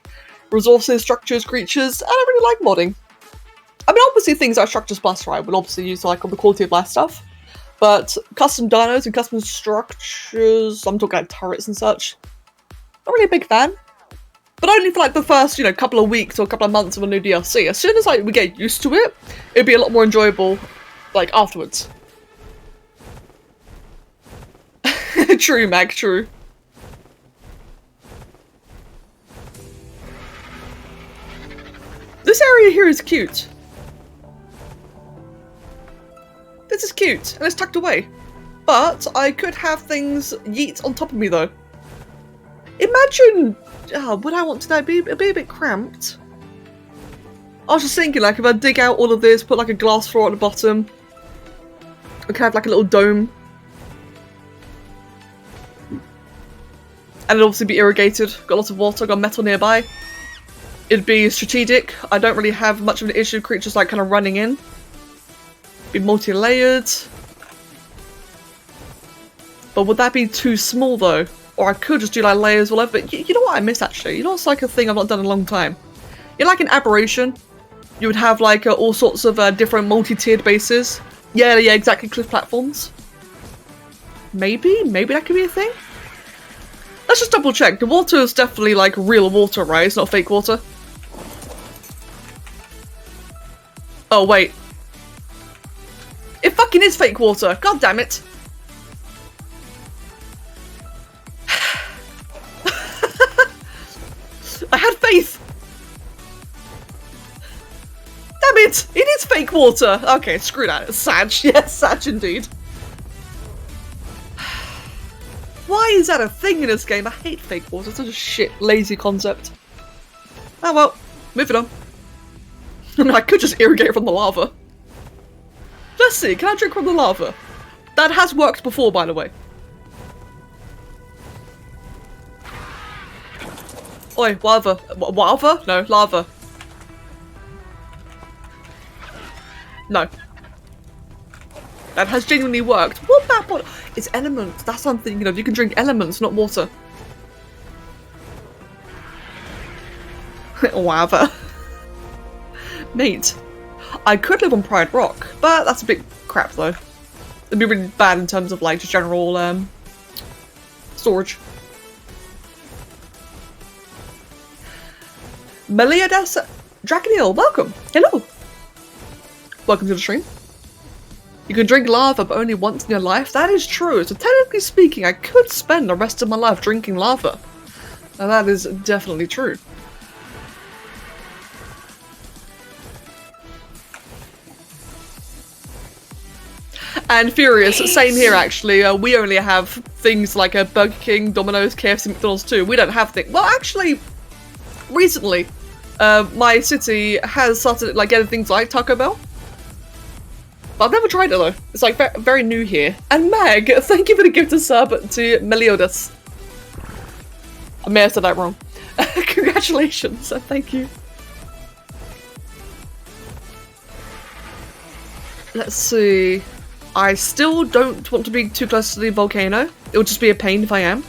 resources, structures, creatures, and I really like modding. I mean, obviously things like Structures Plus, right, we'll obviously use like all the quality of life stuff. But custom dinos and custom structures, I'm talking like turrets and such, not really a big fan. But only for like the first, you know, couple of weeks or couple of months of a new DLC. As soon as like we get used to it, it'd be a lot more enjoyable, like afterwards. True, Mag, true. This area here is cute. This is cute, and it's tucked away. But I could have things yeet on top of me though. Imagine, would I want to be a bit cramped? I was just thinking, like, if I dig out all of this, put like a glass floor at the bottom, I could have like a little dome. And it'd obviously be irrigated, got lots of water, got metal nearby. It'd be strategic. I don't really have much of an issue with creatures like kind of running in. Be multi-layered. But would that be too small though? Or I could just do like layers all over. But you know what I miss actually? You know what's like a thing I've not done in a long time? You know, like an aberration? You would have like all sorts of different multi-tiered bases. Yeah, exactly, cliff platforms. Maybe that could be a thing? Let's just double check. The water is definitely like real water, right? It's not fake water. Oh, wait. It fucking is fake water. God damn it. I had faith. Damn it. It is fake water. Okay, screw that. It's Sag. Yes, Sag indeed. Why is that a thing in this game? I hate fake water. It's such a shit, lazy concept. Oh well. moving on. I could just irrigate from the lava. Let's see, can I drink from the lava? That has worked before, by the way. Oi, lava. Lava? No, lava. No. That has genuinely worked. What about water? It's elements. That's something, you know, you can drink elements, not water. Lava. Mate. I could live on Pride Rock, but that's a bit crap though. It'd be really bad in terms of like just general storage. Meliodas Draconil, welcome. Hello. Welcome to the stream. You can drink lava but only once in your life. That is true. So technically speaking, I could spend the rest of my life drinking lava. Now that is definitely true. And Furious, same here actually. We only have things like a Burger King, Domino's, KFC, McDonald's too. We don't have things. Well, actually, recently, my city has started like getting things like Taco Bell. But I've never tried it though. It's like very new here. And Meg, thank you for the gift of sub to Meliodas. I may have said that wrong. Congratulations, thank you. Let's see. I still don't want to be too close to the volcano. It would just be a pain if I am.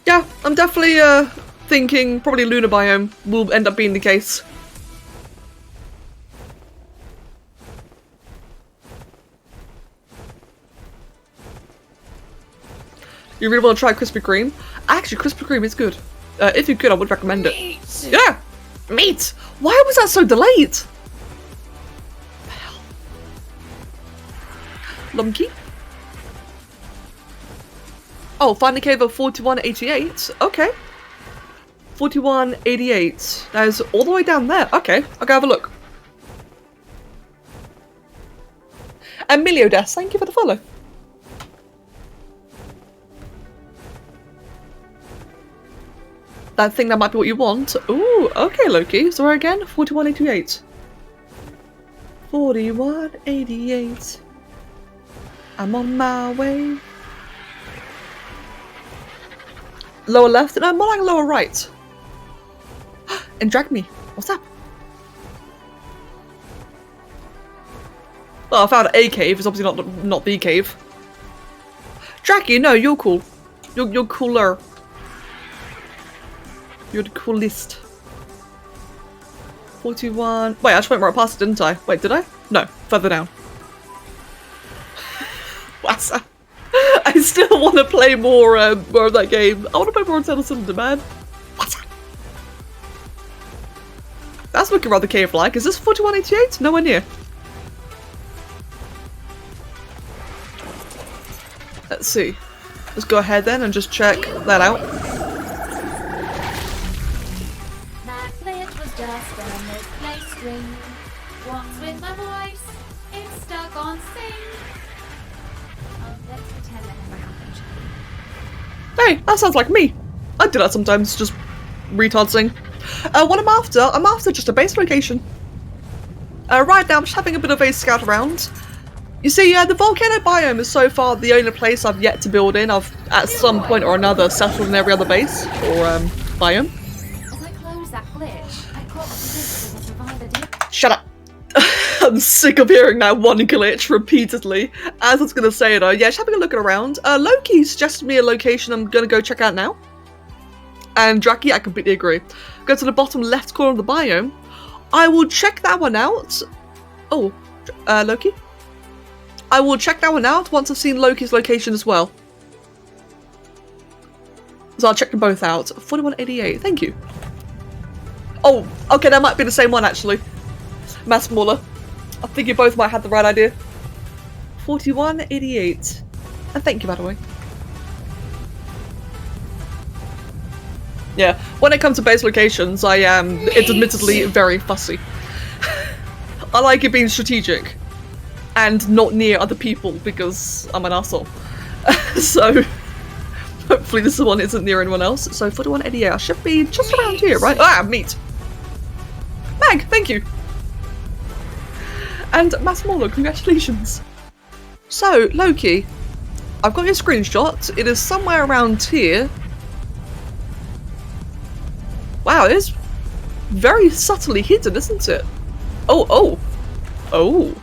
Yeah, I'm definitely thinking probably lunar biome will end up being the case. You really want to try Krispy Kreme? Actually, Krispy Kreme is good. If you could, I would recommend it. Yeah! Meat! Why was that so delayed? Lumpy? Oh, find the cave of 4188. Okay. 4188. That is all the way down there. Okay, I'll go have a look. Emilio thank you for the follow. That thing that might be what you want. Ooh, okay, Loki. So where again? 4188. 4188. I'm on my way. Lower left? No, more like lower right. And drag me. What's up? Well, I found a cave. It's obviously not the cave. Draggy, no, you're cool. You're cooler. You're the coolest. 41. Wait, I just went right past it, didn't I? Wait, did I? No, further down. What's that? I still want to play more of that game. I want to play more Eternal Cylinder, man. What's that? That's looking rather cave-like. Is this 4188? Nowhere near. Let's see. Let's go ahead then and just check that out. That glitch was just a misplaced string. Once with my voice, it's stuck on sing. Let's pretend that never happened. Hey, that sounds like me. I do that sometimes, just retard sing. What I'm after just a base location. Right now I'm just having a bit of a scout around. You see, the volcano biome is so far the only place I've yet to build in. I've, at some point or another, settled in every other base, or biome. As I close that glitch, I caught the glimpse of a survivor deer. Shut up! I'm sick of hearing that one glitch repeatedly. As I was going to say though, yeah, just having a look around. Loki suggested me a location I'm going to go check out now. And Draki, I completely agree. Go to the bottom left corner of the biome. I will check that one out. Oh, Loki? I will check that one out once I've seen Loki's location as well. So I'll check them both out. 4188, thank you. Oh, okay, that might be the same one actually. Mass smaller. I think you both might have the right idea. 4188. And thank you, by the way. Yeah, when it comes to base locations, I am, it's admittedly very fussy. I like it being strategic. And not near other people, because I'm an asshole. So, Hopefully this one isn't near anyone else. So 4188, I should be just around here, right? Ah, meat. Mag, thank you. And Masamolo, congratulations. So, Loki, I've got your screenshot. It is somewhere around here. Wow, it is very subtly hidden, isn't it? Oh, oh. Oh.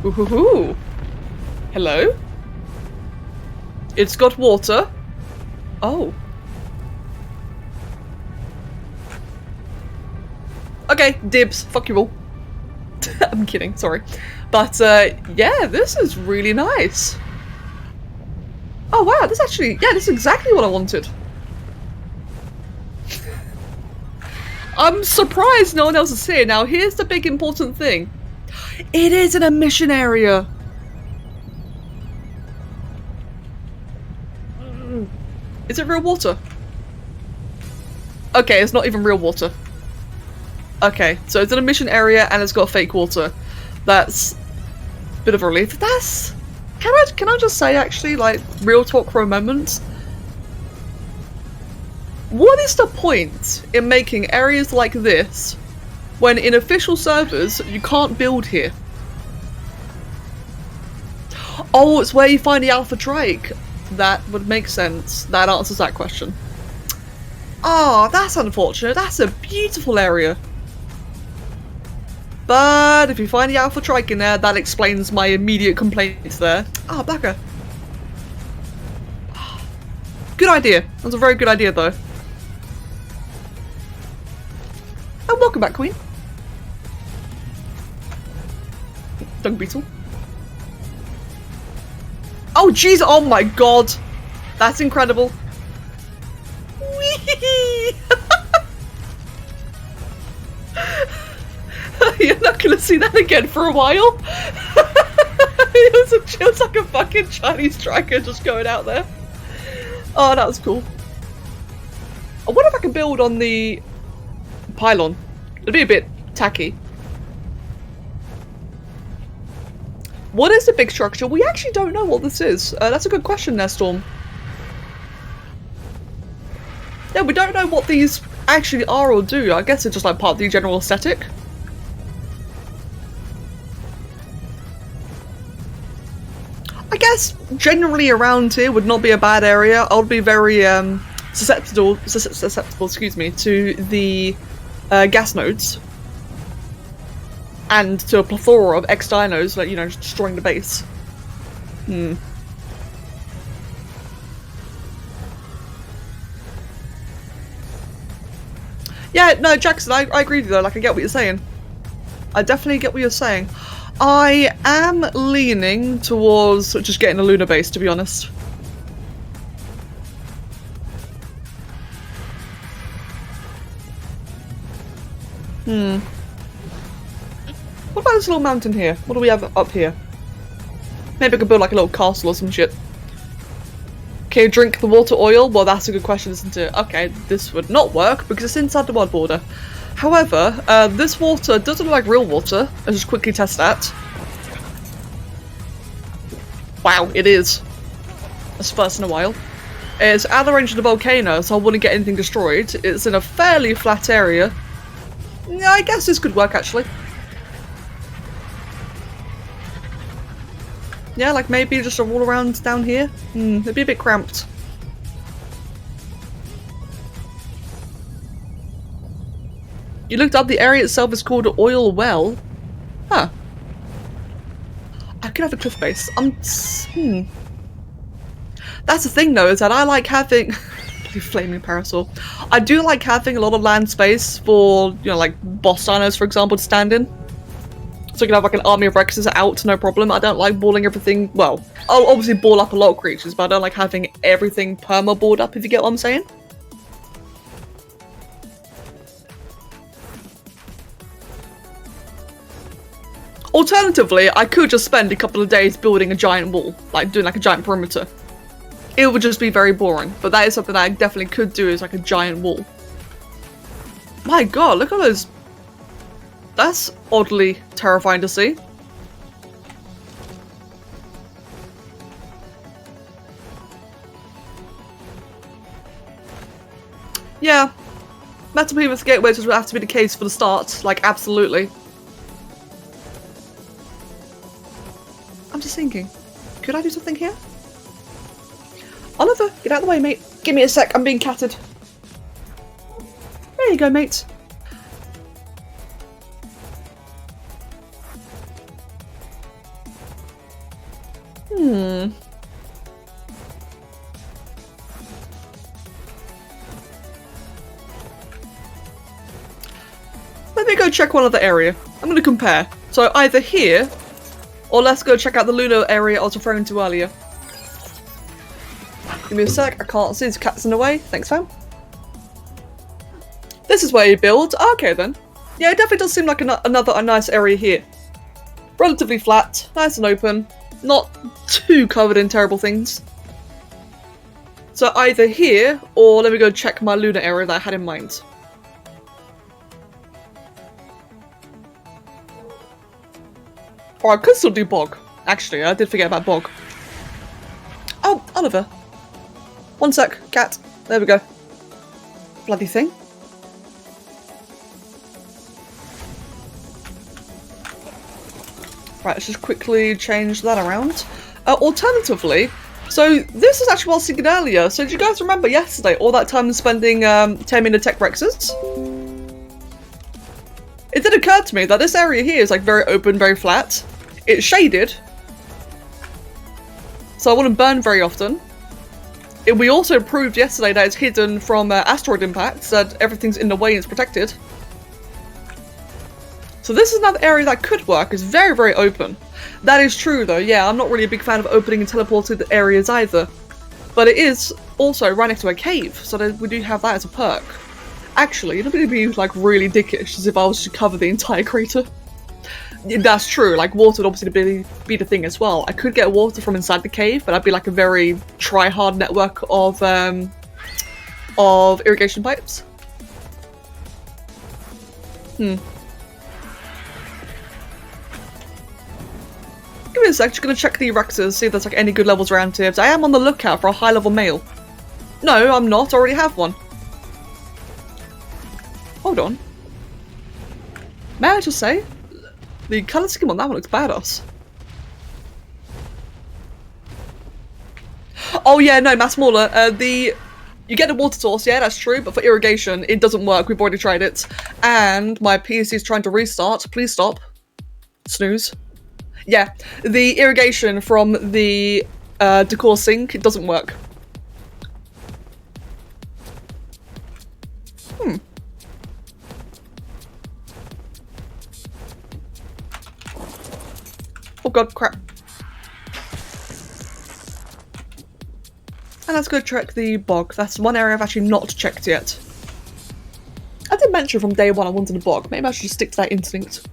Ooh. Hello? It's got water. Oh. Okay, dibs. Fuck you all. I'm kidding, sorry. But, yeah, this is really nice. Oh, wow, this actually... Yeah, this is exactly what I wanted. I'm surprised no one else is here. Now, here's the big important thing. It is an emission area. Is it real water? Okay, it's not even real water. Okay, so it's an emission area and it's got fake water. That's a bit of a relief. That's... Can I just say, actually, like, real talk for a moment? What is the point in making areas like this when in official servers you can't build here? Oh, it's where you find the Alpha Drake. That would make sense. That answers that question. Oh, that's unfortunate. That's a beautiful area. But if you find the Alpha Trike in there, that explains my immediate complaints there. Ah, bugger. Good idea. That's a very good idea, though. And welcome back, Queen. Dung Beetle. Oh, jeez. Oh, my God. That's incredible. Whee! You're not gonna see that again for a while. it was like a fucking Chinese striker just going out there. Oh, that was cool. I wonder if I can build on the pylon. It'd be a bit tacky. What is the big structure? We actually don't know what this is. That's a good question there, Storm. Yeah, we don't know what these actually are or do. I guess it's just like part of the general aesthetic. I guess generally around here would not be a bad area. I would be very susceptible, excuse me, to the gas nodes and to a plethora of X-Dinos, like, you know, just destroying the base. Yeah, no, Jackson, I agree with you though. Like, I get what you're saying. I definitely get what you're saying. I am leaning towards just getting a lunar base, to be honest. What about this little mountain here? What do we have up here? Maybe I could build like a little castle or some shit. Can you drink the water oil? Well, that's a good question, isn't it? Okay, this would not work because it's inside the world border. However, this water doesn't look like real water. Let's just quickly test that. Wow, it is. That's first in a while. It's out of the range of the volcano, so I wouldn't get anything destroyed. It's in a fairly flat area. Yeah, I guess this could work, actually. Yeah, like maybe just a roll around down here. It'd be a bit cramped. You looked up, the area itself is called Oil Well. Huh. I could have a cliff base. That's the thing though, is that I like having flaming parasol. I do like having a lot of land space for, you know, like boss dinos, for example, to stand in. So you can have like an army of Rexes out, no problem. I don't like balling everything. Well, I'll obviously ball up a lot of creatures, but I don't like having everything perma-balled up, if you get what I'm saying. Alternatively, I could just spend a couple of days building a giant wall, like doing like a giant perimeter. It would just be very boring, but that is something that I definitely could do, is like a giant wall. My god, look at those. That's oddly terrifying to see. Yeah. Metal Behemoth gateways would have to be the case for the start. Like, absolutely. I'm just thinking. Could I do something here? Oliver, get out of the way, mate. Give me a sec, I'm being catted. There you go, mate. Let me go check one other area. I'm gonna compare. So either here, or let's go check out the lunar area I was referring to earlier. Give me a sec, I can't see, there's cats in the way. Thanks, fam. This is where you build. Okay then. Yeah, it definitely does seem like another nice area here. Relatively flat, nice and open, not too covered in terrible things. So either here, or let me go check my lunar area that I had in mind. Or I could still do bog. Actually, I did forget about bog. Oh, Oliver. One sec, cat. There we go. Bloody thing. Right, let's just quickly change that around. Alternatively, so this is actually what I was thinking earlier. So did you guys remember yesterday all that time spending taming the tech Rexes? It did occur to me that this area here is like very open, very flat. It's shaded, so I wouldn't burn very often. We also proved yesterday that it's hidden from asteroid impacts, that everything's in the way and it's protected. So this is another area that could work. It's very, very open. That is true though, yeah, I'm not really a big fan of opening and teleported areas either. But it is also right next to a cave, so that we do have that as a perk. Actually, it would be like really dickish as if I was to cover the entire crater. That's true, like water would obviously be the thing as well. I could get water from inside the cave, but that'd be like a very try-hard network of irrigation pipes. Give me a sec, just gonna check the Rexes, see if there's like any good levels around here. I am on the lookout for a high-level male. No, I'm not, I already have one. Hold on. May I just say, the colour scheme on that one looks badass. Oh yeah, no, Matt Smaller, you get the water source, yeah, that's true, but for irrigation, it doesn't work, we've already tried it. And my PC is trying to restart, please stop. Snooze. Yeah, the irrigation from the decor sink, it doesn't work. Oh god, crap. And let's go check the bog. That's one area I've actually not checked yet. I did mention from day one I wanted a bog. Maybe I should just stick to that instinct.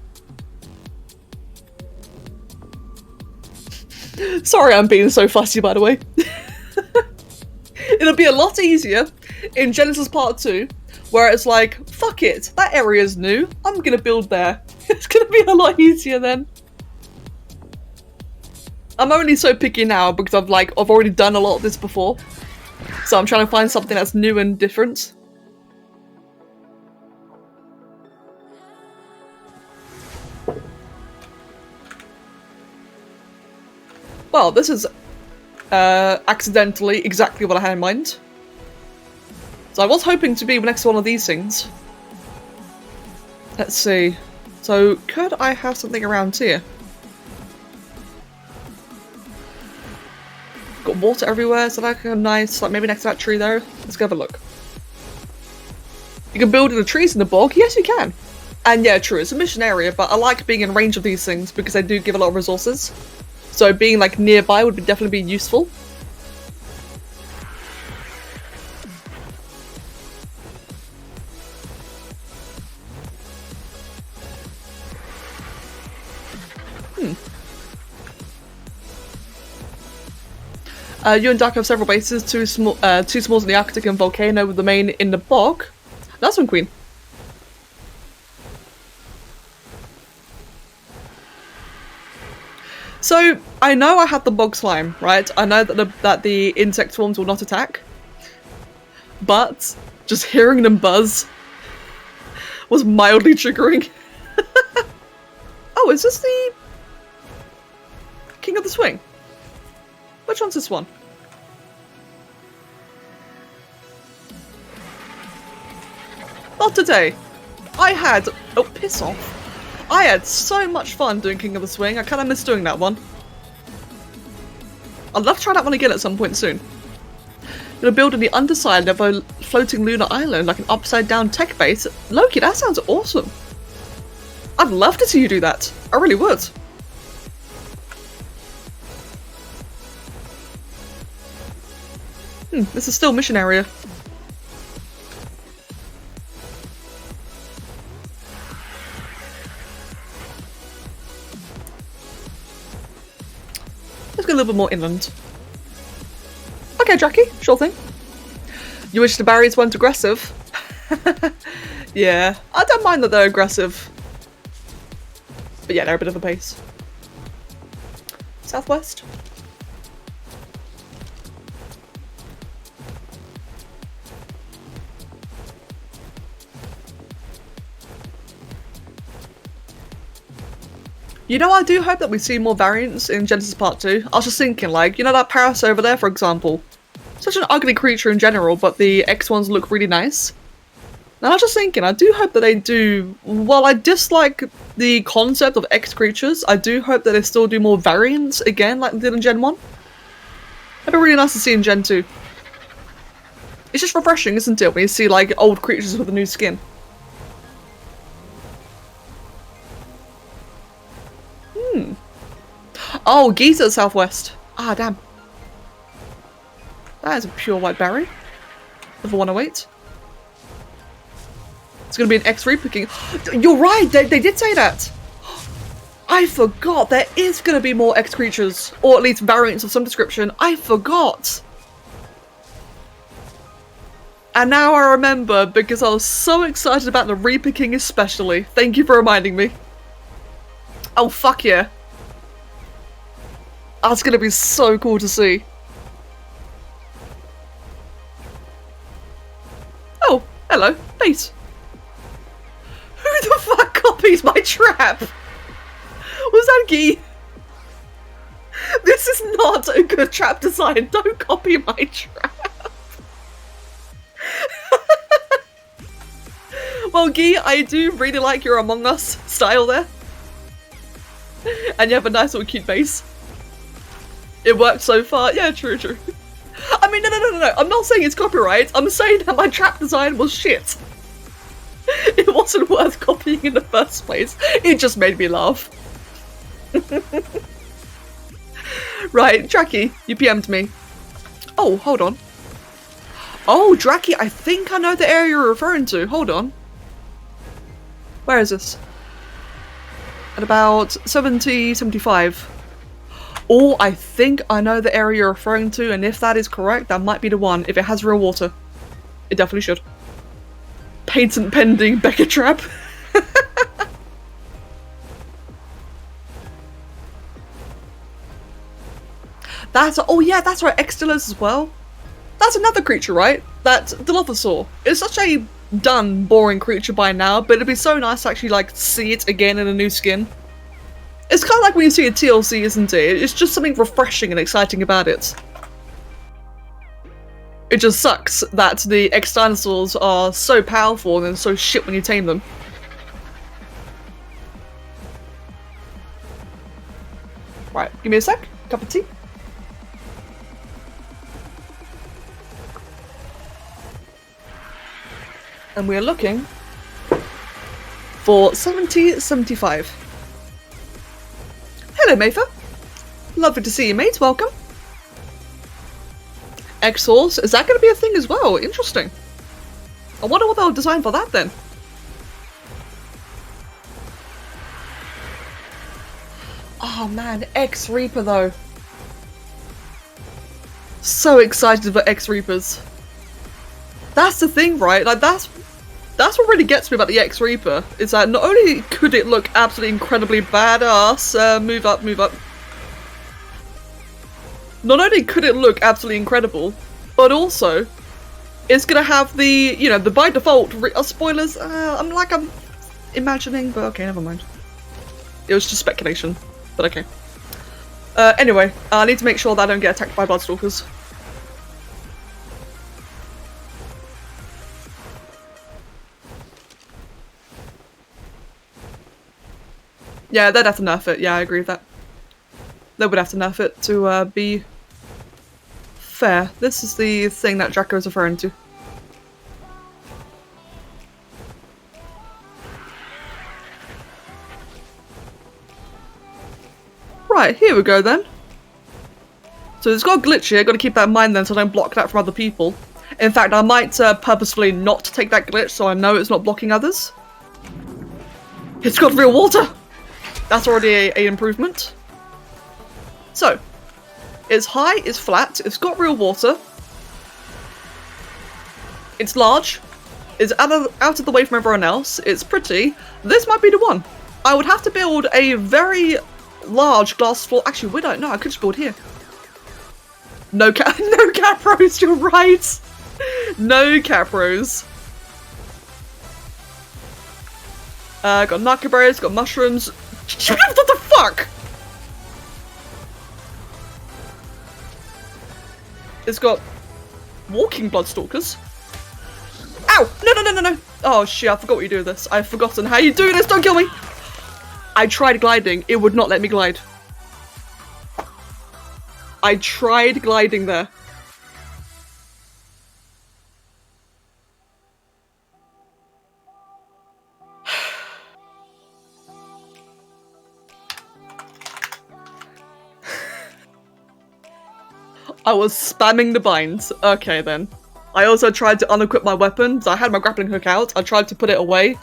Sorry I'm being so fussy, by the way. It'll be a lot easier in Genesis Part 2, where it's like, fuck it, that area's new, I'm gonna build there. It's gonna be a lot easier then. I'm only so picky now because I've already done a lot of this before. So I'm trying to find something that's new and different. Well, this is accidentally exactly what I had in mind. So I was hoping to be next to one of these things. Let's see. So could I have something around here? Got water everywhere, so like a nice, like maybe next to that tree there. Let's go have a look. You can build in the trees in the bog? Yes, you can. And yeah, true, it's a mission area, but I like being in range of these things because they do give a lot of resources. So being like nearby would definitely be useful. You and Dark have several bases, two smalls in the Arctic and Volcano, with the main in the bog. That's one, Queen. So, I know I had the bog slime, right? I know that the insect swarms will not attack. But, Just hearing them buzz was mildly triggering. Oh, is this the King of the Swing? Which one's this one? Not today. I had... Oh, piss off. I had so much fun doing King of the Swing. I kind of miss doing that one. I'd love to try that one again at some point soon. Gonna build on the underside of a floating lunar island, like an upside down tech base. Loki, that sounds awesome. I'd love to see you do that. I really would. This is still mission area. Let's go a little bit more inland. Okay, Jackie, sure thing. You wish the barriers weren't aggressive? Yeah, I don't mind that they're aggressive. But yeah, they're a bit of a pace. Southwest? You know, I do hope that we see more variants in Genesis Part 2. I was just thinking, like, you know that Paris over there, for example? Such an ugly creature in general, but the X ones look really nice. And I was just thinking, I do hope that they do... While I dislike the concept of X creatures, I do hope that they still do more variants again, like they did in Gen 1. That'd be really nice to see in Gen 2. It's just refreshing, isn't it, when you see, like, old creatures with a new skin. Oh, Giza Southwest. Ah, damn. That is a pure white berry. Level 108. It's gonna be an X Reaper King. You're right, they did say that. I forgot, there is gonna be more X creatures. Or at least variants of some description. I forgot. And now I remember because I was so excited about the Reaper King especially. Thank you for reminding me. Oh, fuck yeah. That's gonna be so cool to see. Oh, hello, base. Who the fuck copies my trap? Was that Guy? This is not a good trap design. Don't copy my trap. Well, Guy, I do really like your Among Us style there. And you have a nice little cute base. It worked so far. Yeah, true. I mean, no. I'm not saying it's copyright. I'm saying that my trap design was shit. It wasn't worth copying in the first place. It just made me laugh. Right, Draki, you PM'd me. Oh, hold on. Oh, Draki, I think I know the area you're referring to. Hold on. Where is this? At about 70, 75. Oh, I think I know the area you're referring to, and if that is correct, that might be the one. If it has real water. It definitely should. Patent pending Becca trap. Oh yeah, that's right, Extilas as well. That's another creature, right? That's Dilophosaur. It's such a done, boring creature by now, but it'd be so nice to actually, like, see it again in a new skin. It's kind of like when you see a TLC, isn't it? It's just something refreshing and exciting about it. It just sucks that the X-Dinosaurs are so powerful and so shit when you tame them. Right, give me a sec. Cup of tea. And we're looking for 70-75. Hello, Mayfa. Lovely to see you, mate. Welcome. X-Horse. Is that going to be a thing as well? Interesting. I wonder what they'll design for that then. Oh man, X-Reaper though. So excited for X-Reapers. That's the thing, right? Like that's what really gets me about the X-Reaper, is that not only could it look absolutely incredibly badass, move up. Not only could it look absolutely incredible, but also it's gonna have the, you know, the by default spoilers. I'm imagining, but okay, never mind. It was just speculation, but okay. Anyway, I need to make sure that I don't get attacked by Bloodstalkers. Yeah, they'd have to nerf it. Yeah, I agree with that. They would have to nerf it to be fair. This is the thing that Draco is referring to. Right, here we go then. So it's got a glitch here, gotta keep that in mind then so I don't block that from other people. In fact, I might purposefully not take that glitch so I know it's not blocking others. It's got real water! That's already a improvement. So, it's high, it's flat, it's got real water. It's large. It's out of the way from everyone else. It's pretty. This might be the one. I would have to build a very large glass floor. Actually, we don't know. I could just build here. No capros, you're right. No capros. Got narcoberries, got mushrooms. What the fuck? It's got walking Bloodstalkers. Ow! No. Oh shit, I forgot what you do with this. I've forgotten how you do this, don't kill me! I tried gliding, it would not let me glide. I tried gliding there. I was spamming the binds. Okay then. I also tried to unequip my weapon, so I had my grappling hook out. I tried to put it away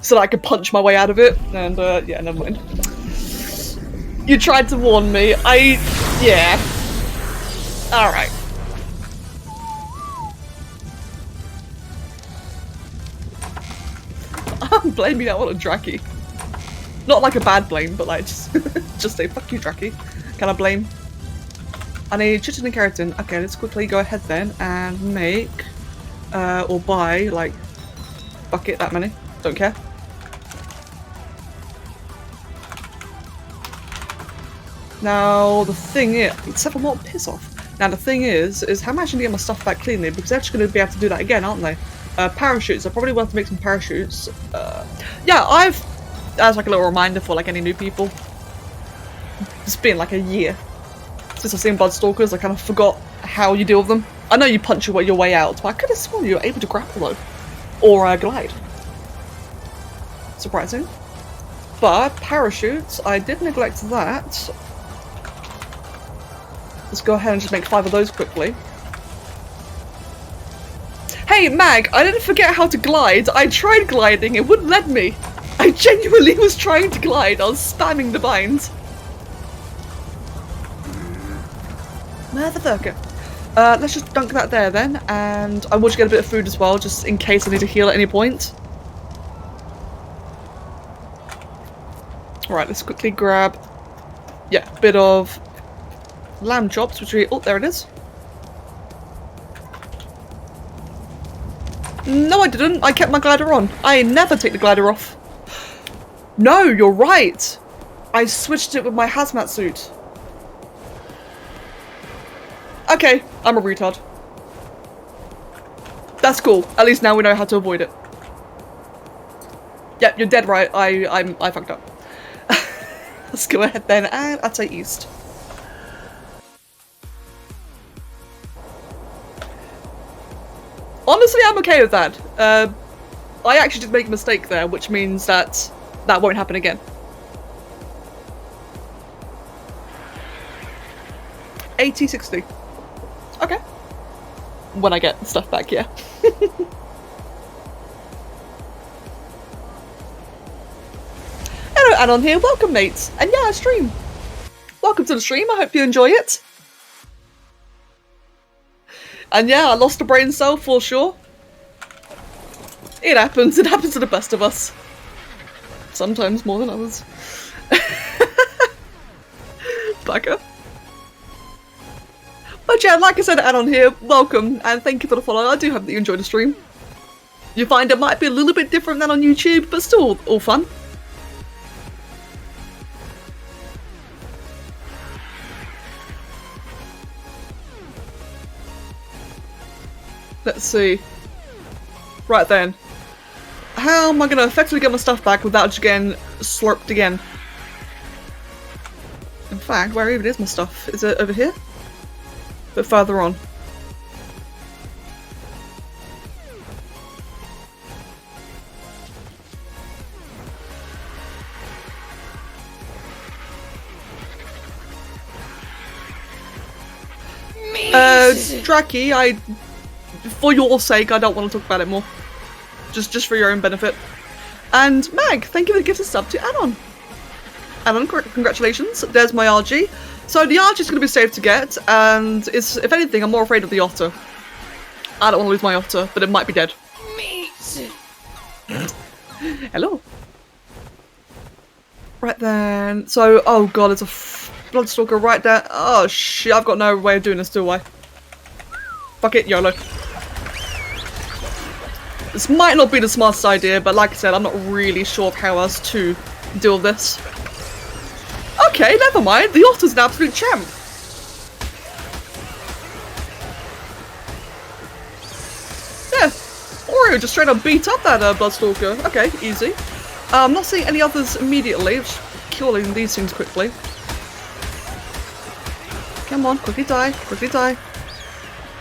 so that I could punch my way out of it, and yeah, never mind. You tried to warn me. Yeah. Alright. I'm blaming that one on Draki. Not like a bad blame, but like just say fuck you, Draki. Can I blame? I need chitin and keratin. Okay, let's quickly go ahead then and make or buy like bucket that many. Don't care. Now the thing is, except for more piss off. Now the thing is how am I actually gonna get my stuff back cleanly? Because they're actually gonna be able to do that again, aren't they? Parachutes. I probably want to make some parachutes. Yeah, that's like a little reminder for like any new people. It's been like a year since I've seen Bloodstalkers. I kind of forgot how you deal with them. I know you punch your way out, but I could have sworn you were able to grapple though, or glide. Surprising. But parachutes, I did neglect that. Let's go ahead and just make 5 of those quickly. Hey Mag, I didn't forget how to glide. I tried gliding, it wouldn't let me. I genuinely was trying to glide, I was spamming the binds. Motherfucker. Let's just dunk that there then, and I want to get a bit of food as well, just in case I need to heal at any point. Alright, let's quickly grab, yeah, a bit of lamb chops, which we, oh, there it is. No, I didn't. I kept my glider on. I never take the glider off. No, you're right. I switched it with my hazmat suit. Okay, I'm a retard. That's cool. At least now we know how to avoid it. Yep, you're dead right. I fucked up. Let's go ahead then, and I'd say east. Honestly, I'm okay with that. I actually did make a mistake there, which means that that won't happen again. 80-60. Okay. When I get stuff back, yeah. Hello, Anon here. Welcome, mates. And yeah, stream. Welcome to the stream. I hope you enjoy it. And yeah, I lost a brain cell for sure. It happens. It happens to the best of us. Sometimes more than others. Bugger. But yeah, like I said, Anon here, welcome, and thank you for the follow. I do hope that you enjoyed the stream. You find it might be a little bit different than on YouTube, but still all fun. Let's see. Right then. How am I going to effectively get my stuff back without just getting slurped again? In fact, where even is my stuff? Is it over here? A bit further on. Draki, for your sake, I don't want to talk about it more. Just for your own benefit. And Mag, thank you for the gift of sub to Anon. Anon, congratulations. There's my RG. So the RG is going to be safe to get, and it's, if anything, I'm more afraid of the otter. I don't want to lose my otter, but it might be dead. Meat. Hello. Right then. So, oh god, it's a Bloodstalker right there. Oh shit, I've got no way of doing this, do I? Fuck it, YOLO. This might not be the smartest idea, but like I said, I'm not really sure of how else to deal with this. Okay, never mind. The otter's an absolute champ. Yeah, Oreo just straight up beat up that Bloodstalker. Okay, easy. I'm not seeing any others immediately. Just killing these things quickly. Come on, quickly die, quickly die.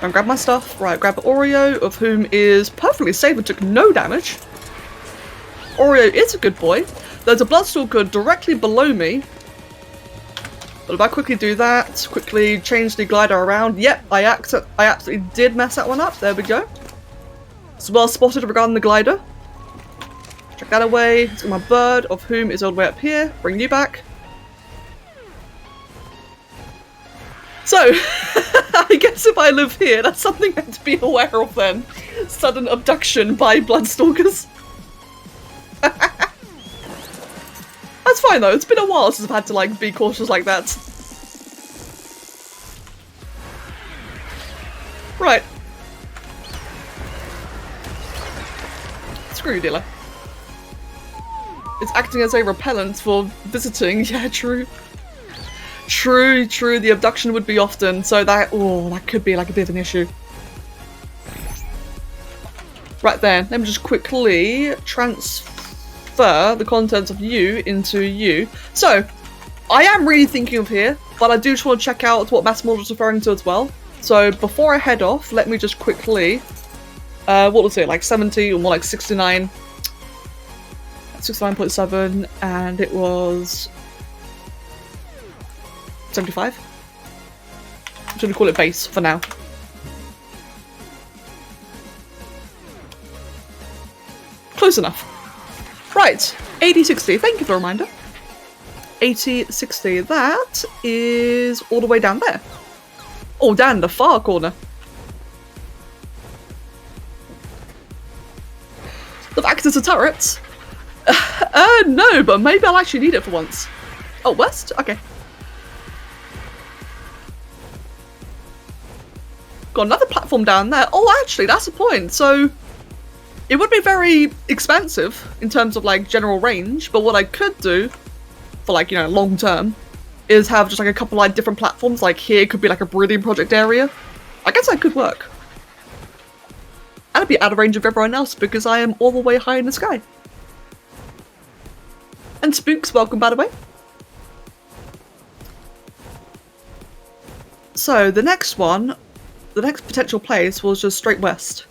And grab my stuff. Right, grab Oreo, of whom is perfectly safe and took no damage. Oreo is a good boy. There's a Bloodstalker directly below me. But if I quickly do that, quickly change the glider around. Yep, I absolutely did mess that one up. There we go. It's well spotted regarding the glider. Check that away. Let's get my bird, of whom is all the way up here. Bring you back. So, I guess if I live here, that's something I have to be aware of then. Sudden abduction by Bloodstalkers. That's fine though, it's been a while since I've had to like be cautious like that. Right. Screw you, dealer. It's acting as a repellent for visiting, yeah, true. True, the abduction would be often, so that could be like a bit of an issue. Right then, let me just quickly transfer the contents of you into you. So, I am really thinking of here, but I do just want to check out what Massimo was referring to as well. So before I head off, let me just quickly, what was it, like 70 or more like 69? 69.7, and it was 75? I'm just going to call it base for now. Close enough. Right, 8060, thank you for the reminder. 8060, that is all the way down there. Oh, down the far corner. The fact it's a turret? No, but maybe I'll actually need it for once. Oh, west? Okay. Got another platform down there. Oh, actually, that's the point. So, it would be very expansive in terms of, like, general range, but what I could do, for, like, you know, long term, is have just, like, a couple, like, different platforms. Like, here could be, like, a breeding project area. I guess that could work. And it'd be out of range of everyone else, because I am all the way high in the sky. And Spooks, welcome, by the way. So, the next one... The next potential place was just straight west.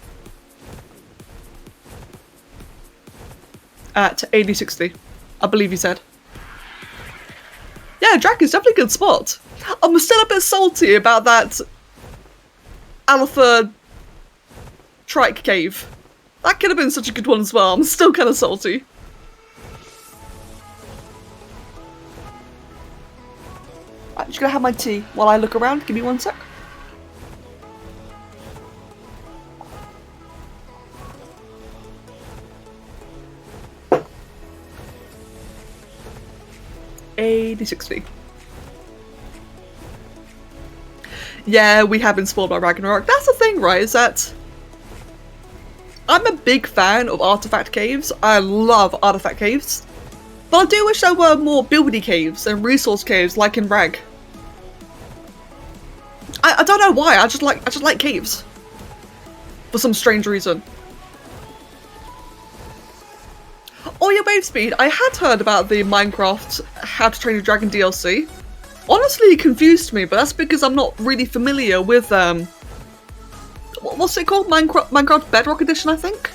At 8060, I believe you said. Yeah, Drac is definitely a good spot. I'm still a bit salty about that Alpha Trike Cave. That could have been such a good one as well. I'm still kind of salty. I'm just gonna have my tea while I look around. Give me one sec. Yeah, we have been spoiled by Ragnarok. That's the thing, right, is that I'm a big fan of artifact caves. I love artifact caves. But I do wish there were more buildy caves and resource caves like in Rag. I don't know why, I just like caves. For some strange reason. Oh yeah, wave speed. I had heard about the Minecraft How to Train Your Dragon DLC. Honestly, it confused me, but that's because I'm not really familiar with what's it called? Minecraft Bedrock Edition, I think?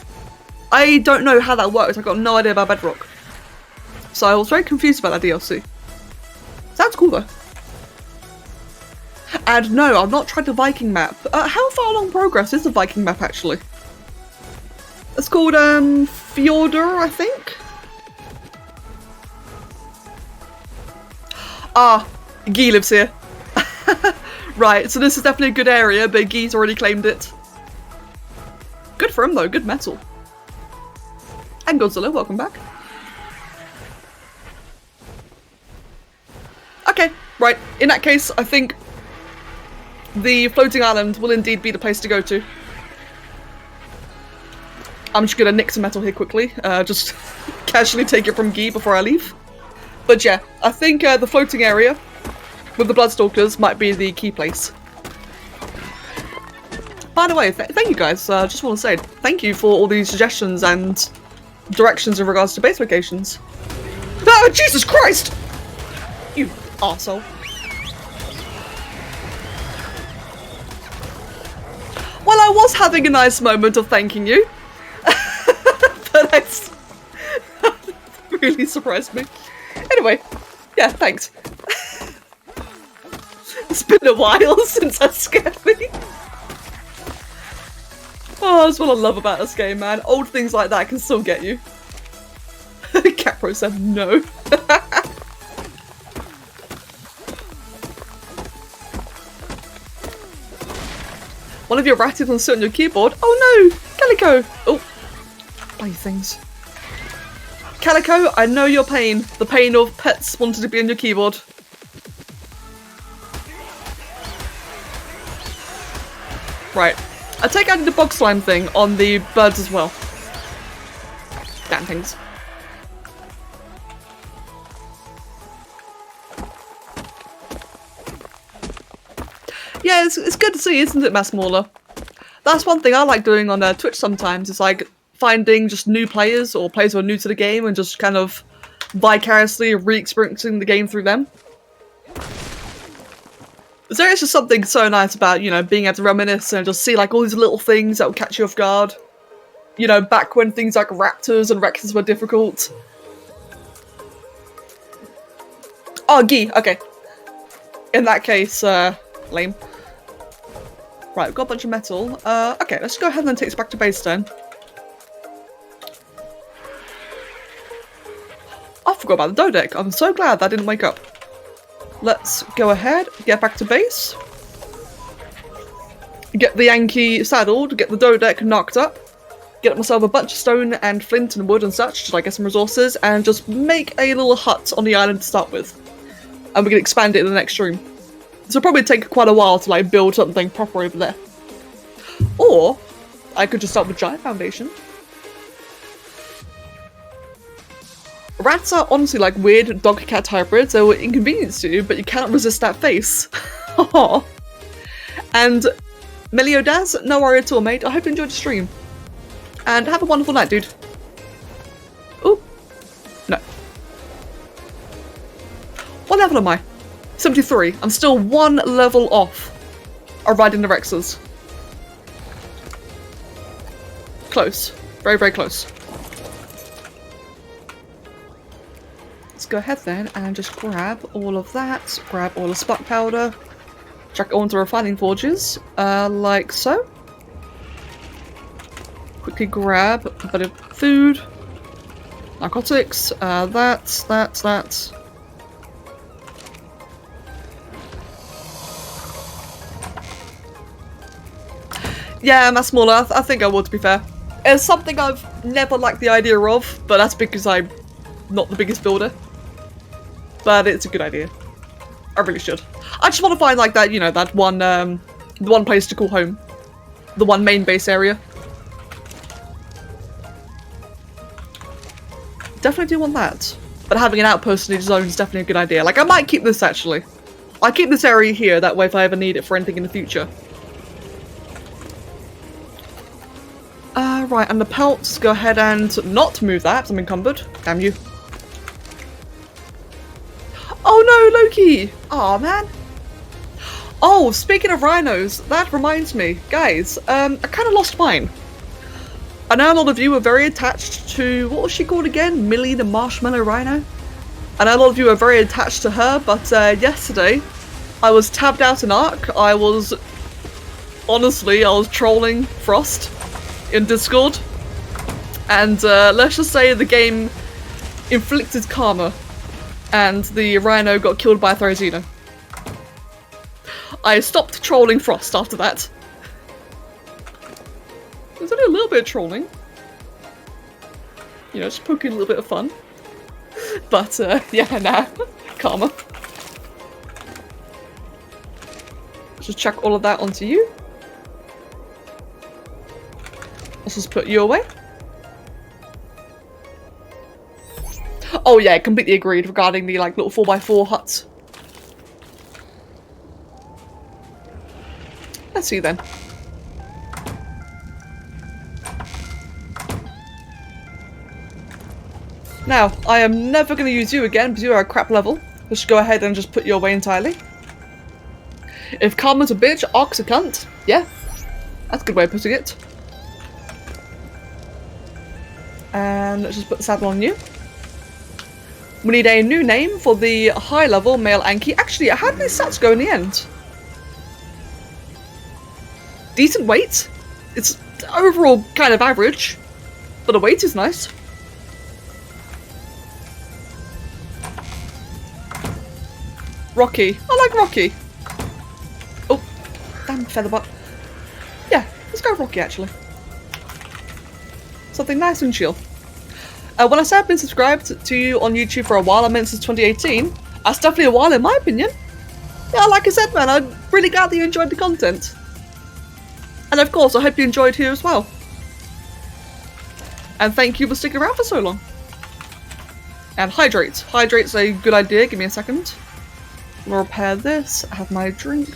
I don't know how that works. I got no idea about Bedrock. So I was very confused about that DLC. Sounds cool though. And no, I've not tried the Viking map. How far along progress is the Viking map actually? It's called Fjordur, I think? Ah, Guy lives here. Right, so this is definitely a good area, but Guy's already claimed it. Good for him though, good metal. And Godzilla, welcome back. Okay, right, in that case, I think the floating island will indeed be the place to go to. I'm just gonna nick some metal here quickly, just casually take it from Guy before I leave. But yeah, I think the floating area with the Bloodstalkers might be the key place. By the way, thank you guys, just want to say thank you for all these suggestions and directions in regards to base locations. Oh, Jesus Christ! You arsehole. Well, I was having a nice moment of thanking you. But that really surprised me. Anyway, yeah, thanks. It's been a while since that scared me. Oh, that's what I love about this game, man. Old things like that can still get you. Capro said no. One of your rats on sit on your keyboard. Oh no! Calico! Oh. Play things. Calico, I know your pain. The pain of pets wanting to be on your keyboard. Right. I take out the bog slime thing on the birds as well. Damn things. Yeah, it's good to see, isn't it, Mass Mauler? That's one thing I like doing on Twitch sometimes, is like finding just new players or players who are new to the game and just kind of vicariously re-experiencing the game through them. There is just something so nice about, you know, being able to reminisce and just see like all these little things that will catch you off guard. You know, back when things like raptors and rexes were difficult. Oh, Guy, okay. In that case, lame. Right, we've got a bunch of metal. Okay, let's go ahead and take us back to base then. I forgot about the Dodec. I'm so glad that didn't wake up. Let's go ahead, get back to base. Get the Yankee saddled, get the Dodec knocked up. Get myself a bunch of stone and flint and wood and such, just like get some resources, and just make a little hut on the island to start with. And we can expand it in the next stream. This will probably take quite a while to like build something proper over there. Or I could just start with Giant Foundation. Rats are honestly like weird dog-cat hybrids. They were inconvenience to you, but you cannot resist that face. And Meliodaz, no worry at all, mate. I hope you enjoyed the stream. And have a wonderful night, dude. Ooh. No. What level am I? 73. I'm still one level off of riding the Rexes. Close. Very, very close. Let's go ahead then and just grab all of that. Grab all the spark powder. Chuck it onto refining forges. Like so. Quickly grab a bit of food. Narcotics. That. Yeah, Mass Smaller, I think I would, to be fair. It's something I've never liked the idea of, but that's because I'm not the biggest builder. But it's a good idea. I really should. I just want to find like that, you know, that one, the one place to call home. The one main base area. Definitely do want that. But having an outpost in each zone is definitely a good idea. Like, I might keep this, actually. I'll keep this area here, that way if I ever need it for anything in the future. Right, and the pelts, go ahead and not move that, I'm encumbered. Damn you. Oh no, Loki! Aw, man. Oh, speaking of rhinos, that reminds me. Guys, I kind of lost mine. I know a lot of you were very attached to, what was she called again? Millie the Marshmallow Rhino? I know a lot of you are very attached to her, but yesterday I was tabbed out in Ark. Honestly, I was trolling Frost in Discord. And let's just say the game inflicted karma and the Rhino got killed by a Therizino. I stopped trolling Frost after that. It was only a little bit of trolling. You know, just poking a little bit of fun. But, yeah, nah. Karma. Let's just chuck all of that onto you. Let's just put you away. Oh yeah, completely agreed regarding the, like, little 4x4 huts. Let's see then. Now, I am never going to use you again because you are a crap level. Let's go ahead and just put you away entirely. If Karma's a bitch, Ark's a cunt. Yeah, that's a good way of putting it. And let's just put the saddle on you. We need a new name for the high level male Anki. Actually, how did these stats go in the end? Decent weight. It's overall kind of average, but the weight is nice. Rocky. I like Rocky. Oh, damn featherbutt. Yeah, let's go Rocky actually. Something nice and chill. When I say I've been subscribed to you on YouTube for a while, I meant since 2018. That's definitely a while in my opinion. Yeah, like I said, man, I'm really glad that you enjoyed the content. And of course, I hope you enjoyed here as well. And thank you for sticking around for so long. And hydrate. Hydrate's a good idea. Give me a second. I'll repair this. Have my drink.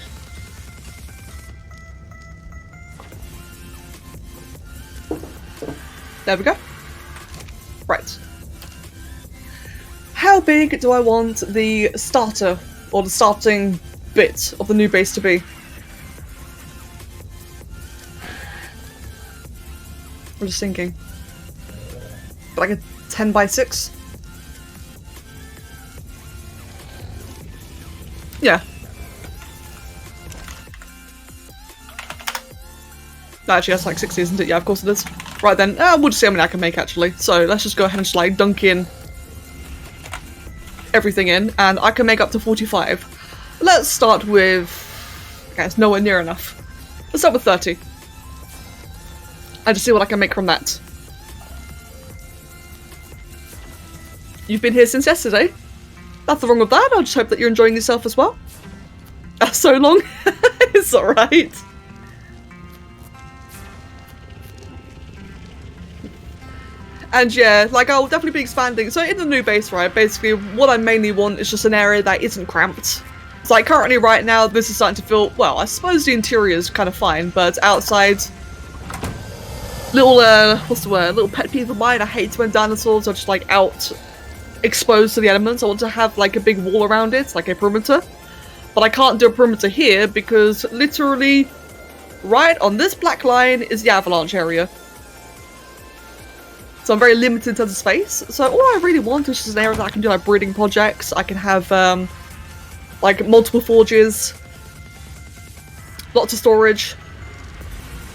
There we go. Right. How big do I want the starter, or the starting bit of the new base to be? I'm just thinking. Like a 10x6? Yeah. No, actually, that's like 60, isn't it? Yeah, of course it is. Right then, we'll just see how many I can make actually. So let's just go ahead and just like dunk in everything in, and I can make up to 45. Let's start with... okay, it's nowhere near enough. Let's start with 30. And just see what I can make from that. You've been here since yesterday. Nothing wrong with that. I just hope that you're enjoying yourself as well. That's so long. It's alright. And yeah, like I'll definitely be expanding. So in the new base, right, basically what I mainly want is just an area that isn't cramped. It's like currently right now, this is starting to feel, well, I suppose the interior is kind of fine, but outside, little, what's the word, little pet peeve of mine, I hate when dinosaurs are just like out exposed to the elements. I want to have like a big wall around it, like a perimeter. But I can't do a perimeter here because literally right on this black line is the avalanche area. So I'm very limited in terms of space. So all I really want is just an area that I can do like breeding projects. I can have like multiple forges, lots of storage,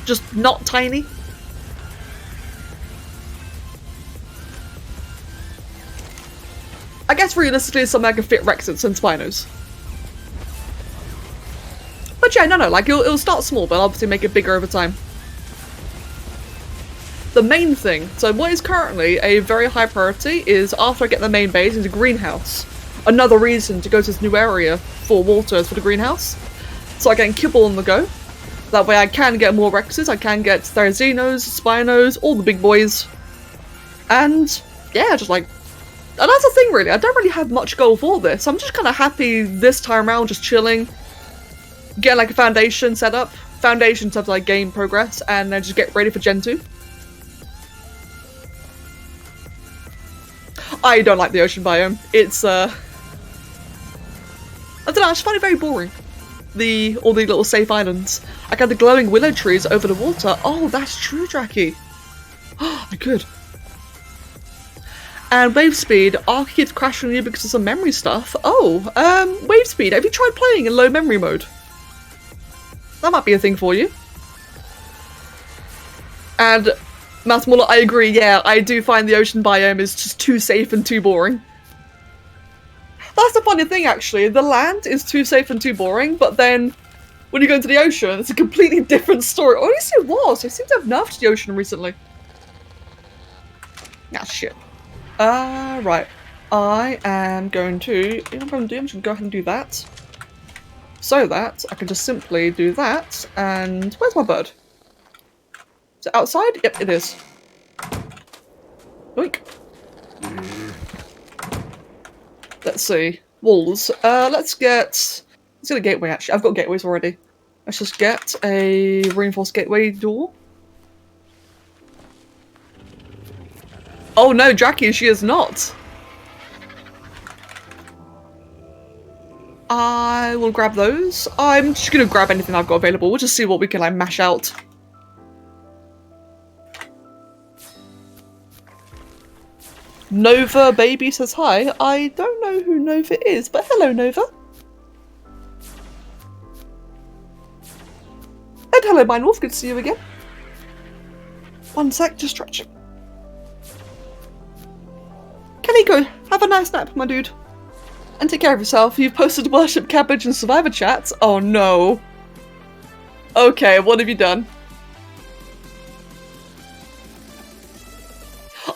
just not tiny. I guess realistically it's something I can fit Rexits and Spinos. But yeah, no, like it'll start small, but obviously make it bigger over time. The main thing, so what is currently a very high priority is after I get the main base is a greenhouse. another reason to go to this new area for water is for the greenhouse. So I can kibble on the go. That way I can get more Rexes, I can get Therazinos, Spinos, all the big boys. And yeah, just like, and that's the thing really, I don't really have much goal for this. I'm just kind of happy this time around, just chilling. Get like a foundation set up. Foundation in terms of like game progress, and then just get ready for Gen 2. I don't like the ocean biome. It's I don't know, I just find it very boring. All the little safe islands. I got the glowing willow trees over the water. Oh, that's true, Draki. Oh, I could. And wave speed. Arc keeps crashing on you because of some memory stuff. Oh, wave speed. Have you tried playing in low memory mode? That might be a thing for you. And Matmulla, I agree. Yeah, I do find the ocean biome is just too safe and too boring. That's the funny thing, actually. The land is too safe and too boring, but then when you go into the ocean, it's a completely different story. Or at least it was. They seem to have nerfed the ocean recently. Ah, shit. Right. I am going to... You know what I'm going to do? I'm just going to go ahead and do that. So that I can just simply do that. And where's my bird? Is it outside? Yep, it is. Oink. Let's see. Walls. Let's get a gateway, actually. I've got gateways already. Let's just get a reinforced gateway door. Oh no, Draki, she is not. I will grab those. I'm just gonna grab anything I've got available. We'll just see what we can like mash out. Nova Baby says hi. I don't know who Nova is, but hello, Nova. And hello, Mindwolf. Good to see you again. One sec, just stretching. Kaliko, have a nice nap, my dude. And take care of yourself. You've posted Worship Cabbage and Survivor chats. Oh no. Okay, what have you done?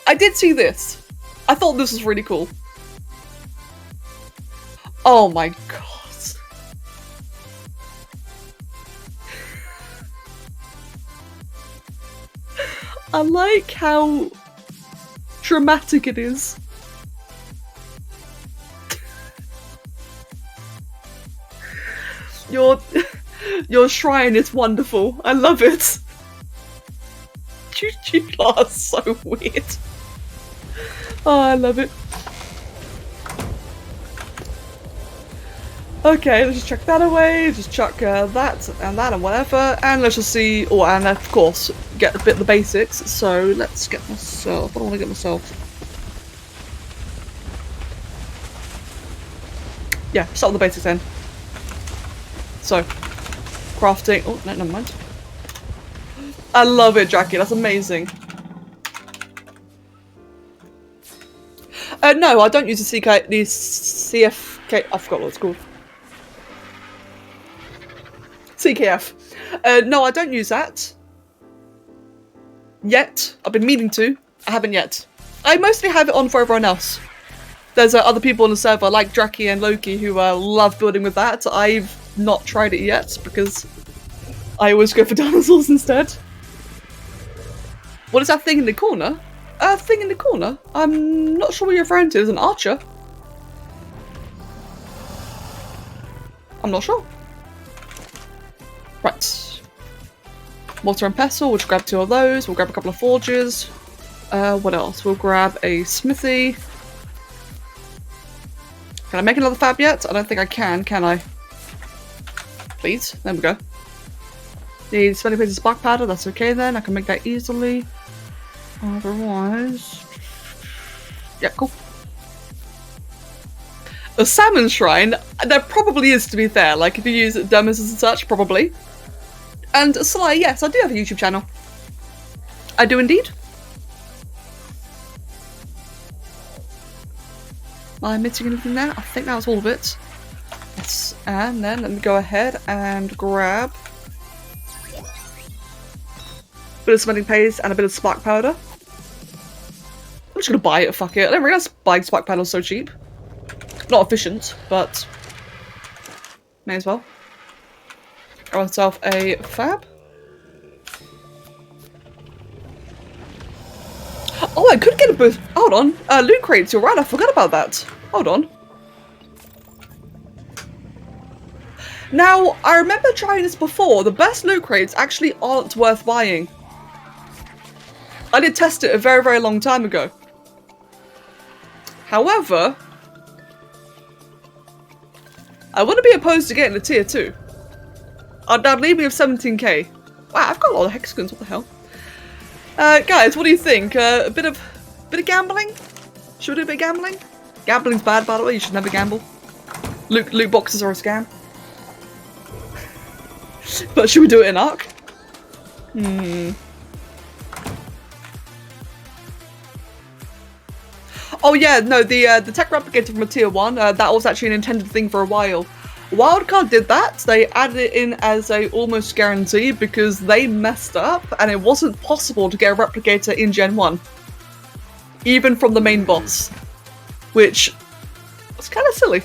I did see this. I thought this was really cool. Oh my god. I like how dramatic it is. Your shrine is wonderful. I love it. You are so weird. Oh, I love it. Okay, let's just chuck that away. Just chuck that and whatever. And let's just see. Oh, and of course, get a bit of the basics. So let's get myself. I don't want to get myself. Yeah, start with the basics then. So, crafting. Oh, no, never mind. I love it, Jackie. That's amazing. No, I don't use the CFK. I forgot what it's called. CKF. No, I don't use that. Yet. I've been meaning to. I haven't yet. I mostly have it on for everyone else. There's other people on the server like Draki and Loki who love building with that. I've not tried it yet because I always go for dinosaurs instead. What is that thing in the corner? Thing in the corner? I'm not sure what you're referring to. Is an archer? I'm not sure. Right. Mortar and pestle. We'll just grab 2 of those. We'll grab a couple of forges. What else? We'll grab a smithy. Can I make another fab yet? I don't think I can I? Please. There we go. Need 20 pieces of spark powder. That's okay then. I can make that easily. Otherwise... Yeah, cool. A salmon shrine? There probably is, to be fair. Like, if you use demos and such, probably. And Sly, yes, I do have a YouTube channel. I do indeed. Am I missing anything there? I think that was all of it. Yes, and then let me go ahead and grab a bit of smelting paste and a bit of spark powder. I'm just gonna buy it, fuck it. I didn't realize buying spark powder was so cheap. Not efficient, but may as well. Got myself a fab. Oh, I could get a boost. Hold on. Loot crates, you're right, I forgot about that. Hold on. Now, I remember trying this before. The best loot crates actually aren't worth buying. I did test it a very, very long time ago. However, I wouldn't be opposed to getting a tier 2. That'd leave me with 17k. Wow, I've got a lot of hexagons, what the hell? Guys, what do you think? A bit of gambling? Should we do a bit of gambling? Gambling's bad, by the way, you should never gamble. Loot boxes are a scam. But should we do it in Ark? Oh yeah, no, the tech replicator from a tier 1, that was actually an intended thing for a while. Wildcard did that, they added it in as a almost guarantee because they messed up and it wasn't possible to get a replicator in Gen 1. Even from the main boss. Which was kind of silly.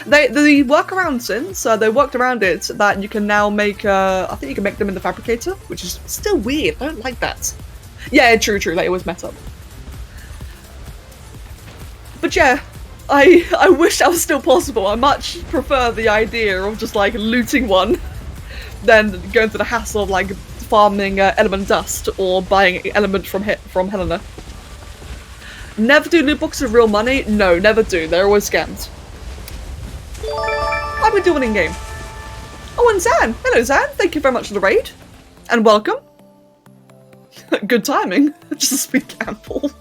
They work around since, they worked around it that you can now make, I think you can make them in the fabricator, which is still weird, I don't like that. Yeah, true, they always mess up. But yeah, I wish that was still possible. I much prefer the idea of just like looting one than going through the hassle of like farming element dust or buying element from Helena. Never do loot boxes with real money? No, never do. They're always scams. I've been doing in game. Oh, and Zan. Hello, Zan. Thank you very much for the raid. And welcome. Good timing. Just a sweet gamble.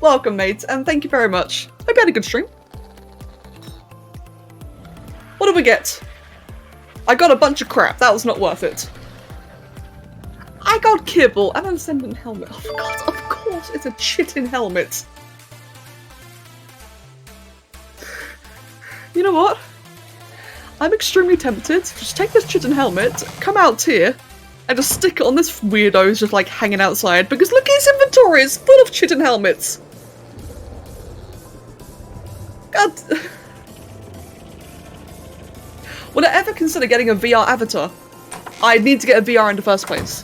Welcome, mates, and thank you very much. Hope you had a good stream. What did we get? I got a bunch of crap. That was not worth it. I got kibble and an ascendant helmet. Oh, God, of course, it's a chitin helmet. You know what? I'm extremely tempted to just take this chitin helmet, come out here, and just stick it on this weirdo who's just like hanging outside, because look at his inventory, it's full of chitin helmets. God. Would I ever consider getting a VR avatar? I need to get a VR in the first place.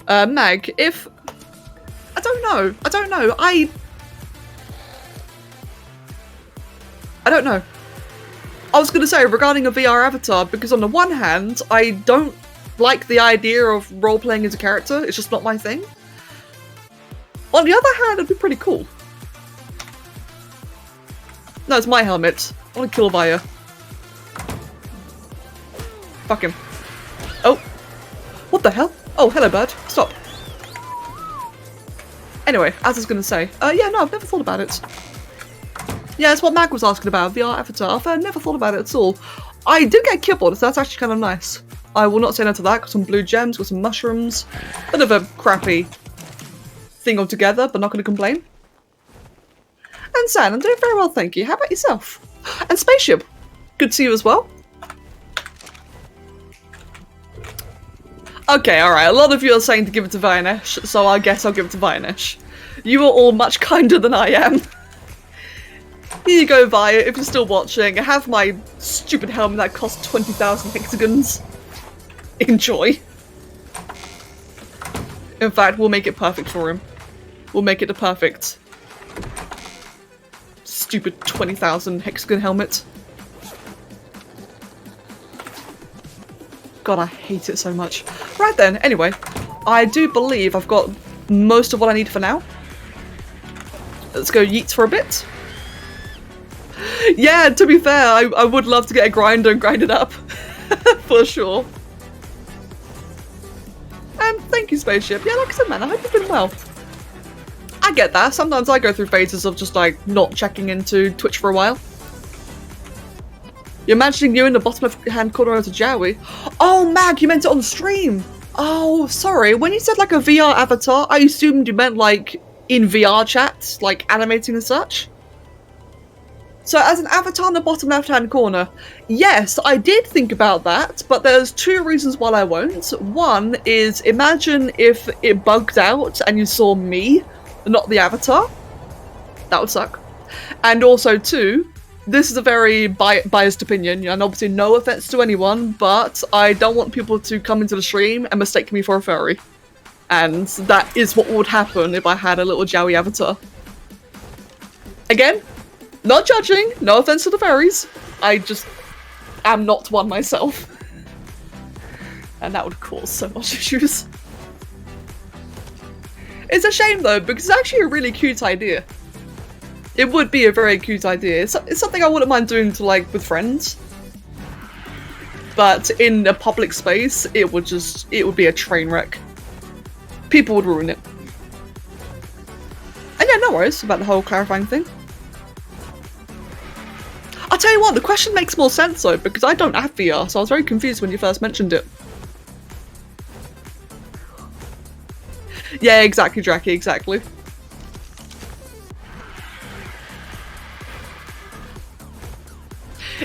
Mag, if... I don't know. I don't know. I don't know. I was going to say, regarding a VR avatar, because on the one hand, I don't like the idea of role-playing as a character. It's just not my thing. On the other hand, it'd be pretty cool. No, it's my helmet. I want to kill Vaya. Fuck him. Oh. What the hell? Oh, hello, bird. Stop. Anyway, as I was going to say, yeah, no, I've never thought about it. Yeah, that's what Mag was asking about, VR avatar. I've never thought about it at all. I did get kibbled, so that's actually kind of nice. I will not say no to that. Got some blue gems, got some mushrooms. Bit of a crappy thing altogether, but not going to complain. And San, I'm doing very well, thank you. How about yourself? And Spaceship, good to see you as well. Okay, alright, a lot of you are saying to give it to Vianesh, so I guess I'll give it to Vianesh. You are all much kinder than I am. Here you go, Via, if you're still watching. I have my stupid helmet that costs 20,000 hexagons. Enjoy. In fact, we'll make it perfect for him. We'll make it a perfect... stupid 20,000 hexagon helmet. God, I hate it so much. Right then, anyway. I do believe I've got most of what I need for now. Let's go yeets for a bit. Yeah, to be fair, I would love to get a grinder and grind it up. For sure. And thank you, Spaceship. Yeah, like I said, man, I hope you've been well. I get that. Sometimes I go through phases of just, like, not checking into Twitch for a while. You're imagining you in the bottom left-hand corner as a Jowie. Oh, Mag, you meant it on the stream. Oh, sorry. When you said, like, a VR avatar, I assumed you meant, like, in VR chat, like, animating and such. So as an avatar in the bottom left-hand corner, yes, I did think about that, but there's two reasons why I won't. One is, imagine if it bugged out and you saw me, not the avatar. That would suck. And also, too, this is a very biased opinion, and obviously no offense to anyone, but I don't want people to come into the stream and mistake me for a furry. And that is what would happen if I had a little Jowie avatar. Again, not judging, no offense to the furries. I just am not one myself. And that would cause so much issues. It's a shame though, because it's actually a really cute idea. It would be a very cute idea. It's something I wouldn't mind doing to like with friends. But in a public space, it would be a train wreck. People would ruin it. And yeah, no worries about the whole clarifying thing. I'll tell you what, the question makes more sense though, because I don't have VR, so I was very confused when you first mentioned it. Yeah, exactly, Dracky, exactly.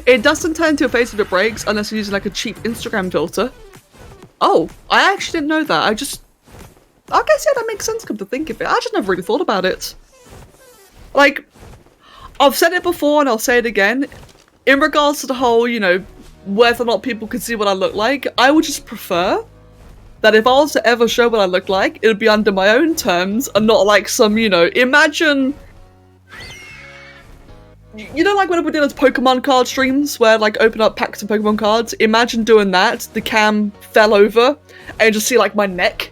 It doesn't turn into a face if it breaks unless you're using like a cheap Instagram filter. Oh, I actually didn't know that. I guess yeah, that makes sense come to think of it. I just never really thought about it. Like, I've said it before and I'll say it again. In regards to the whole, you know, whether or not people can see what I look like, I would just prefer that if I was to ever show what I look like, it would be under my own terms and not like some, you know, imagine... You know, like when we did those Pokemon card streams where like open up packs of Pokemon cards? Imagine doing that, the cam fell over, and you just see like my neck.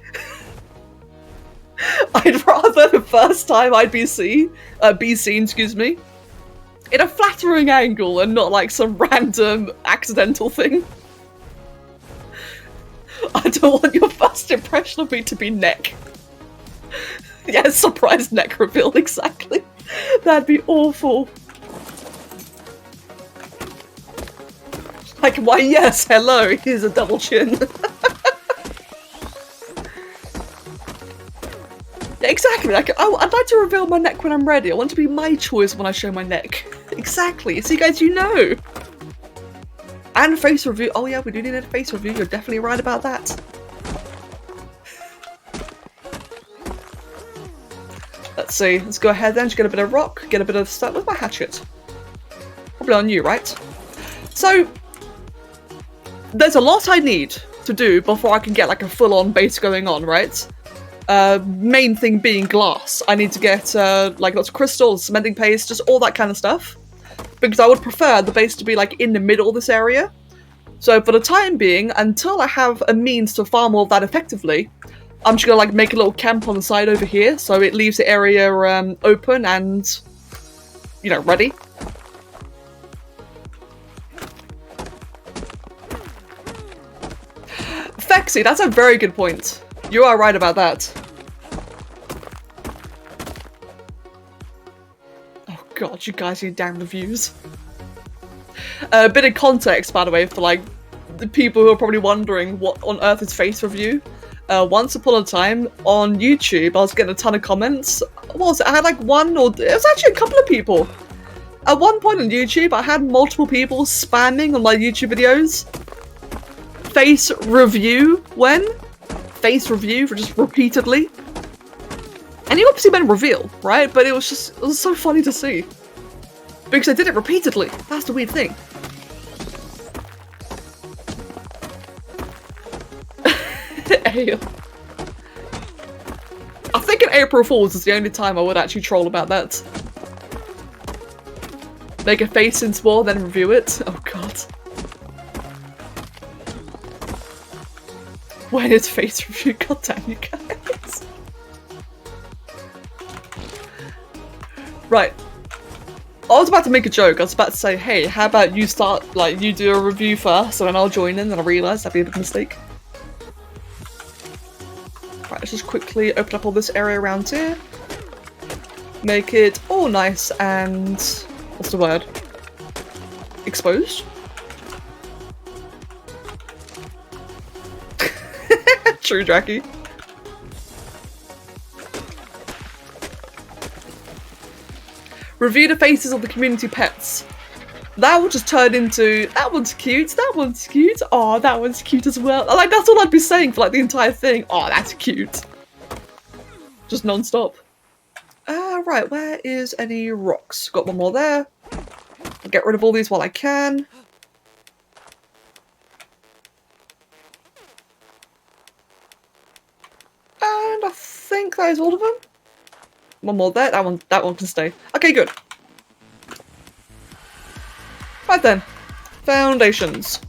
I'd rather the first time I'd be seen, excuse me, in a flattering angle and not like some random accidental thing. I don't want your first impression of me to be neck. Yeah, surprise neck reveal, exactly. That'd be awful. Like, why yes, hello, here's a double chin. Yeah, exactly, like, I'd like to reveal my neck when I'm ready. I want it to be my choice when I show my neck. Exactly, so you guys, you know. And face review, oh yeah, we do need a face review, you're definitely right about that. Let's see, let's go ahead then, just get a bit of rock, get a bit of stuff. Where's my hatchet? Probably on you, right? So, there's a lot I need to do before I can get like a full-on base going on, right? Main thing being glass. I need to get like lots of crystals, cementing paste, just all that kind of stuff. Because I would prefer the base to be like in the middle of this area. So for the time being, until I have a means to farm all of that effectively, I'm just gonna like make a little camp on the side over here, so it leaves the area open and, you know, ready. Fexy, that's a very good point. You are right about that. Oh god, you guys need damn reviews. A bit of context, by the way, for like the people who are probably wondering what on earth is face review. Once upon a time on YouTube, I was getting a ton of comments. What was it? I had like one or... It was actually a couple of people. At one point on YouTube, I had multiple people spamming on my YouTube videos. Face review when? Face review for just repeatedly. And you obviously meant reveal, right? But it was so funny to see. Because I did it repeatedly. That's the weird thing. I think in April Fool's is the only time I would actually troll about that. Make a face in Spore, then review it. Oh god. When is face review? God damn you guys. Right. I was about to make a joke. I was about to say, hey, how about you start, like, you do a review first, and then I'll join in, then I realised that'd be a big mistake. Right, let's just quickly open up all this area around here. Make it all nice and... what's the word? Exposed? True, Dracky. Review the faces of the community pets. That will just turn into, that one's cute, that one's cute, oh, that one's cute as well. Like, that's all I'd be saying for like the entire thing. Oh, that's cute. Just non-stop. Right, where is any rocks? Got one more there. I'll get rid of all these while I can. And I think that is all of them. One more there. That one can stay. Okay, good. Right then. Foundations.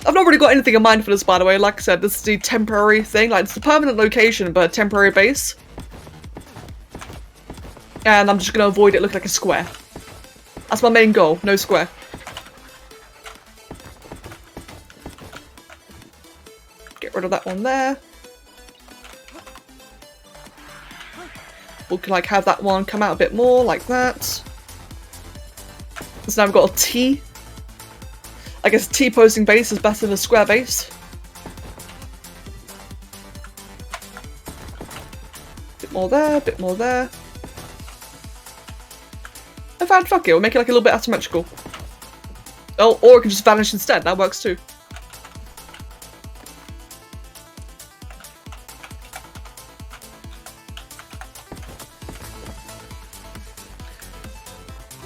I've not really got anything in mind for this, by the way. Like I said, this is the temporary thing. Like, it's a permanent location, but a temporary base. And I'm just going to avoid it looking like a square. That's my main goal. No square. Get rid of that one there. We can like have that one come out a bit more, like that. So now we've got a T. I guess a T-posing base is better than a square base. Bit more there, bit more there. In fact, fuck it, we'll make it like a little bit asymmetrical. Oh, or it can just vanish instead, that works too.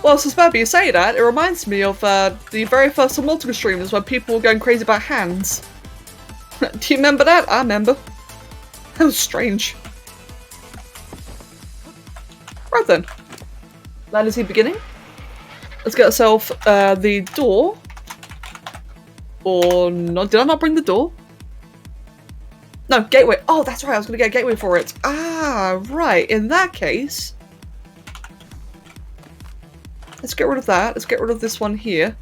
Well, since maybe you say that, it reminds me of the very first multiple streams where people were going crazy about hands. Do you remember that? I remember. That was strange. Right then. That is the beginning. Let's get ourselves the door. Or not? Did I not bring the door? No, gateway. Oh, that's right. I was going to get a gateway for it. Ah, right. In that case... Let's get rid of that. Let's get rid of this one here.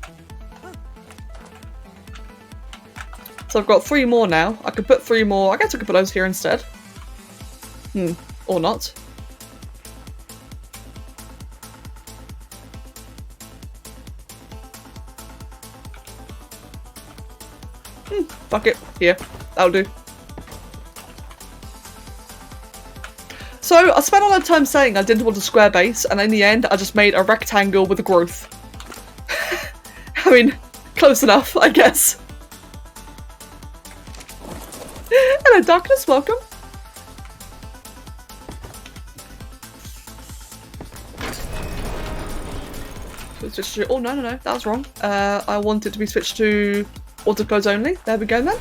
So I've got 3 more now. I could put 3 more. I guess I could put those here instead. Or not. Fuck it. Here. That'll do. So, I spent a lot of time saying I didn't want a square base, and in the end, I just made a rectangle with a growth. I mean, close enough, I guess. Hello, Darkness, welcome. Switch to, oh, no, that was wrong. I want it to be switched to auto close only. There we go, then.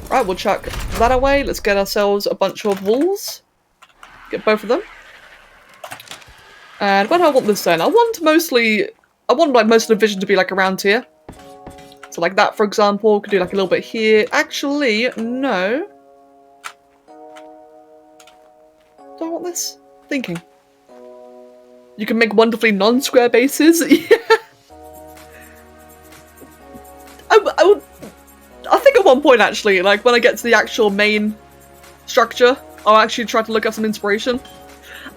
Right, we'll chuck that away. Let's get ourselves a bunch of walls. Get both of them. And when I want this then? I want like most of the vision to be like around here. So like that, for example, could do like a little bit here. Actually, no. Do I want this? Thinking. You can make wonderfully non-square bases. Yeah. I think at one point actually, like when I get to the actual main structure, I'll actually try to look up some inspiration.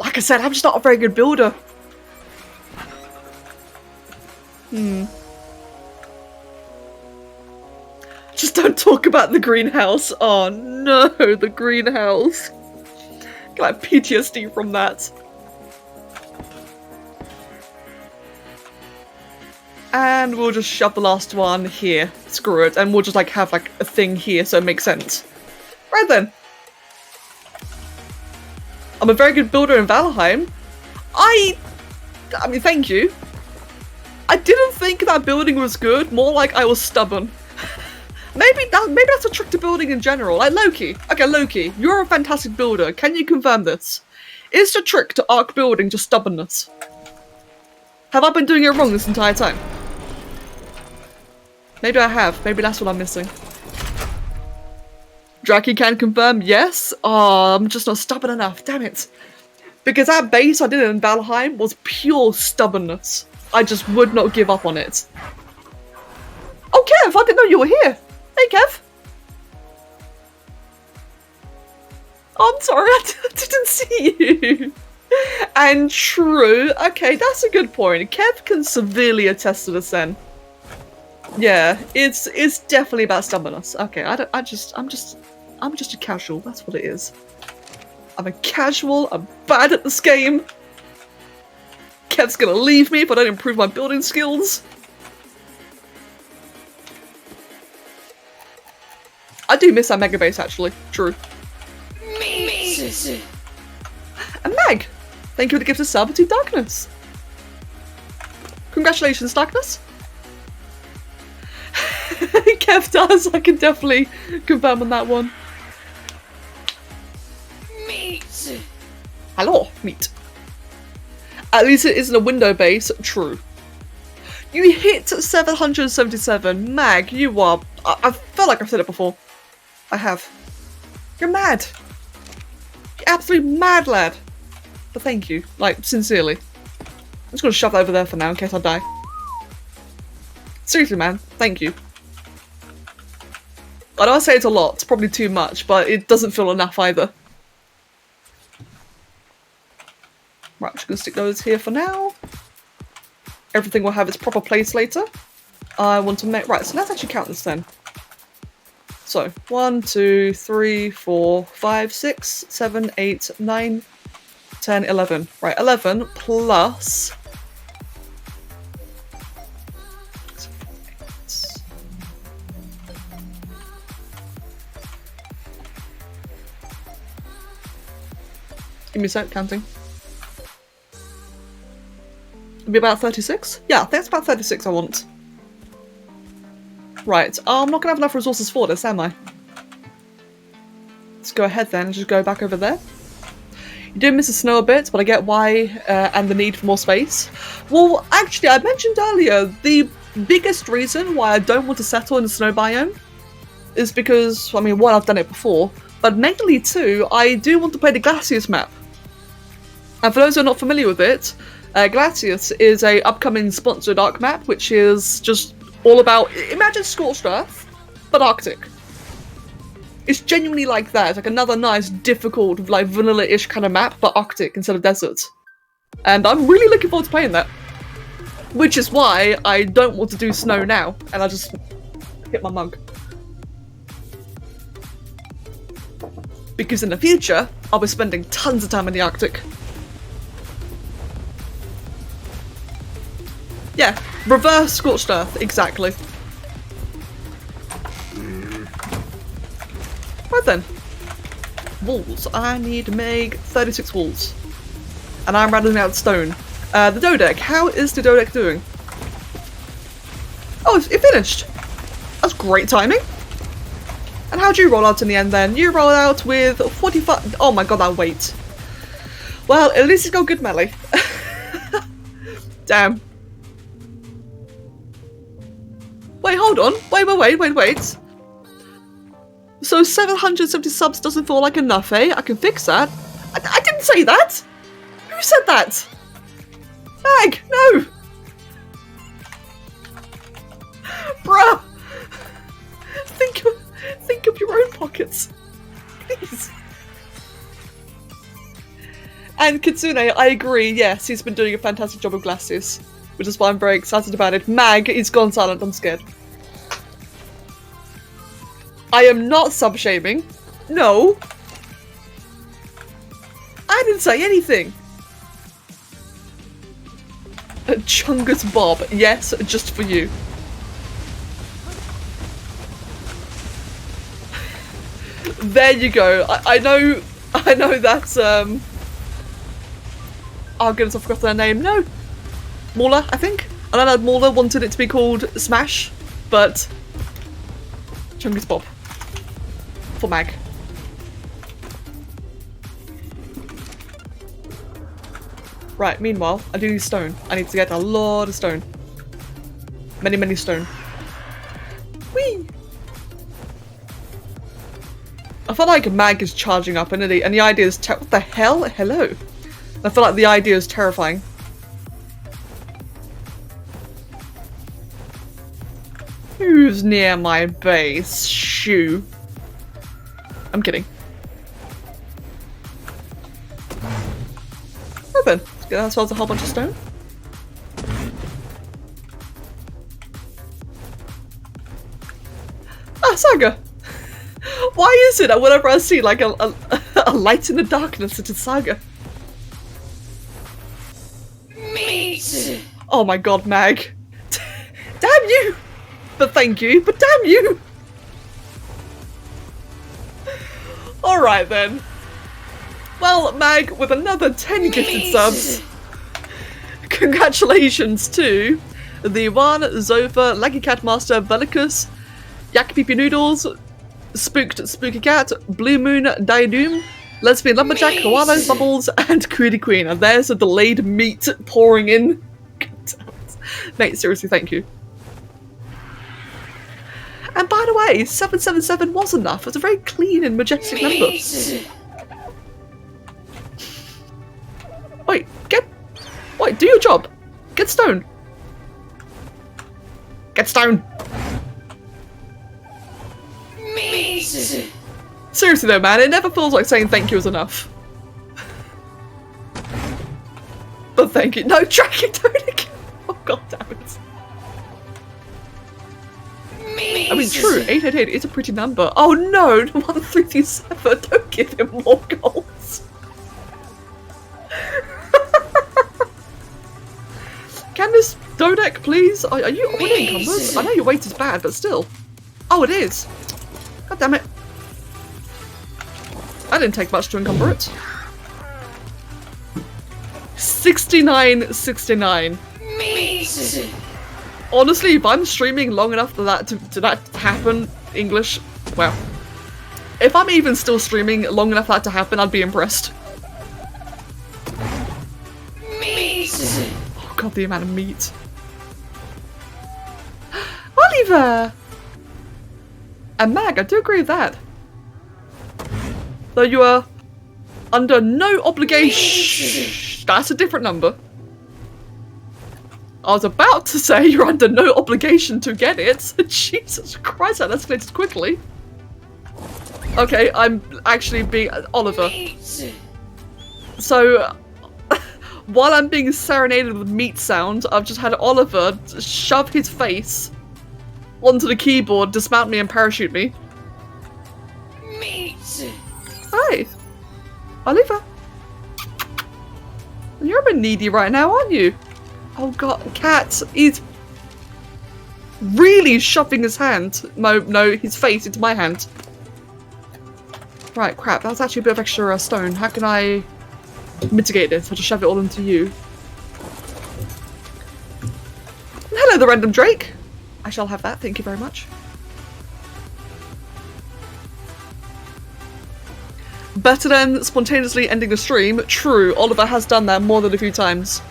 Like I said, I'm just not a very good builder. Just don't talk about the greenhouse. Oh no, the greenhouse. Got like PTSD from that. And we'll just shove the last one here. Screw it. And we'll just like have like a thing here so it makes sense. Right then. I'm a very good builder in Valheim. I mean, thank you. I didn't think that building was good, more like I was stubborn. maybe that's a trick to building in general. Like Loki. Okay, Loki, you're a fantastic builder. Can you confirm this? Is the trick to arc building just stubbornness? Have I been doing it wrong this entire time? Maybe I have. Maybe that's what I'm missing. Draki can confirm, yes. Oh, I'm just not stubborn enough, damn it. Because that base I did in Valheim was pure stubbornness. I just would not give up on it. Oh, Kev, I didn't know you were here. Hey, Kev. Oh, I'm sorry, I didn't see you. And true, okay, that's a good point. Kev can severely attest to this then. Yeah, it's definitely about stubbornness. Okay, I'm just a casual, that's what it is. I'm a casual, I'm bad at this game. Kev's gonna leave me if I don't improve my building skills. I do miss that mega base actually, true. Thank you for the gift of sub to Darkness. Congratulations, Darkness. Kev does. I can definitely confirm on that one. Meat. Hello, meat. At least it isn't a window base. True. You hit 777. Mag, you are... I felt like I've said it before. I have. You're mad. You're absolutely mad, lad. But thank you. Like, sincerely. I'm just gonna shove that over there for now in case I die. Seriously, man. Thank you. I know I say it a lot. It's probably too much, but it doesn't feel enough either. Right, I'm just gonna stick those here for now. Everything will have its proper place later. I want to make... Right, so let's actually count this then. So, 1, 2, 3, 4, 5, 6, 7, 8, 9, 10, 11. Right, 11 plus... Give me a sec, counting. It'll be about 36? Yeah, I think that's about 36 I want. Right, I'm not gonna have enough resources for this, am I? Let's go ahead then and just go back over there. You did miss the snow a bit, but I get why and the need for more space. Well, actually, I mentioned earlier, the biggest reason why I don't want to settle in the snow biome is because, I mean, one, I've done it before, but mainly two, I do want to play the Glacius map. And for those who are not familiar with it, Glacius is a upcoming sponsored Ark map, which is just all about, imagine Scorched Earth, but Arctic. It's genuinely like that. It's like another nice, difficult, like vanilla-ish kind of map, but Arctic instead of desert. And I'm really looking forward to playing that. Which is why I don't want to do snow now, and I just hit my mug. Because in the future, I'll be spending tons of time in the Arctic. Yeah, reverse Scorched Earth, exactly. Right then. Walls. I need to make 36 walls. And I'm running out of stone. The Dodec. How is the Dodec doing? Oh, it finished. That's great timing. And how'd you roll out in the end then? You roll out with 45... Oh my god, that weight. Well, at least it's got good melee. Damn. Wait, hold on. Wait. So 770 subs doesn't feel like enough, eh? I can fix that. I didn't say that! Who said that? Mag, no! Bruh! Think of your own pockets. Please. And Kitsune, I agree, yes, he's been doing a fantastic job of Glacius. Which is why I'm very excited about it. Mag, he's gone silent, I'm scared. I am not sub-shaming. No. I didn't say anything. Chungus Bob. Yes, just for you. There you go. I know that's oh goodness, I forgot their name. No. Mauler, I think. I know that Mauler wanted it to be called Smash, but Chungus Bob. For Mag. Right, meanwhile, I do need stone. I need to get a lot of stone. Many stone. Whee! I feel like Mag is charging up, and the idea is what the hell? Hello? I feel like the idea is terrifying. Who's near my base? Shoo. I'm kidding. Open. Let's get ourselves a whole bunch of stone. Ah, Saga! Why is it that whenever I see like a light in the darkness, it's a Saga? Meat! Oh my god, Mag. Damn you! But thank you, but damn you! Alright then. Well, Mag, with another 10 gifted subs, congratulations to the One, Zofa, Laggy Cat Master, Velicus, Yak Pee Noodles, Spooked Spooky Cat, Blue Moon Diadum, Lesbian Lumberjack, Koalas, Bubbles, and Queenie Queen. And there's a delayed meat pouring in. Mate, seriously, thank you. And by the way, 777 was enough. It's a very clean and majestic number. Wait, do your job. Get stone. Get stone. Seriously though, man, it never feels like saying thank you is enough. But thank you. No, track it down again. Oh god damn it. I mean, true, 888 is a pretty number. Oh no, 1337. Don't give him more goals. Can this Dodec please? Are you already encumbered? I know your weight is bad, but still. Oh, it is. God damn it. I didn't take much to encumber it. 69.69. Honestly, if I'm streaming long enough for that to happen, English, well, if I'm even still streaming long enough for that to happen, I'd be impressed. Oh god, the amount of meat. Oliver! And Mag, I do agree with that. Though you are under no obligation. That's a different number. I was about to say you're under no obligation to get it. Jesus Christ, that escalated quickly. Okay, I'm actually being Oliver. So, while I'm being serenaded with meat sound, I've just had Oliver shove his face onto the keyboard, dismount me, and parachute me. Hi, Oliver. You're a bit needy right now, aren't you? Oh god, Cat, he's really shoving his hand, no, his face into my hand. Right, crap, that's actually a bit of extra stone. How can I mitigate this? I'll just shove it all into you. Hello, the random Drake. I shall have that, thank you very much. Better than spontaneously ending the stream. True, Oliver has done that more than a few times.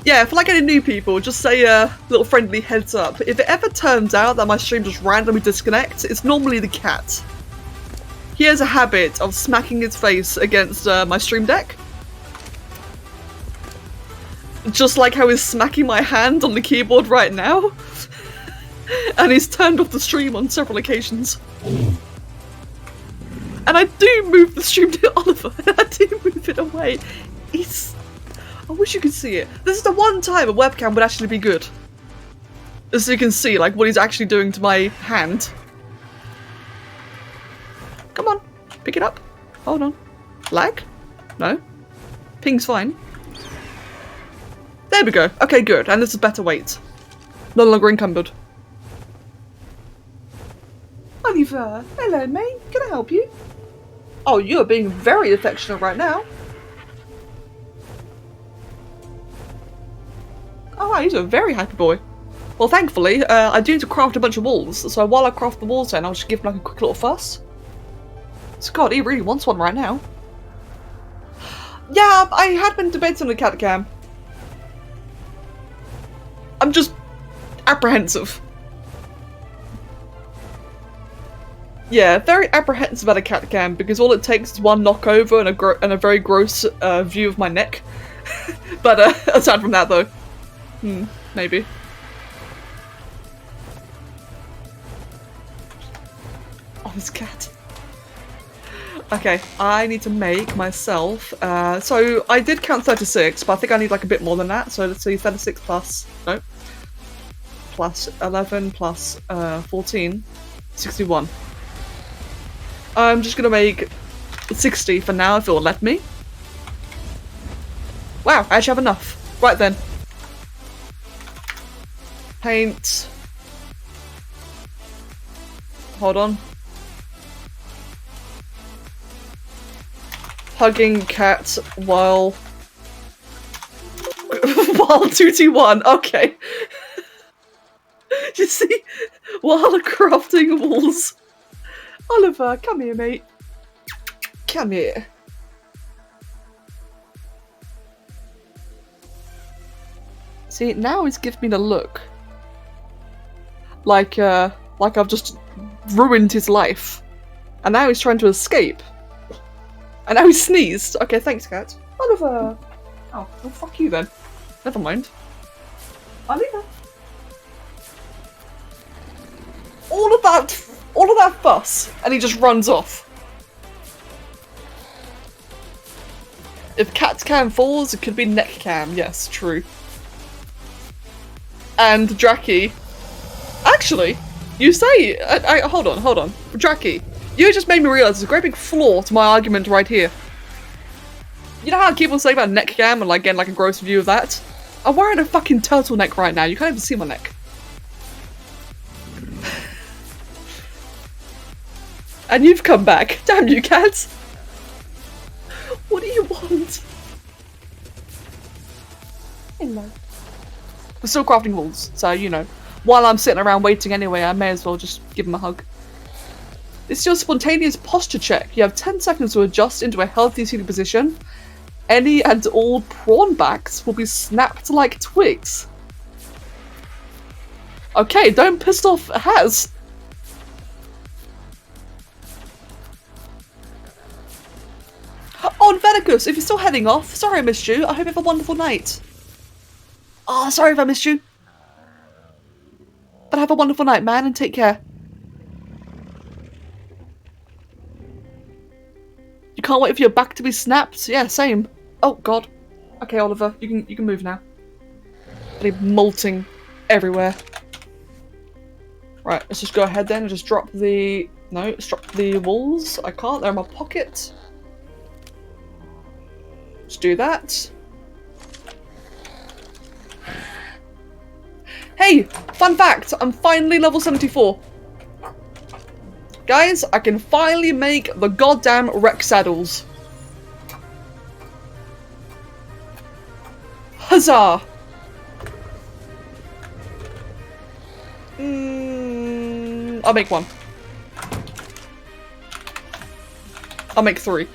Yeah, for like any new people, just say a little friendly heads up. If it ever turns out that my stream just randomly disconnects, it's normally the cat. He has a habit of smacking his face against my stream deck. Just like how he's smacking my hand on the keyboard right now. And he's turned off the stream on several occasions. And I do move the stream to Oliver, and I do move it away. I wish you could see it. This is the one time a webcam would actually be good. So you can see, like, what he's actually doing to my hand. Come on, pick it up. Hold on. Lag? No. Ping's fine. There we go. Okay, good. And this is better weight. No longer encumbered. Oliver, hello mate. Can I help you? Oh, you're being very affectionate right now. Oh wow, he's a very happy boy. Well, thankfully, I do need to craft a bunch of walls, so while I craft the walls then, I'll just give him like a quick little fuss. So god, he really wants one right now. Yeah, I had been debating on the cat cam. I'm just apprehensive. Yeah, very apprehensive about a cat cam because all it takes is one knockover and a very gross view of my neck. But aside from that though, maybe. Oh, this cat. Okay, I need to make myself, so I did count 36, but I think I need like a bit more than that, so let's see, 36 plus, no, plus 11 plus 14, 61. I'm just gonna make 60 for now if it will let me. Wow, I actually have enough. Right then. Paint. Hold on. hugging Cat while... while 2T1, okay. You see, while crafting walls. Oliver, come here, mate. Come here. See, now he's giving me the look. Like I've just ruined his life. And now he's trying to escape. And now he sneezed. Okay, thanks, Cat. Oliver! Oh, well, fuck you then. Never mind. Oliver. All of that fuss, and he just runs off. If Cat's cam falls, it could be neck cam. Yes, true. And Draki. Actually, you say... hold on. Draki, you just made me realise there's a great big flaw to my argument right here. You know how I keep on saying about neck cam and like getting like a gross view of that? I'm wearing a fucking turtleneck right now. You can't even see my neck. And you've come back. Damn you, Cat. What do you want? Hello. We're still crafting walls, so you know. While I'm sitting around waiting anyway, I may as well just give him a hug. It's your spontaneous posture check. You have 10 seconds to adjust into a healthy seating position. Any and all prawn backs will be snapped like twigs. Okay, don't piss off Haz. Oh, and Venicus, if you're still heading off, sorry I missed you. I hope you have a wonderful night. Oh, sorry if I missed you. But have a wonderful night, man, and take care. You can't wait for your back to be snapped? Yeah, same. Oh, God. Okay, Oliver, you can move now. They're molting everywhere. Right, let's just go ahead then and just drop the... No, let's drop the walls. I can't, they're in my pocket. Let's do that. Hey, fun fact, I'm finally level 74. Guys, I can finally make the goddamn Rex saddles. Huzzah! I'll make one. I'll make 3.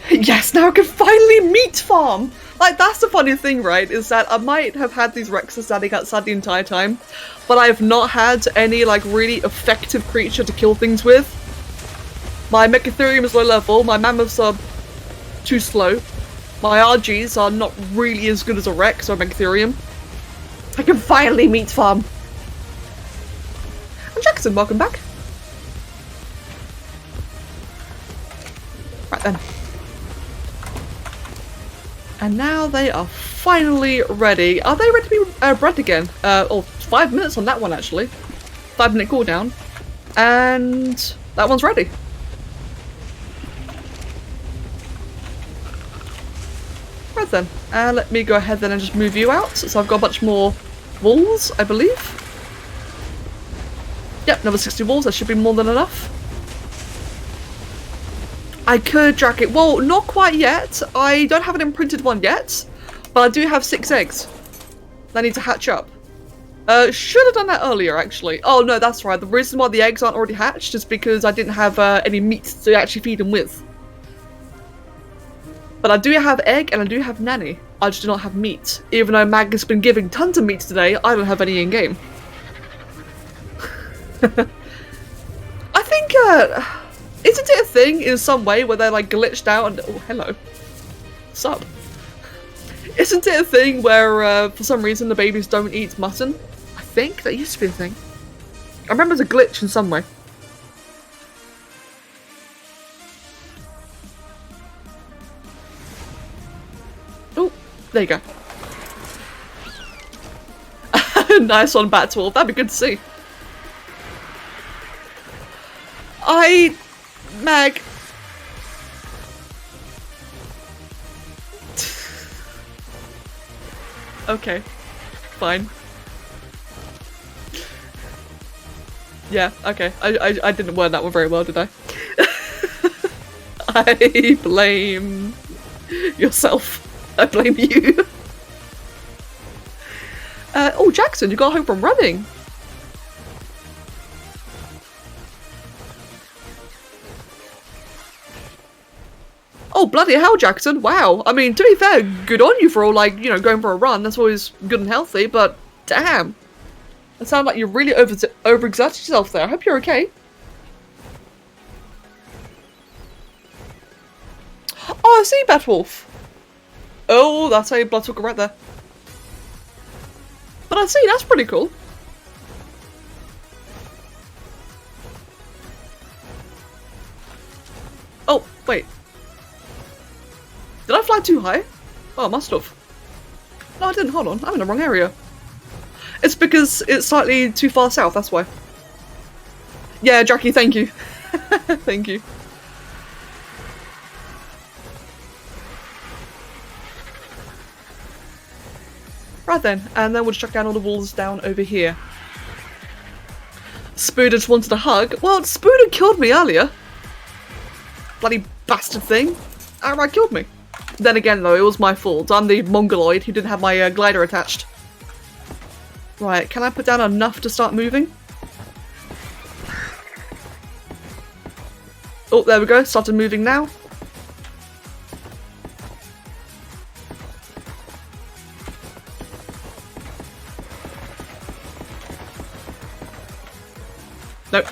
Yes, now I can finally meat farm! Like, that's the funny thing, right, is that I might have had these Rexes standing outside the entire time, but I have not had any, like, really effective creature to kill things with. My Mechatherium is low level, my Mammoths are too slow, my RGs are not really as good as a Rex or a Mechatherium. I can finally meat farm! And Jackson, welcome back. Right then. And now they are finally ready. Are they ready to be bred again? Oh, 5 minutes on that one actually. 5-minute cooldown. And that one's ready. Right then. Let me go ahead then and just move you out. So I've got a bunch more walls, I believe. Yep, another 60 walls. That should be more than enough. I could drag it. Well, not quite yet. I don't have an imprinted one yet, but I do have 6 eggs that need to hatch up. Should have done that earlier, actually. Oh, no, that's right. The reason why the eggs aren't already hatched is because I didn't have any meat to actually feed them with. But I do have egg and I do have nanny. I just do not have meat. Even though Mag has been giving tons of meat today, I don't have any in-game. I think, isn't it a thing in some way where they're like glitched out and- oh, hello. What's up? Isn't it a thing where for some reason the babies don't eat mutton? I think that used to be a thing. I remember there's a glitch in some way. Oh, there you go. Nice one, Batwolf. That'd be good to see. Mag. Okay. Fine. Yeah, okay. I didn't word that one very well, did I? I blame yourself. I blame you. Oh, Jackson, you got home from running. Oh, bloody hell, Jackson. Wow. I mean, to be fair, good on you for all, like, you know, going for a run. That's always good and healthy, but damn. It sounds like you really overexerted yourself there. I hope you're okay. Oh, I see, Batwolf. Oh, that's a Bloodsucker right there. But I see, that's pretty cool. Oh, wait. Did I fly too high? Oh, I must have. No, I didn't. Hold on. I'm in the wrong area. It's because it's slightly too far south, that's why. Yeah, Jackie, thank you. Thank you. Right then, and then we'll chuck down all the walls down over here. Spooder just wanted a hug. Well, Spooder killed me earlier. Bloody bastard thing. Outright killed me. Then again, though, it was my fault. I'm the mongoloid who didn't have my glider attached. Right, can I put down enough to start moving? Oh, there we go. Started moving now. Nope.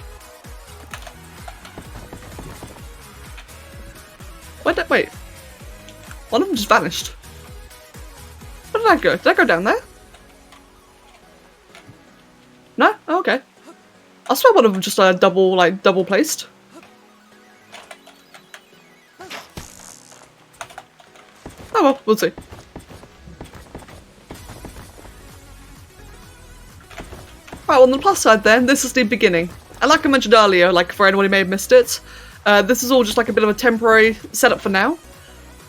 Where'd that- wait. One of them just vanished. Where did I go? Did I go down there? No? Oh, okay. I swear one of them just double placed. Oh well, we'll see. Right, well, on the plus side then, this is the beginning. And like I mentioned earlier, like for anyone who may have missed it, this is all just like a bit of a temporary setup for now.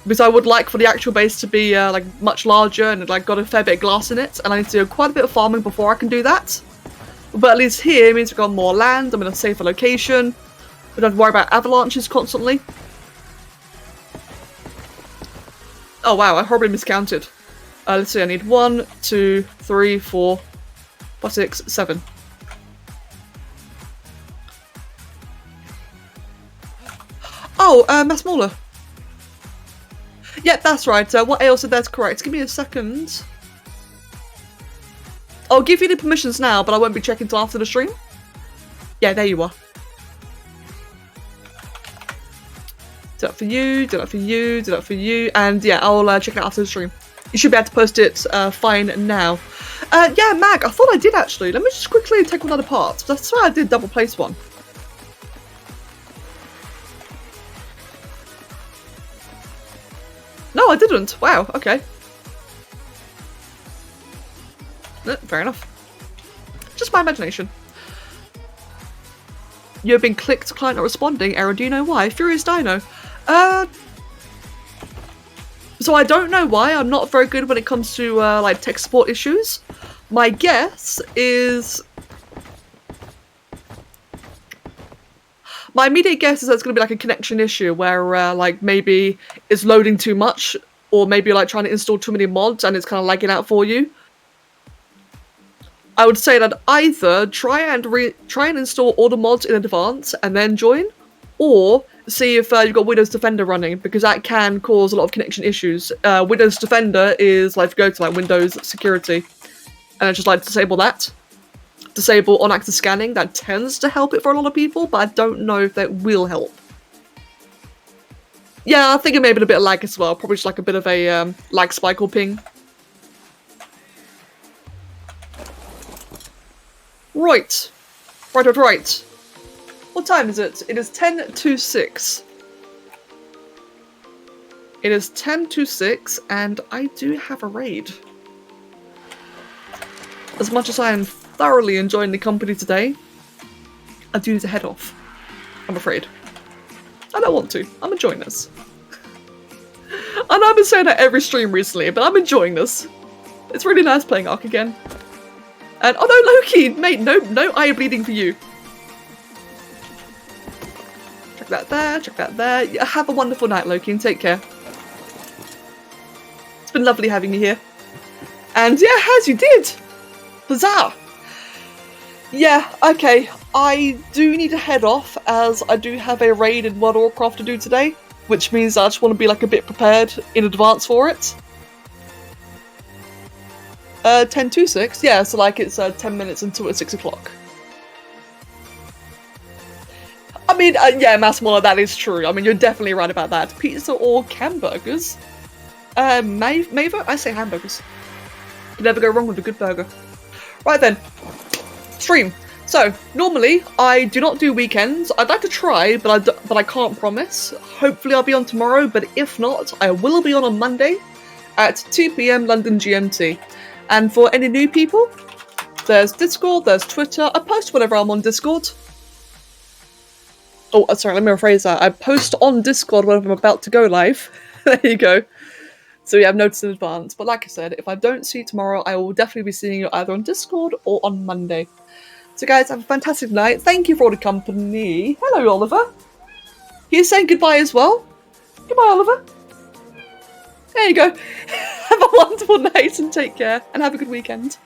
Because I would like for the actual base to be like much larger and like got a fair bit of glass in it, and I need to do quite a bit of farming before I can do that. But at least here it means we've got more land, I'm in a safer location. We don't have to worry about avalanches constantly. Oh wow, I probably miscounted. Let's see, I need 1, 2, 3, 4, 5, 6, 7. Oh, that's smaller. Yeah, that's right. What Ale said that's correct. Give me a second. I'll give you the permissions now, but I won't be checking till after the stream. Yeah, there you are. Do that for you, do that for you, do that for you, and yeah, I'll check it out after the stream. You should be able to post it fine now. Yeah, Mag, I thought I did actually. Let me just quickly take one other part. That's why I did double place one. No, I didn't. Wow, okay. Fair enough. Just my imagination. You've been clicked, client not responding. Error, do you know why? Furious Dino. So I don't know why. I'm not very good when it comes to like tech support issues. My guess is... My immediate guess is that it's going to be like a connection issue where like maybe it's loading too much, or maybe like trying to install too many mods and it's kind of lagging out for you. I would say that either try and install all the mods in advance and then join, or see if you've got Windows Defender running, because that can cause a lot of connection issues. Windows Defender is like, if you go to like Windows Security and just like disable that. Disable on-active scanning, that tends to help it for a lot of people, but I don't know if that will help. Yeah, I think it may have been a bit of lag as well, probably just like a bit of a lag spike or ping. Right. Right. What time is it? It is 10 to 6. It is 10 to 6, and I do have a raid. As much as I am thoroughly enjoying the company today, I do need to head off. I'm afraid. I don't want to. I'm enjoying this. I know I've been saying that every stream recently, but I'm enjoying this. It's really nice playing Ark again. And oh no, Loki, mate, no eye bleeding for you. Check that there, check that there. Yeah, have a wonderful night, Loki, and take care. It's been lovely having you here. And yeah, as you did! Huzzah! Yeah, okay, I do need to head off, as I do have a raid in World of Warcraft to do today, which means I just want to be like a bit prepared in advance for it. 10 to 6? Yeah, so like it's 10 minutes until it's 6 o'clock. I mean, yeah, Massimola, that is true. I mean, you're definitely right about that. Pizza or hamburgers? Mavo? I say hamburgers. You never go wrong with a good burger. Right then. Stream. So, normally, I do not do weekends. I'd like to try, but I can't promise. Hopefully I'll be on tomorrow, but if not, I will be on Monday at 2 PM London GMT. And for any new people, there's Discord, there's Twitter. I post whenever I'm on Discord. Oh, sorry, let me rephrase that. I post on Discord whenever I'm about to go live. There you go. So yeah, I've noticed in advance. But like I said, if I don't see you tomorrow, I will definitely be seeing you either on Discord or on Monday. So guys, have a fantastic night. Thank you for all the company. Hello, Oliver. He's saying goodbye as well. Goodbye, Oliver. There you go. Have a wonderful night and take care, and have a good weekend.